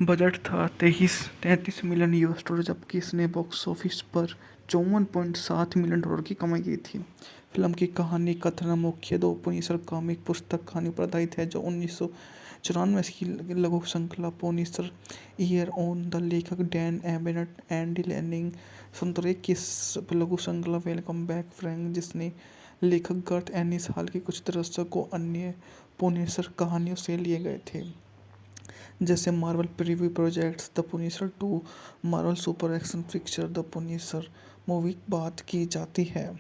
बजट था 33 मिलियन US डॉलर, जबकि इसने box office पर 54.7 मिलियन डॉलर की कमाई की थी। फिल्म की कहानी कथन मुख्य दो पुनिसर कॉमिक पुस्तक कहानी पर आधारित है जो 1994 की लघु श्रृंखला पुनिसर ईयर ऑन द लेखक डैन एबनेट एंडी लैनिंग 1991 की लघु श्रृंखला वेलकम बैक फ्रैंक जिसने लेखक गर्थ एनिस हाल के कुछ दृश्यों को अन्य पुनिसर कहानियों से लिए गए थे, जैसे Marvel preview projects the Punisher 2, Marvel super action picture the Punisher movie बात की जाती है।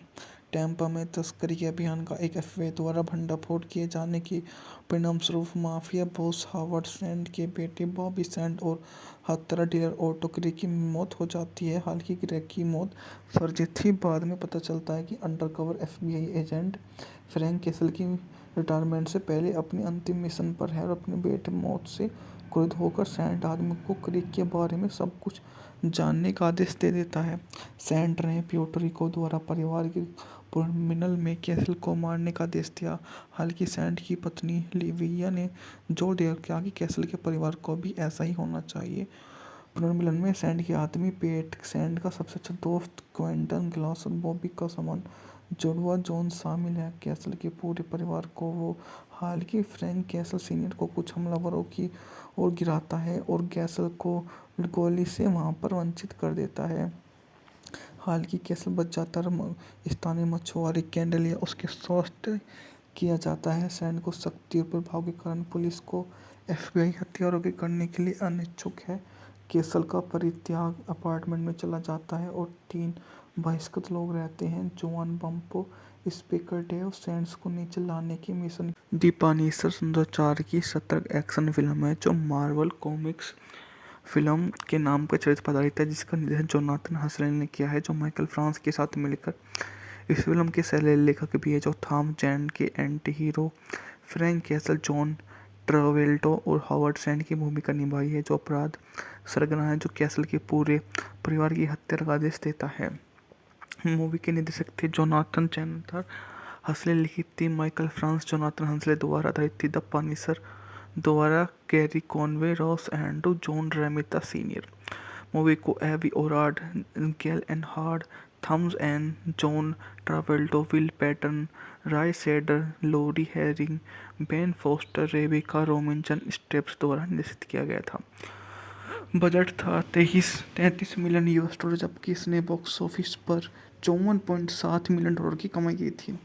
टैंपा में तस्करी के अभियान का एक एफबीआई द्वारा भंडाफोड़ किए जाने के परिणामस्वरूप माफिया बॉस हावर्ड सैंड के बेटे बॉबी सैंड और हत्यारा डीलर ऑटो ग्रे की मौत हो जाती है। हालांकि ग्रे की मौत फर्जी थी, बाद में पता चलता है कि undercover FBI agent Frank castle की रिटायरमेंट से पहले अपनी अंतिम मिशन पर है और अपने बेटे मौत से क्रुद्ध होकर सैंड आदमी को क्रिक के बारे में सब कुछ जानने का आदेश दे देता है। सैंड ने प्यूर्टो रिको द्वारा परिवार के पुनर्मिलन में कैसल को मारने का आदेश दिया। हालांकि सैंड की पत्नी लिविया ने जोर दिया कि कैसल के परिवार को भी ऐसा ही होना चाहिए। पुनर्मिलन में सैंड के आदमी पेट, सैंड का सबसे अच्छा दोस्त क्विंटन ग्लास और बॉबी का समान जुड़वा जॉन शामिल है। कैसल के पूरे परिवार को वो हालांकि फ्रैंक कैसल सीनियर को कुछ हमलावरों की ओर गिराता है और कैसल को गोली से वहां पर वंचित कर देता है। हालांकि कैसल बच जाता है, स्थानीय मछुआरे कैंडल या उसके स्वास्थ्य किया जाता है। सैंड को शक्ति और प्रभाव के कारण पुलिस को एफबीआई हथियारों के करने के लिए अनिच्छुक है। कैसल का परित्याग अपार्टमेंट में चला जाता है और 3 बहिष्कृत लोग रहते हैं। जोआन बम्पो स्पीकर डेव सैंड्स को नीचे लाने की मिशन। दी पनिशर 2004 की सतर्क एक्शन फिल्म है जो मार्वल कॉमिक्स फिल्म के नाम पर चरित्र पर आधारित है, जिसका निर्देशन जोनाथन हसरेल ने किया है, जो माइकल फ्रांस के साथ मिलकर इस फिल्म के सह लेखक भी है, जो थॉम जैन के anti hero Frank Castle, John Travolta और हावर्ड सैंड की भूमिका निभाई है, जो अपराध सरगना है जो कैसल के पूरे परिवार की हत्या का आदेश देता है। मूवी के निर्देशक थे जोनाथन चैनथर हसले, लिखी थी माइकल फ्रांस जोनाथन हसले द्वारा, आधारित थी द पनिशर द्वारा Gerry Conway, Ross Andru, John Romita senior. Movie को Avi Arad, Gale Anne Hurd, Thomas and John Travolta, Will Patton, Roy Scheider, Laura Harring, Ben Foster, Rebecca Romijn Stamos द्वारा निर्देशित किया गया था। बजट था 33 मिलियन US डॉलर, जबकि इसने box office पर 54.7 मिलियन डॉलर की कमाई की थी।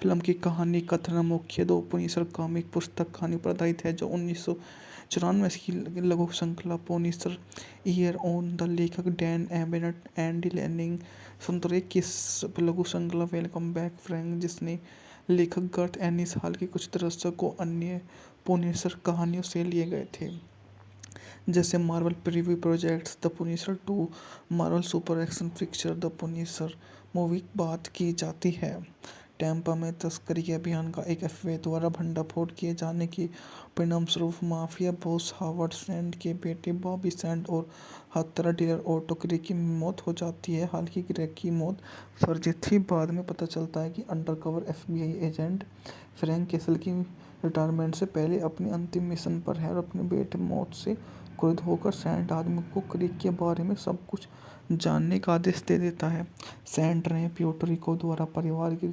फिल्म की कहानी कथन मुख्य दो पुनिसर कॉमिक पुस्तक कहानी पर आधारित है जो 1994 की लघु श्रृंखला पुनिसर ईयर ऑन द लेखक डैन एबनेट एंडी लैनिंग 1991 की लघु श्रृंखला वेलकम बैक फ्रैंक जिसने लेखक गर्थ एनिस हाल के कुछ दृश्यों को अन्य पुनिसर कहानियों से लिए गए थे, जैसे Marvel preview projects the Punisher 2, Marvel super action picture the Punisher movie बात की जाती है। टैंपा में तस्करी के अभियान का एक एफबीआई द्वारा भंडाफोड़ किए जाने के परिणामस्वरूप माफिया बॉस हावर्ड सैंड के बेटे बॉबी सैंड और हत्यारा डीलर ऑटो ग्रे की मौत हो जाती है। हालांकि ग्रे की मौत फर्जी थी, बाद में पता चलता है कि undercover FBI agent Frank castle की रिटायरमेंट से पहले अपनी अंतिम मिशन पर है और अपने बेटे मौत से क्रुद्ध होकर सैंड आदमी को क्रिक के बारे में सब कुछ जानने का आदेश दे देता है। सैंड ने प्यूर्टो रिको द्वारा परिवार के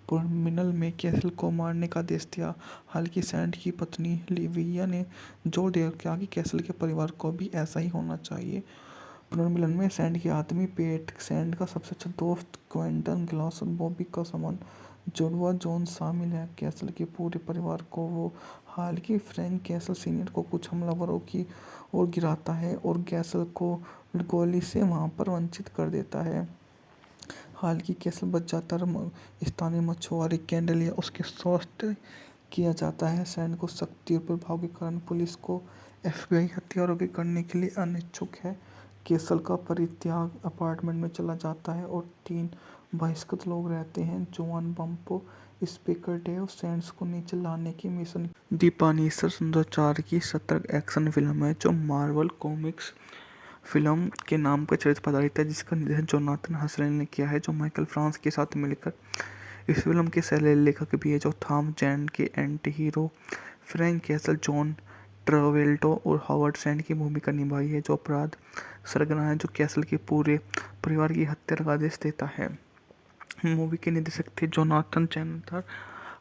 पुनर्मिलन में कैसल को मारने का आदेश दिया। हालांकि सैंड की पत्नी लिविया ने जोर दिया कि कैसल के परिवार को भी ऐसा ही होना चाहिए। पुनर्मिलन में सैंड के आदमी पेट, सैंड का सबसे अच्छा दोस्त क्विंटन ग्लास और बॉबी का समान जुड़वा जॉन शामिल है। कैसल के पूरे परिवार को वो हालांकि फ्रैंक कैसल सीनियर को कुछ हमलावरों की ओर गिराता है और कैसल को गोली से वहां पर वंचित कर देता है। हालांकि कैसल बच जाता है, स्थानीय मछुआरे कैंडल या उसके स्वास्थ्य किया जाता है। सैंड को शक्ति और प्रभाव के कारण पुलिस को एफबीआई हथियारों के करने के लिए अनिच्छुक है। कैसल का परित्याग अपार्टमेंट में चला जाता है और 3 बहिष्कृत लोग रहते हैं। जोआन बम्पो स्पीकर डेव सैंड्स को नीचे लाने की मिशन। दी पनिशर 2004 की सतर्क एक्शन फिल्म है जो मार्वल कॉमिक्स फिल्म के नाम पर चरित्र पर आधारित है, जिसका निर्देशन जोनाथन हसरेल ने किया है, जो माइकल फ्रांस के साथ मिलकर इस फिल्म के सह लेखक भी है, जो थॉम जैन के anti hero Frank Castle, John Travolta और हावर्ड सैंड की भूमिका निभाई है, जो अपराध सरगना है, जो कैसल के पूरे परिवार की हत्या का आदेश देता है। मूवी के निर्देशक थे जोनाथन चैनथर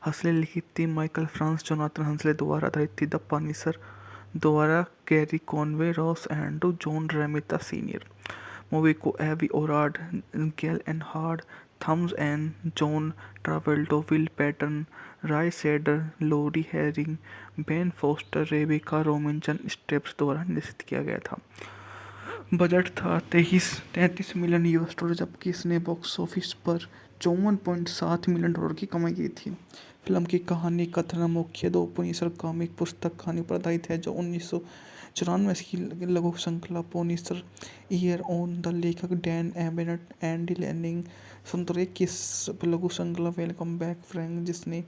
हंसले, लिखी थी माइकल फ्रांस जोनाथन हंसले द्वारा, आधारित थी द पनिशर द्वारा Gerry Conway, Ross Andru, John Romita senior. Movie को Avi Arad, Gale Anne Hurd, Thomas and John Travolta, Will Patton, Roy Scheider, Laura Harring, Ben Foster, Rebecca Romijn Stamos द्वारा निर्देशित किया गया था। बजट था 33 million US dollar, जबकि इसने box office पर 54.7 मिलियन डॉलर की कमाई की थी। फिल्म की कहानी कथन मुख्य दो पुनिसर कॉमिक पुस्तक कहानी पर आधारित है, जो 1994 की लघु श्रृंखला पुनिसर ईयर ऑन द लेखक डैन एबनेट, एंडी लैनिंग 1991 की लघु श्रृंखला वेलकम बैक फ्रैंक, जिसने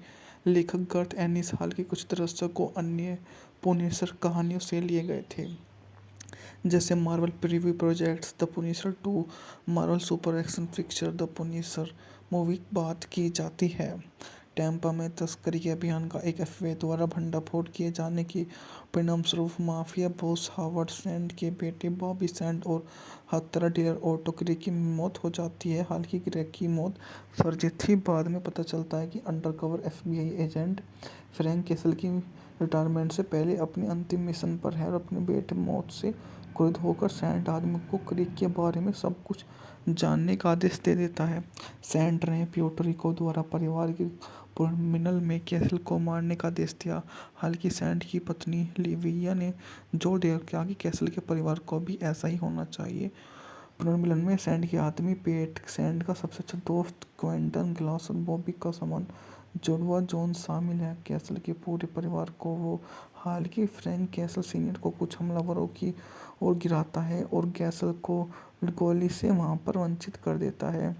लेखक गर्थ एनिस हाल के कुछ दृश्यों को अन्य पुनिसर कहानियों से लिए गए थे, जैसे Marvel preview projects the Punisher 2, Marvel super action picture the Punisher. Movie बात की जाती है टैंपा में तस्करी के अभियान का एक एफबीआई द्वारा भंडाफोड़ किए जाने की परिणामस्वरूप माफिया बॉस हावर्ड सैंड के बेटे बॉबी सैंड और हत्यारा डीलर ऑटो ग्रे की मौत हो जाती है। हालांकि ग्रे की मौत फर्जी थी, बाद में पता चलता है कि undercover FBI agent Frank castle की रिटायरमेंट से पहले अपने अंतिम मिशन पर है और अपने बेटे मौत से क्रोधित होकर सैंड आदमी को क्रिक के बारे में सब कुछ जानने का आदेश दे देता है। सैंड ने प्यूर्टो रिको द्वारा परिवार के पुनर्मिलन में कैसल को मारने का आदेश दिया। हालांकि सैंड की पत्नी लिविया ने जोर दिया कि कैसल के परिवार को भी ऐसा ही होना चाहिए। पुनर्मिलन में सैंड के आदमी पेट, सैंड का सबसे अच्छा दोस्त क्विंटन ग्लास और बॉबी का समान जुड़वा जॉन शामिल है। कैसल के पूरे परिवार को वो हालांकि फ्रैंक कैसल सीनियर को कुछ हमलावरों की ओर गिराता है और कैसल को गोली से वहां पर वंचित कर देता है।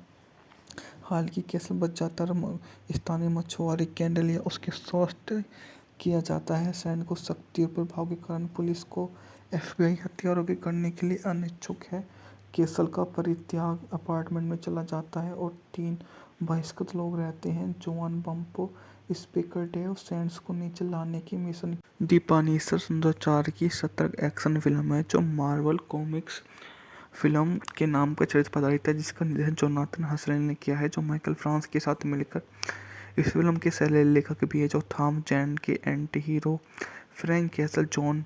हालांकि कैसल बच जाता है, स्थानीय मछुआरे कैंडल या उसके स्वास्थ्य किया जाता है। सैंड को शक्ति और प्रभाव के कारण पुलिस को एफबीआई हथियारों के करने के लिए अनिच्छुक है। कैसल का परित्याग अपार्टमेंट में चला जाता है और 3 बहिष्कृत लोग रहते हैं। जोआन बम्पो स्पीकर डेव सैंड्स को नीचे लाने की मिशन। दी पनिशर 2004 की सतर्क एक्शन फिल्म है, जो मार्वल कॉमिक्स फिल्म के नाम पर चरित्र पर आधारित है, जिसका निर्देशन जोनाथन हसरेल ने किया है, जो माइकल फ्रांस के साथ मिलकर इस फिल्म के सह लेखक भी है, जो थॉम जैन के anti hero Frank Castle, John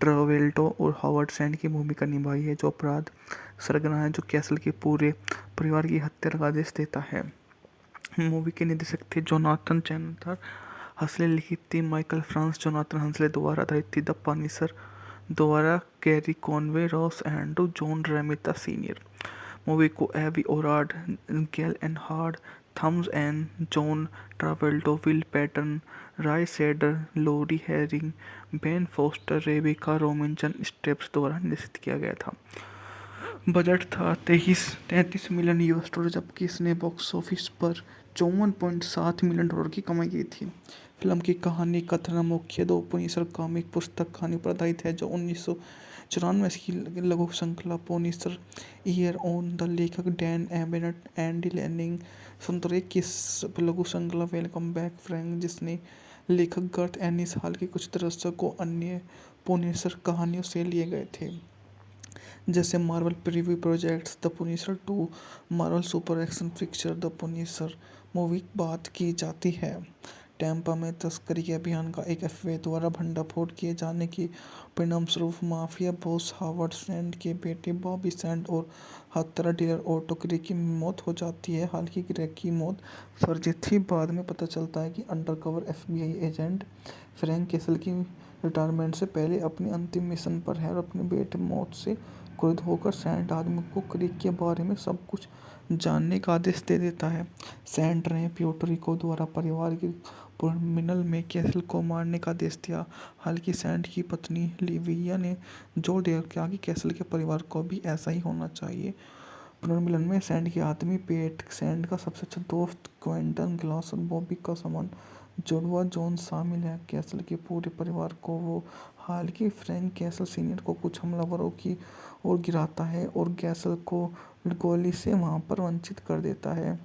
Travolta और हावर्ड सैंड की भूमिका निभाई है, जो अपराध सरगना है, जो कैसल के पूरे परिवार की हत्या का आदेश देता है। मूवी के निर्देशक थे जोनाथन चैनथर हंसले, लिखी थी माइकल फ्रांस जोनाथन हंसले द्वारा, आधारित थी द पनिशर द्वारा Gerry Conway, Ross Andru, John Romita senior. Movie को Avi Arad, Gale Anne Hurd, Thomas and John Travolta, Will Patton, Roy Scheider, Laura Harring, Ben Foster, Rebecca Romijn Stamos द्वारा निर्देशित किया गया था। बजट था 33 million US dollar, जबकि इसने box office पर 54.7 मिलियन डॉलर की कमाई की थी। फिल्म की कहानी कथन मुख्य दो पुनिसर कॉमिक पुस्तक कहानी पर आधारित है, जो 1994 की लघु श्रृंखला पुनिसर ईयर ऑन द लेखक डैन एबनेट, एंडी लैनिंग 1991 की लघु श्रृंखला वेलकम बैक फ्रैंक, जिसने लेखक गर्थ एनिस हाल के कुछ दृश्यों को अन्य पुनिसर कहानियों से लिए गए थे, जैसे Marvel preview projects the Punisher 2, Marvel super action picture the Punisher. Movie बात की जाती है टैंपा में तस्करी के अभियान का एक एफबीआई द्वारा भंडाफोड़ किए जाने की परिणामस्वरूप माफिया बॉस हावर्ड सैंड के बेटे बॉबी सैंड और हत्यारा डीलर ऑटो ग्रे की मौत हो जाती है। हालांकि ग्रे की मौत फर्जी थी, बाद में पता चलता है कि undercover FBI agent Frank castle की रिटायरमेंट से पहले अपने अंतिम मिशन पर है और अपने बेटे मौत से क्रोधित होकर सैंड आदमी को क्रिक के बारे में सब कुछ जानने का आदेश दे देता है। सैंड ने प्यूर्टो रिको द्वारा परिवार के पुनर्मिलन में कैसल को मारने का आदेश दिया। हालांकि सैंड की पत्नी लिविया ने जोर दिया कि कैसल के परिवार को भी ऐसा ही होना चाहिए। पुनर्मिलन में सैंड के आदमी पेट, सैंड का सबसे अच्छा दोस्त क्विंटन ग्लास और बॉबी का समान जुड़वा जॉन शामिल है। कैसल के पूरे परिवार को वो हालांकि फ्रैंक कैसल सीनियर को कुछ हमलावरों की ओर गिराता है और कैसल को गोली से वहां पर वंचित कर देता है।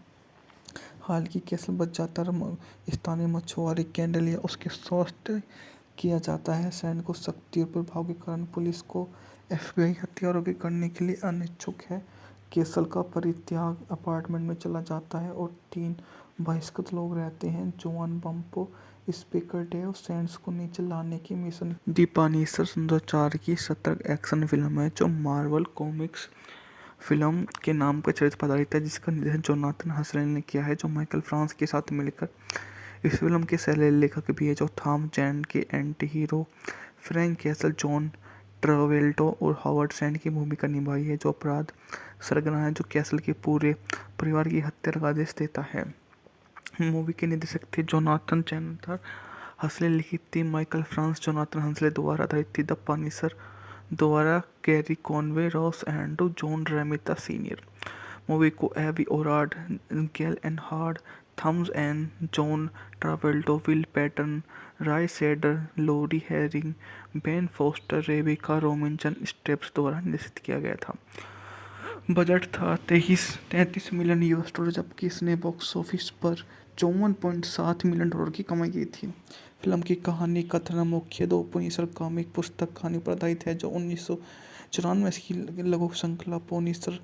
हालांकि कैसल बच जाता है। स्थानीय मछुआरे कैंडल या उसके स्वास्थ्य किया जाता है। सैंड को शक्ति और प्रभाव के कारण पुलिस को एफबीआई हथियारों के करने के लिए अनिच्छुक है। कैसल का परित्याग अपार्टमेंट में चला जाता है और 3 बहिष्कृत लोग रहते हैं। जॉन बम्पो स्पीकर डेव सैंड्स को नीचे लाने की मिशन। दी पानीसर 2004 की सतर्क एक्शन फिल्म है जो मार्वल कॉमिक्स फिल्म के नाम पर चरित्र पर आधारित है, जिसका निर्देशन जोनाथन हसरेल ने किया है, जो माइकल फ्रांस के साथ मिलकर इस फिल्म के सह लेखक भी है, जो थॉम जैन के anti hero Frank Castle, John Travolta और हावर्ड सैंड की भूमिका निभाई है, जो अपराध सरगना है, जो कैसल के पूरे परिवार की हत्या का आदेश देता है। मूवी के निर्देशक थे जोनाथन चैनथर हसले, लिखी थी माइकल फ्रांस जोनाथन हसले द्वारा, आधारित थी द पनिशर द्वारा Gerry Conway, Ross Andru, John Romita senior. Movie को Avi Arad, Gale Anne Hurd, Thomas N, John Travolta, Will Patton, Roy Scheider, Laura Harring, Ben Foster, Rebecca Romijn Stamos द्वारा निर्देशित किया गया था। बजट था 33 मिलियन यूएस डॉलर, जबकि इसने box office पर 54.7 मिलियन डॉलर की कमाई की थी। फिल्म की कहानी कथन मुख्य 2 पुनिसर कॉमिक पुस्तक कहानी पर आधारित है, जो 1994 की लघु श्रृंखला पुनिसर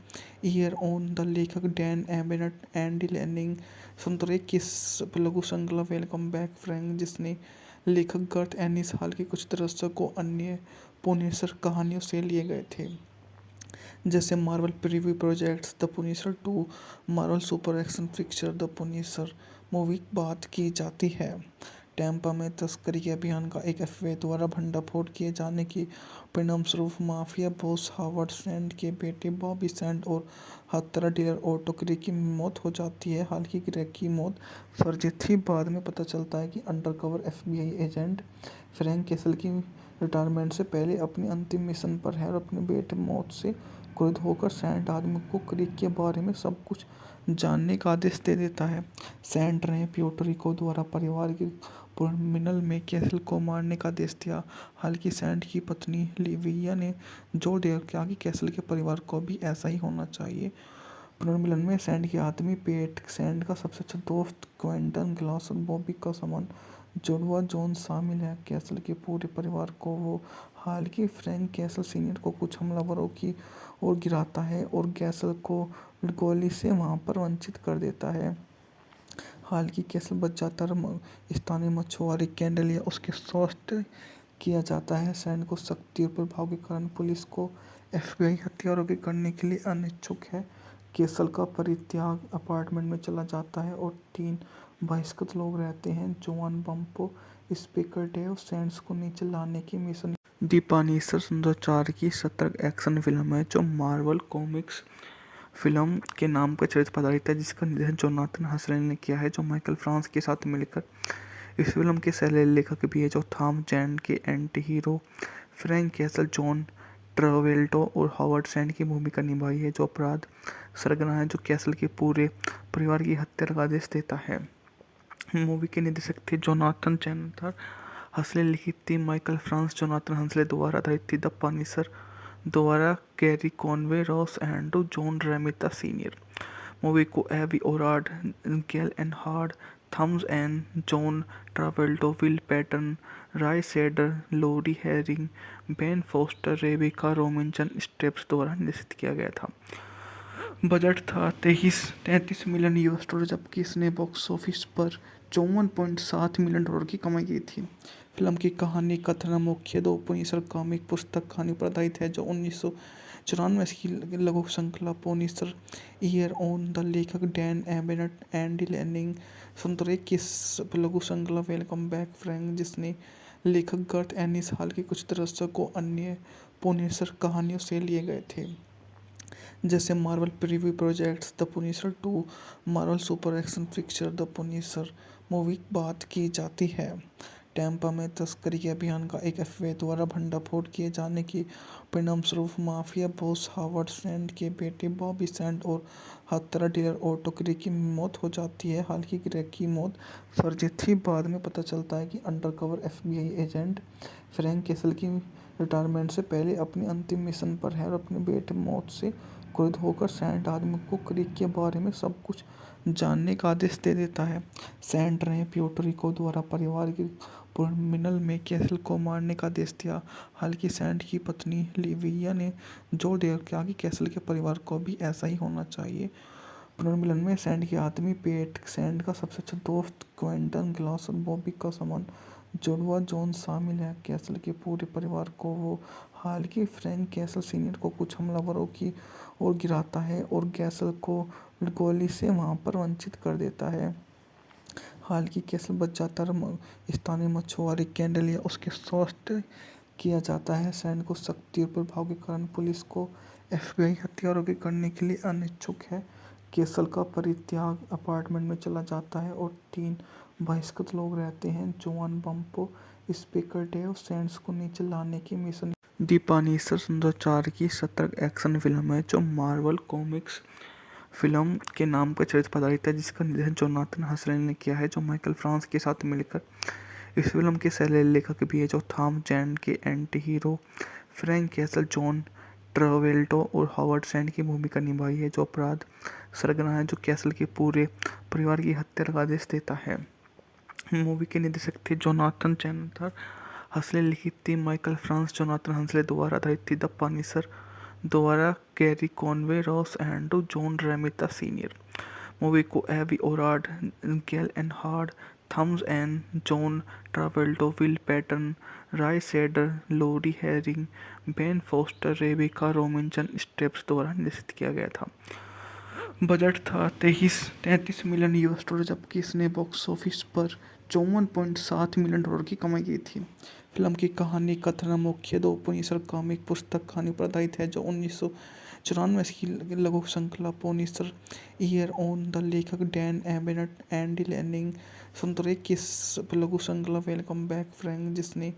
ईयर ऑन द लेखक डैन एबनेट, एंडी लैनिंग 2021 लघु श्रृंखला वेलकम बैक फ्रैंक, जिसने लेखक गर्थ एनिस हाल के कुछ दृश्यों को अन्य पुनिसर कहानियों से लिए गए थे, जैसे Marvel preview projects the Punisher 2, Marvel super action picture the Punisher. Movie बात की जाती है टैम्पा में तस्करी के अभियान का एक एफबीआई द्वारा भंडाफोड़ किए जाने के परिणामस्वरूप माफिया बॉस हावर्ड सैंड के बेटे बॉबी सैंड और हत्यारा डीलर ऑटो क्रे की मौत हो जाती है। हालांकि क्रे की मौत फर्जी थी। बाद में पता चलता है कि undercover FBI agent Frank castle की रिटायरमेंट से पहले अपनी अंतिम मिशन पर है और अपने बेटे मौत से क्रुद्ध होकर सैंड आदमी को क्रीक के बारे में सब कुछ जानने का आदेश दे देता है। सैंड ने प्यूर्टो द्वारा परिवार के पुनर्मिलन में कैसल को मारने का आदेश दिया। हालांकि सैंड की पत्नी लिविया ने जोर दिया कि कैसल के परिवार को भी ऐसा ही होना चाहिए। पुनर्मिलन में सैंड के आदमी पेट सैंड का सबसे अच्छा दोस्त क्विंटन ग्लास और बॉबी का समान जुड़वा जॉन शामिल है। कैसल के पूरे परिवार को वो हालांकि फ्रैंक कैसल सीनियर को कुछ हमलावरों की ओर गिराता है और कैसल को गोली से वहां पर वंचित कर देता है। हालांकि कैसल बच जाता है। स्थानीय मछुआरे कैंडल या उसके स्वास्थ्य किया जाता है। सैंड को शक्ति और प्रभाव के कारण पुलिस को एफबीआई हथियारों के करने के लिए अनिच्छुक है। कैसल का परित्याग अपार्टमेंट में चला जाता है और 3 बहिष्कृत लोग रहते हैं। जॉन बम्पो स्पीकर डेव सैंड्स को नीचे लाने की मिशन। दी पानीसर 2004 की सतर्क एक्शन फिल्म है जो मार्वल कॉमिक्स फिल्म के नाम पर चरित्र पर आधारित है, जिसका निर्देशन जोनाथन हसरेल ने किया है, जो माइकल फ्रांस के साथ मिलकर इस फिल्म के सह लेखक भी है, जो थॉम जैन के anti hero Frank Castle, John Travolta और हावर्ड सैंड की भूमिका निभाई है, जो अपराध सरगना है, जो कैसल के पूरे परिवार की हत्या का आदेश देता है। मूवी के निर्देशक थे जोनाथन चैनथर हसले, लिखी थी माइकल फ्रांस जोनाथन हसले द्वारा, आधारित थी द पनिशर द्वारा Gerry Conway, Ross Andru, John Romita senior. Movie को Avi Arad, Gale Anne Hurd, Thomas N, John Travolta, Will Patton, Roy Scheider, Laura Harring, Ben Foster, Rebecca Romijn Stamos द्वारा निर्देशित किया गया था। बजट था 33 मिलियन यूएस डॉलर, जबकि इसने box office पर 54.7 मिलियन डॉलर की कमाई की थी। फिल्म की कहानी कथन मुख्य 2 पुनिसर कॉमिक पुस्तक कहानी पर आधारित है, जो 1994 की लघु श्रृंखला पुनिसर ईयर ऑन द लेखक डैन एबनेट, एंडी लैनिंग 2021 लघु श्रृंखला वेलकम बैक फ्रैंक, जिसने लेखक गर्थ एनिस हाल के कुछ दृश्यों को अन्य पुनिसर कहानियों से लिए गए थे, जैसे Marvel preview projects the Punisher 2, Marvel super action picture the Punisher. Movie बात की जाती है टैम्पा में तस्करी के अभियान का एक एफबीआई द्वारा भंडाफोड़ किए जाने के परिणामस्वरूप माफिया बॉस हावर्ड सैंड के बेटे बॉबी सैंड और हत्यारा डीलर ऑटो ग्रे की मौत हो जाती है। हालांकि ग्रे की मौत फर्जी थी। बाद में पता चलता है कि undercover FBI agent Frank castle की रिटायरमेंट से पहले अपनी अंतिम मिशन पर है और अपने बेटे मौत से क्रुद्ध होकर सैंड आदमी को क्रीक के बारे में सब कुछ जानने का आदेश दे देता है। सैंड ने प्यूर्टो रिको द्वारा परिवार की पुनर्मिलन में कैसल को मारने का आदेश दिया। हालांकि सैंड की पत्नी लिविया ने जोर दिया कि कैसल के परिवार को भी ऐसा ही होना चाहिए। पुनर्मिलन में सैंड के आदमी पेट, सैंड का सबसे अच्छा दोस्त क्विंटन ग्लास और बॉबी का समान जुड़वा जॉन शामिल है। कैसल के पूरे परिवार को वो हालांकि फ्रैंक कैसल सीनियर को कुछ हमलावरों की ओर गिराता है और कैसल को गोली से वहां पर वंचित कर देता है। हालांकि कैसल बच जाता है। स्थानीय मछुआरे कैंडल या उसके स्वास्थ्य किया जाता है। सैंड को शक्ति और प्रभाव के कारण पुलिस को एफबीआई हथियारों के करने के लिए अनिच्छुक है। कैसल का परित्याग अपार्टमेंट में चला जाता है और 3 बहिष्कृत लोग रहते हैं। जोआन बम्पो स्पीकर डेव सैंड्स को नीचे लाने की मिशन। दी पनिशर 2004 की सतर्क एक्शन फिल्म है जो मार्वल कॉमिक्स फिल्म के नाम पर चरित्र पर आधारित है, जिसका निर्देशन जोनाथन हसरेल ने किया है, जो माइकल फ्रांस के साथ मिलकर इस फिल्म के सह लेखक भी है, जो थॉम जैन के anti hero Frank Castle, John Travolta और हावर्ड सैंड की भूमिका निभाई है, जो अपराध सरगना है जो कैसल के पूरे परिवार की हत्या का आदेश देता है। मूवी के निर्देशक थे जोनाथन चैनथर हसले, लिखित थी माइकल फ्रांस जोनाथन हसले द्वारा, आधारित थी द पनिशर द्वारा Gerry Conway, Ross Andru, John Romita senior. Movie को Avi Arad, Gale Anne Hurd, Thomas N, John Travolta, Will Patton, Roy Scheider, Laura Harring, Ben Foster, Rebecca Romijn Stamos द्वारा निर्देशित किया गया था। बजट था 33 मिलियन यूएस डॉलर, जबकि इसने box office पर 54.7 मिलियन डॉलर की कमाई की थी। फिल्म की कहानी कथन मुख्य 2 पुनिसर कॉमिक पुस्तक कहानी पर आधारित है, जो 1994 की लघु श्रृंखला पुनिसर ईयर ऑन द लेखक डैन एबनेट, एंडी लैनिंग 2001 की लघु श्रृंखला वेलकम बैक फ्रैंक, जिसने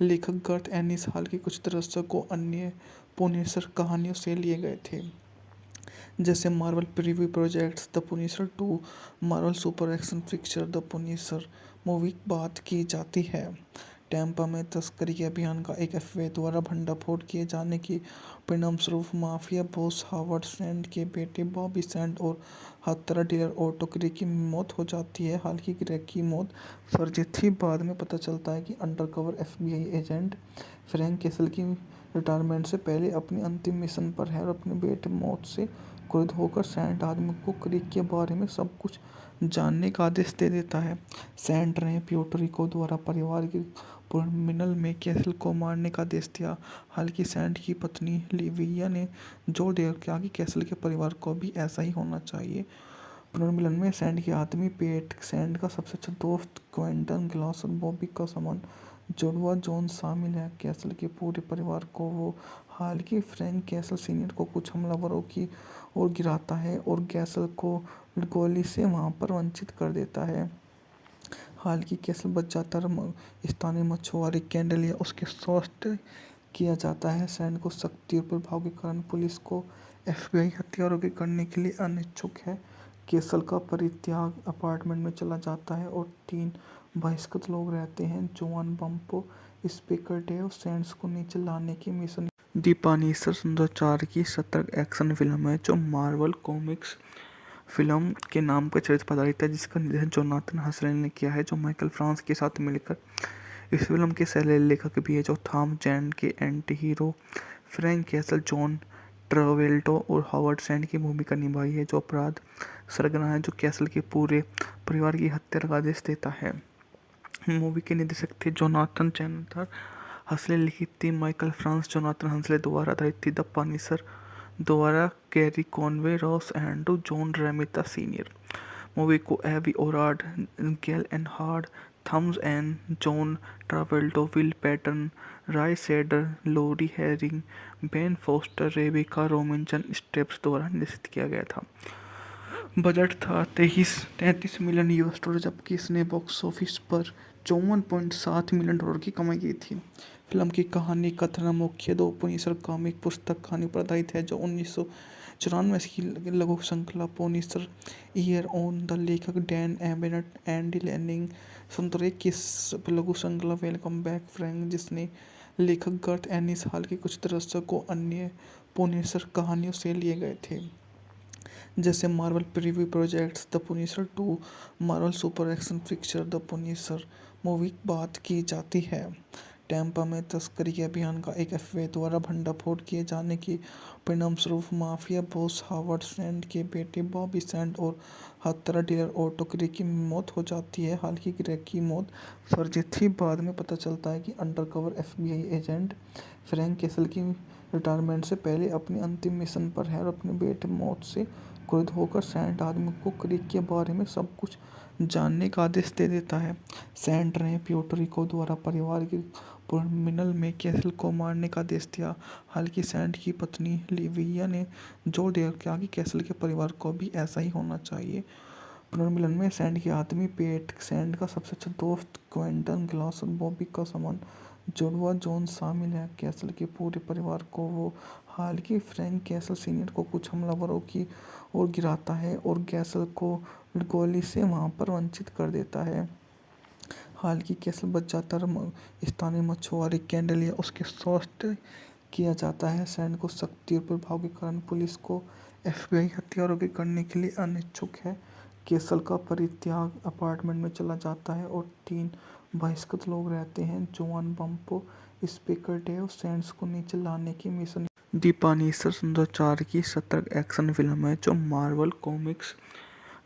लेखक गर्थ एनिस हाल के कुछ दशकों अन्य पुनिसर कहानियों से लिए गए थे, जैसे Marvel preview projects the Punisher 2, Marvel super action picture the Punisher movie बात की जाती है। टैम्पा में तस्करी के अभियान का एक एफबीआई द्वारा भंडाफोड़ किए जाने के परिणामस्वरूप माफिया बॉस हावर्ड सैंड के बेटे बॉबी सैंड और हत्यारा डीलर ऑटो ग्रे की मौत हो जाती है। हालांकि ग्रे की मौत फर्जी थी। बाद में पता चलता है कि undercover FBI agent Frank castle की रिटायरमेंट से पहले अपनी अंतिम मिशन पर है और अपने बेटे मौत से क्रुद्ध होकर सैंड आदमी को क्रीक के बारे में सब कुछ जानने का आदेश दे देता है। सैंड ने प्यूर्टो रिको द्वारा परिवार की पुनर्मिलन में कैसल को मारने का आदेश दिया। हालांकि सैंड की पत्नी लिविया ने जोर दिया कि कैसल के परिवार को भी ऐसा ही होना चाहिए। पुनर्मिलन में सैंड के आदमी पेट, सैंड का सबसे अच्छा दोस्त क्विंटन ग्लास और बॉबी का समान जुड़वा जॉन शामिल है। कैसल के पूरे परिवार को वो हालांकि फ्रैंक कैसल सीनियर को कुछ हमलावरों की ओर गिराता है और कैसल को गोली से वहां पर वंचित कर देता है। हालांकि कैसल बच जाता है। स्थानीय मछुआरे कैंडल या उसके स्वास्थ्य किया जाता है। सैंड को शक्ति और प्रभाव के कारण पुलिस को एफबीआई हथियारों के करने के लिए अनिच्छुक है। कैसल का परित्याग अपार्टमेंट में चला जाता है और 3 बहिष्कृत लोग रहते हैं। जोआन बम्पो स्पीकर डेव सैंड्स को नीचे लाने की मिशन। दी पनिशर 2004 की सतर्क एक्शन फिल्म है जो मार्वल कॉमिक्स फिल्म के नाम पर चरित्र पर आधारित है, जिसका निर्देशन जोनाथन हसरेल ने किया है, जो माइकल फ्रांस के साथ मिलकर इस फिल्म के सह लेखक भी है, जो थॉम जैन के anti hero Frank Castle, John Travolta और हावर्ड सैंड की भूमिका निभाई है, जो अपराध सरगना है जो कैसल के पूरे परिवार की हत्या का आदेश देता है। मूवी के निर्देशक थे जोनाथन चैनथर हसले, लिखित थी माइकल फ्रांस जोनाथन हसले द्वारा, आधारित थी द पनिशर द्वारा Gerry Conway, Ross Andru, John Romita senior. Movie को Avi Arad, Gale Anne Hurd, Thomas N, John Travolta, Will Patton, Roy Scheider, Laura Harring, Ben Foster, Rebecca Romijn Stamos द्वारा निर्देशित किया गया था। बजट था 33 मिलियन यूएस डॉलर, जबकि इसने box office पर $54.7 मिलियन की कमाई की थी। फिल्म की कहानी कथन मुख्य दो पुनिसर कॉमिक पुस्तक कहानी पर आधारित है जो 1994 की लघु श्रृंखला पुनिसर ईयर ऑन द लेखक डैन एबनेट एंडी लैनिंग 1991 की लघु श्रृंखला वेलकम बैक फ्रैंक जिसने लेखक गर्थ एनिस हाल के कुछ दशकों अन्य पुनिसर कहानियों से लिए गए थे, जैसे Marvel preview projects the Punisher 2, Marvel super action picture the Punisher movie बात की जाती है। टैम्पा में तस्करी के अभियान का एक एफबीआई द्वारा भंडाफोड़ किए जाने के परिणामस्वरूप माफिया बॉस हावर्ड सैंड के बेटे बॉबी सैंड और हत्यारा डीलर ऑटो ग्रे की मौत हो जाती है। हालांकि ग्रे की मौत फर्जी थी, बाद में पता चलता है कि undercover FBI agent Frank castle की रिटायरमेंट से पहले अपने अंतिम मिशन पर है और अपने बेटे मौत से क्रोधित होकर सैंड आदमी को क्रिक के बारे में सब कुछ जानने का आदेश दे देता है। सैंड ने प्यूर्टो रिको द्वारा परिवार के पुनर्मिलन में कैसल को मारने का आदेश दिया। हालांकि सैंड की पत्नी लिविया ने जोर दिया कि कैसल के परिवार को भी ऐसा ही होना चाहिए। पुनर्मिलन में सैंड के आदमी पेट, सैंड का सबसे अच्छा दोस्त क्विंटन ग्लास और बॉबी का समान जुड़वा जॉन शामिल है। कैसल के पूरे परिवार को वो हालांकि फ्रैंक कैसल सीनियर को कुछ हमलावरों की ओर गिराता है और कैसल को गोली से वहां पर वंचित कर देता है। हालांकि कैसल बच जाता है, स्थानीय मछुआरे कैंडेलिया उसके स्वास्थ्य किया जाता है। सैंड को शक्ति और प्रभाव के कारण पुलिस को एफबीआई हथियारों के करने के लिए अनिच्छुक है। कैसल का परित्याग अपार्टमेंट में चला जाता है और 3 बहिष्कृत लोग रहते हैं, जोआन बम्पो, स्पीकर डेव सैंड्स को नीचे लाने की मिशन। दी पुनिसर 2004 की सतर्क एक्शन फिल्म है जो मार्वल कॉमिक्स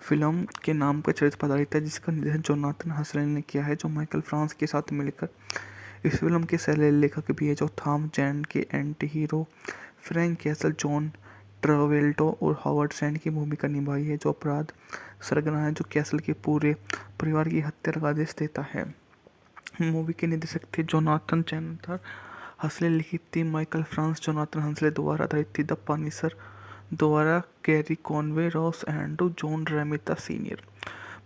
फिल्म के नाम पर चरित्र पर आधारित है, जिसका निर्देशन जोनाथन हसरेल ने किया है जो माइकल फ्रांस के साथ मिलकर इस फिल्म के सह लेखक भी है, जो थॉम जैन के anti hero Frank Castle, John Travolta और हावर्ड सैंड की भूमिका निभाई है, जो अपराध सरगना है जो कैसल के पूरे परिवार की हत्या का आदेश देता है। मूवी के निर्देशक थे जोनाथन चैनथर हसले, लिखी थी माइकल फ्रांस जोनाथन हसले द्वारा, आधारित थी द पुनिसर द्वारा Gerry Conway, Ross Andru, John Romita senior.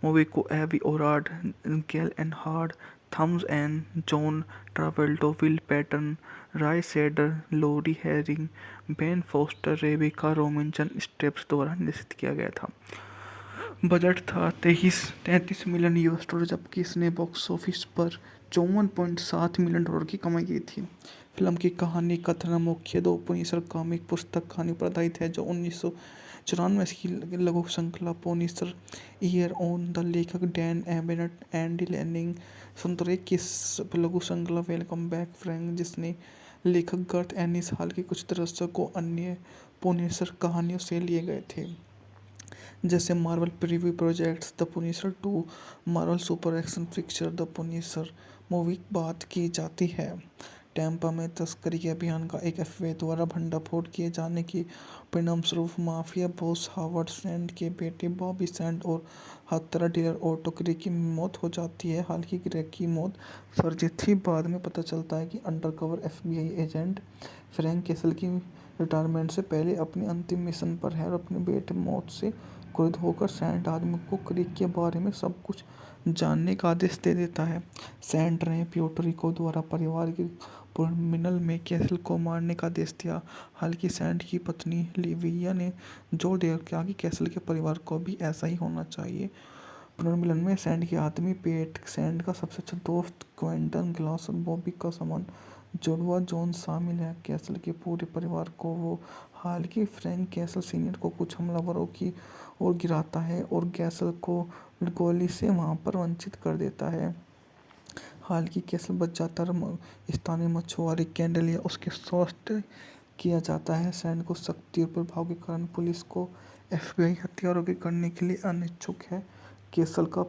Movie को Avi Arad, Gale Anne Hurd, Thomas N, John Travolta, Will Patton, Roy Scheider, Laura Harring, Ben Foster, Rebecca Romijn Stamos द्वारा निर्देशित किया गया था। बजट था $33 मिलियन, जबकि इसने बॉक्स ऑफिस पर $54.7 मिलियन की कमाई की थी। फिल्म की कहानी कथन मुख्य दो पुनिसर कॉमिक पुस्तक कहानी पर आधारित है जो 1994 की लघु श्रृंखला पुनिसर ईयर ऑन द लेखक डैन एबनेट एंडी लैनिंग 1991 की लघु श्रृंखला वेलकम बैक फ्रैंक जिसने लेखक गर्थ एनिस हाल के कुछ दशकों अन्य पुनिसर कहानियों से लिए गए थे, जैसे Marvel preview projects the Punisher 2, Marvel super action picture the Punisher movie बात की जाती है। टैम्पा में तस्करी के अभियान का एक एफबीआई द्वारा भंडाफोड़ किए जाने के परिणामस्वरूप माफिया बॉस हावर्ड सैंड के बेटे बॉबी सैंड और हत्यारा डीलर ऑटो ग्रे की मौत हो जाती है। हालांकि ग्रे की मौत फर्जी थी, बाद में पता चलता है कि undercover FBI agent Frank castle की रिटायरमेंट से पहले अपने अंतिम मिशन पर है और अपने बेटे मौत से क्रोधित होकर सैंड आदमी को क्रिक के बारे में सब कुछ जानने का आदेश दे देता है। सैंड ने प्यूर्टो रिको द्वारा परिवार के पुनर्मिलन में कैसल को मारने का आदेश दिया। हालांकि सैंड की पत्नी लिविया ने जोर दिया कि कैसल के परिवार को भी ऐसा ही होना चाहिए। पुनर्मिलन में सैंड के आदमी पेट, सैंड का सबसे अच्छा दोस्त क्विंटन ग्लास और बॉबी का समान जुड़वा जॉन शामिल है। कैसल के पूरे परिवार को वो हालांकि फ्रैंक कैसल सीनियर को कुछ हमलावरों की ओर गिराता है और कैसल को गोली से वहां पर वंचित कर देता है। हालांकि कैसल बच जाता है, स्थानीय मछुआरे कैंडेलिया उसके स्वास्थ्य किया जाता है। सैंड को शक्ति और प्रभाव के कारण पुलिस को एफबीआई हथियारों के करने के लिए अनिच्छुक है। कैसल का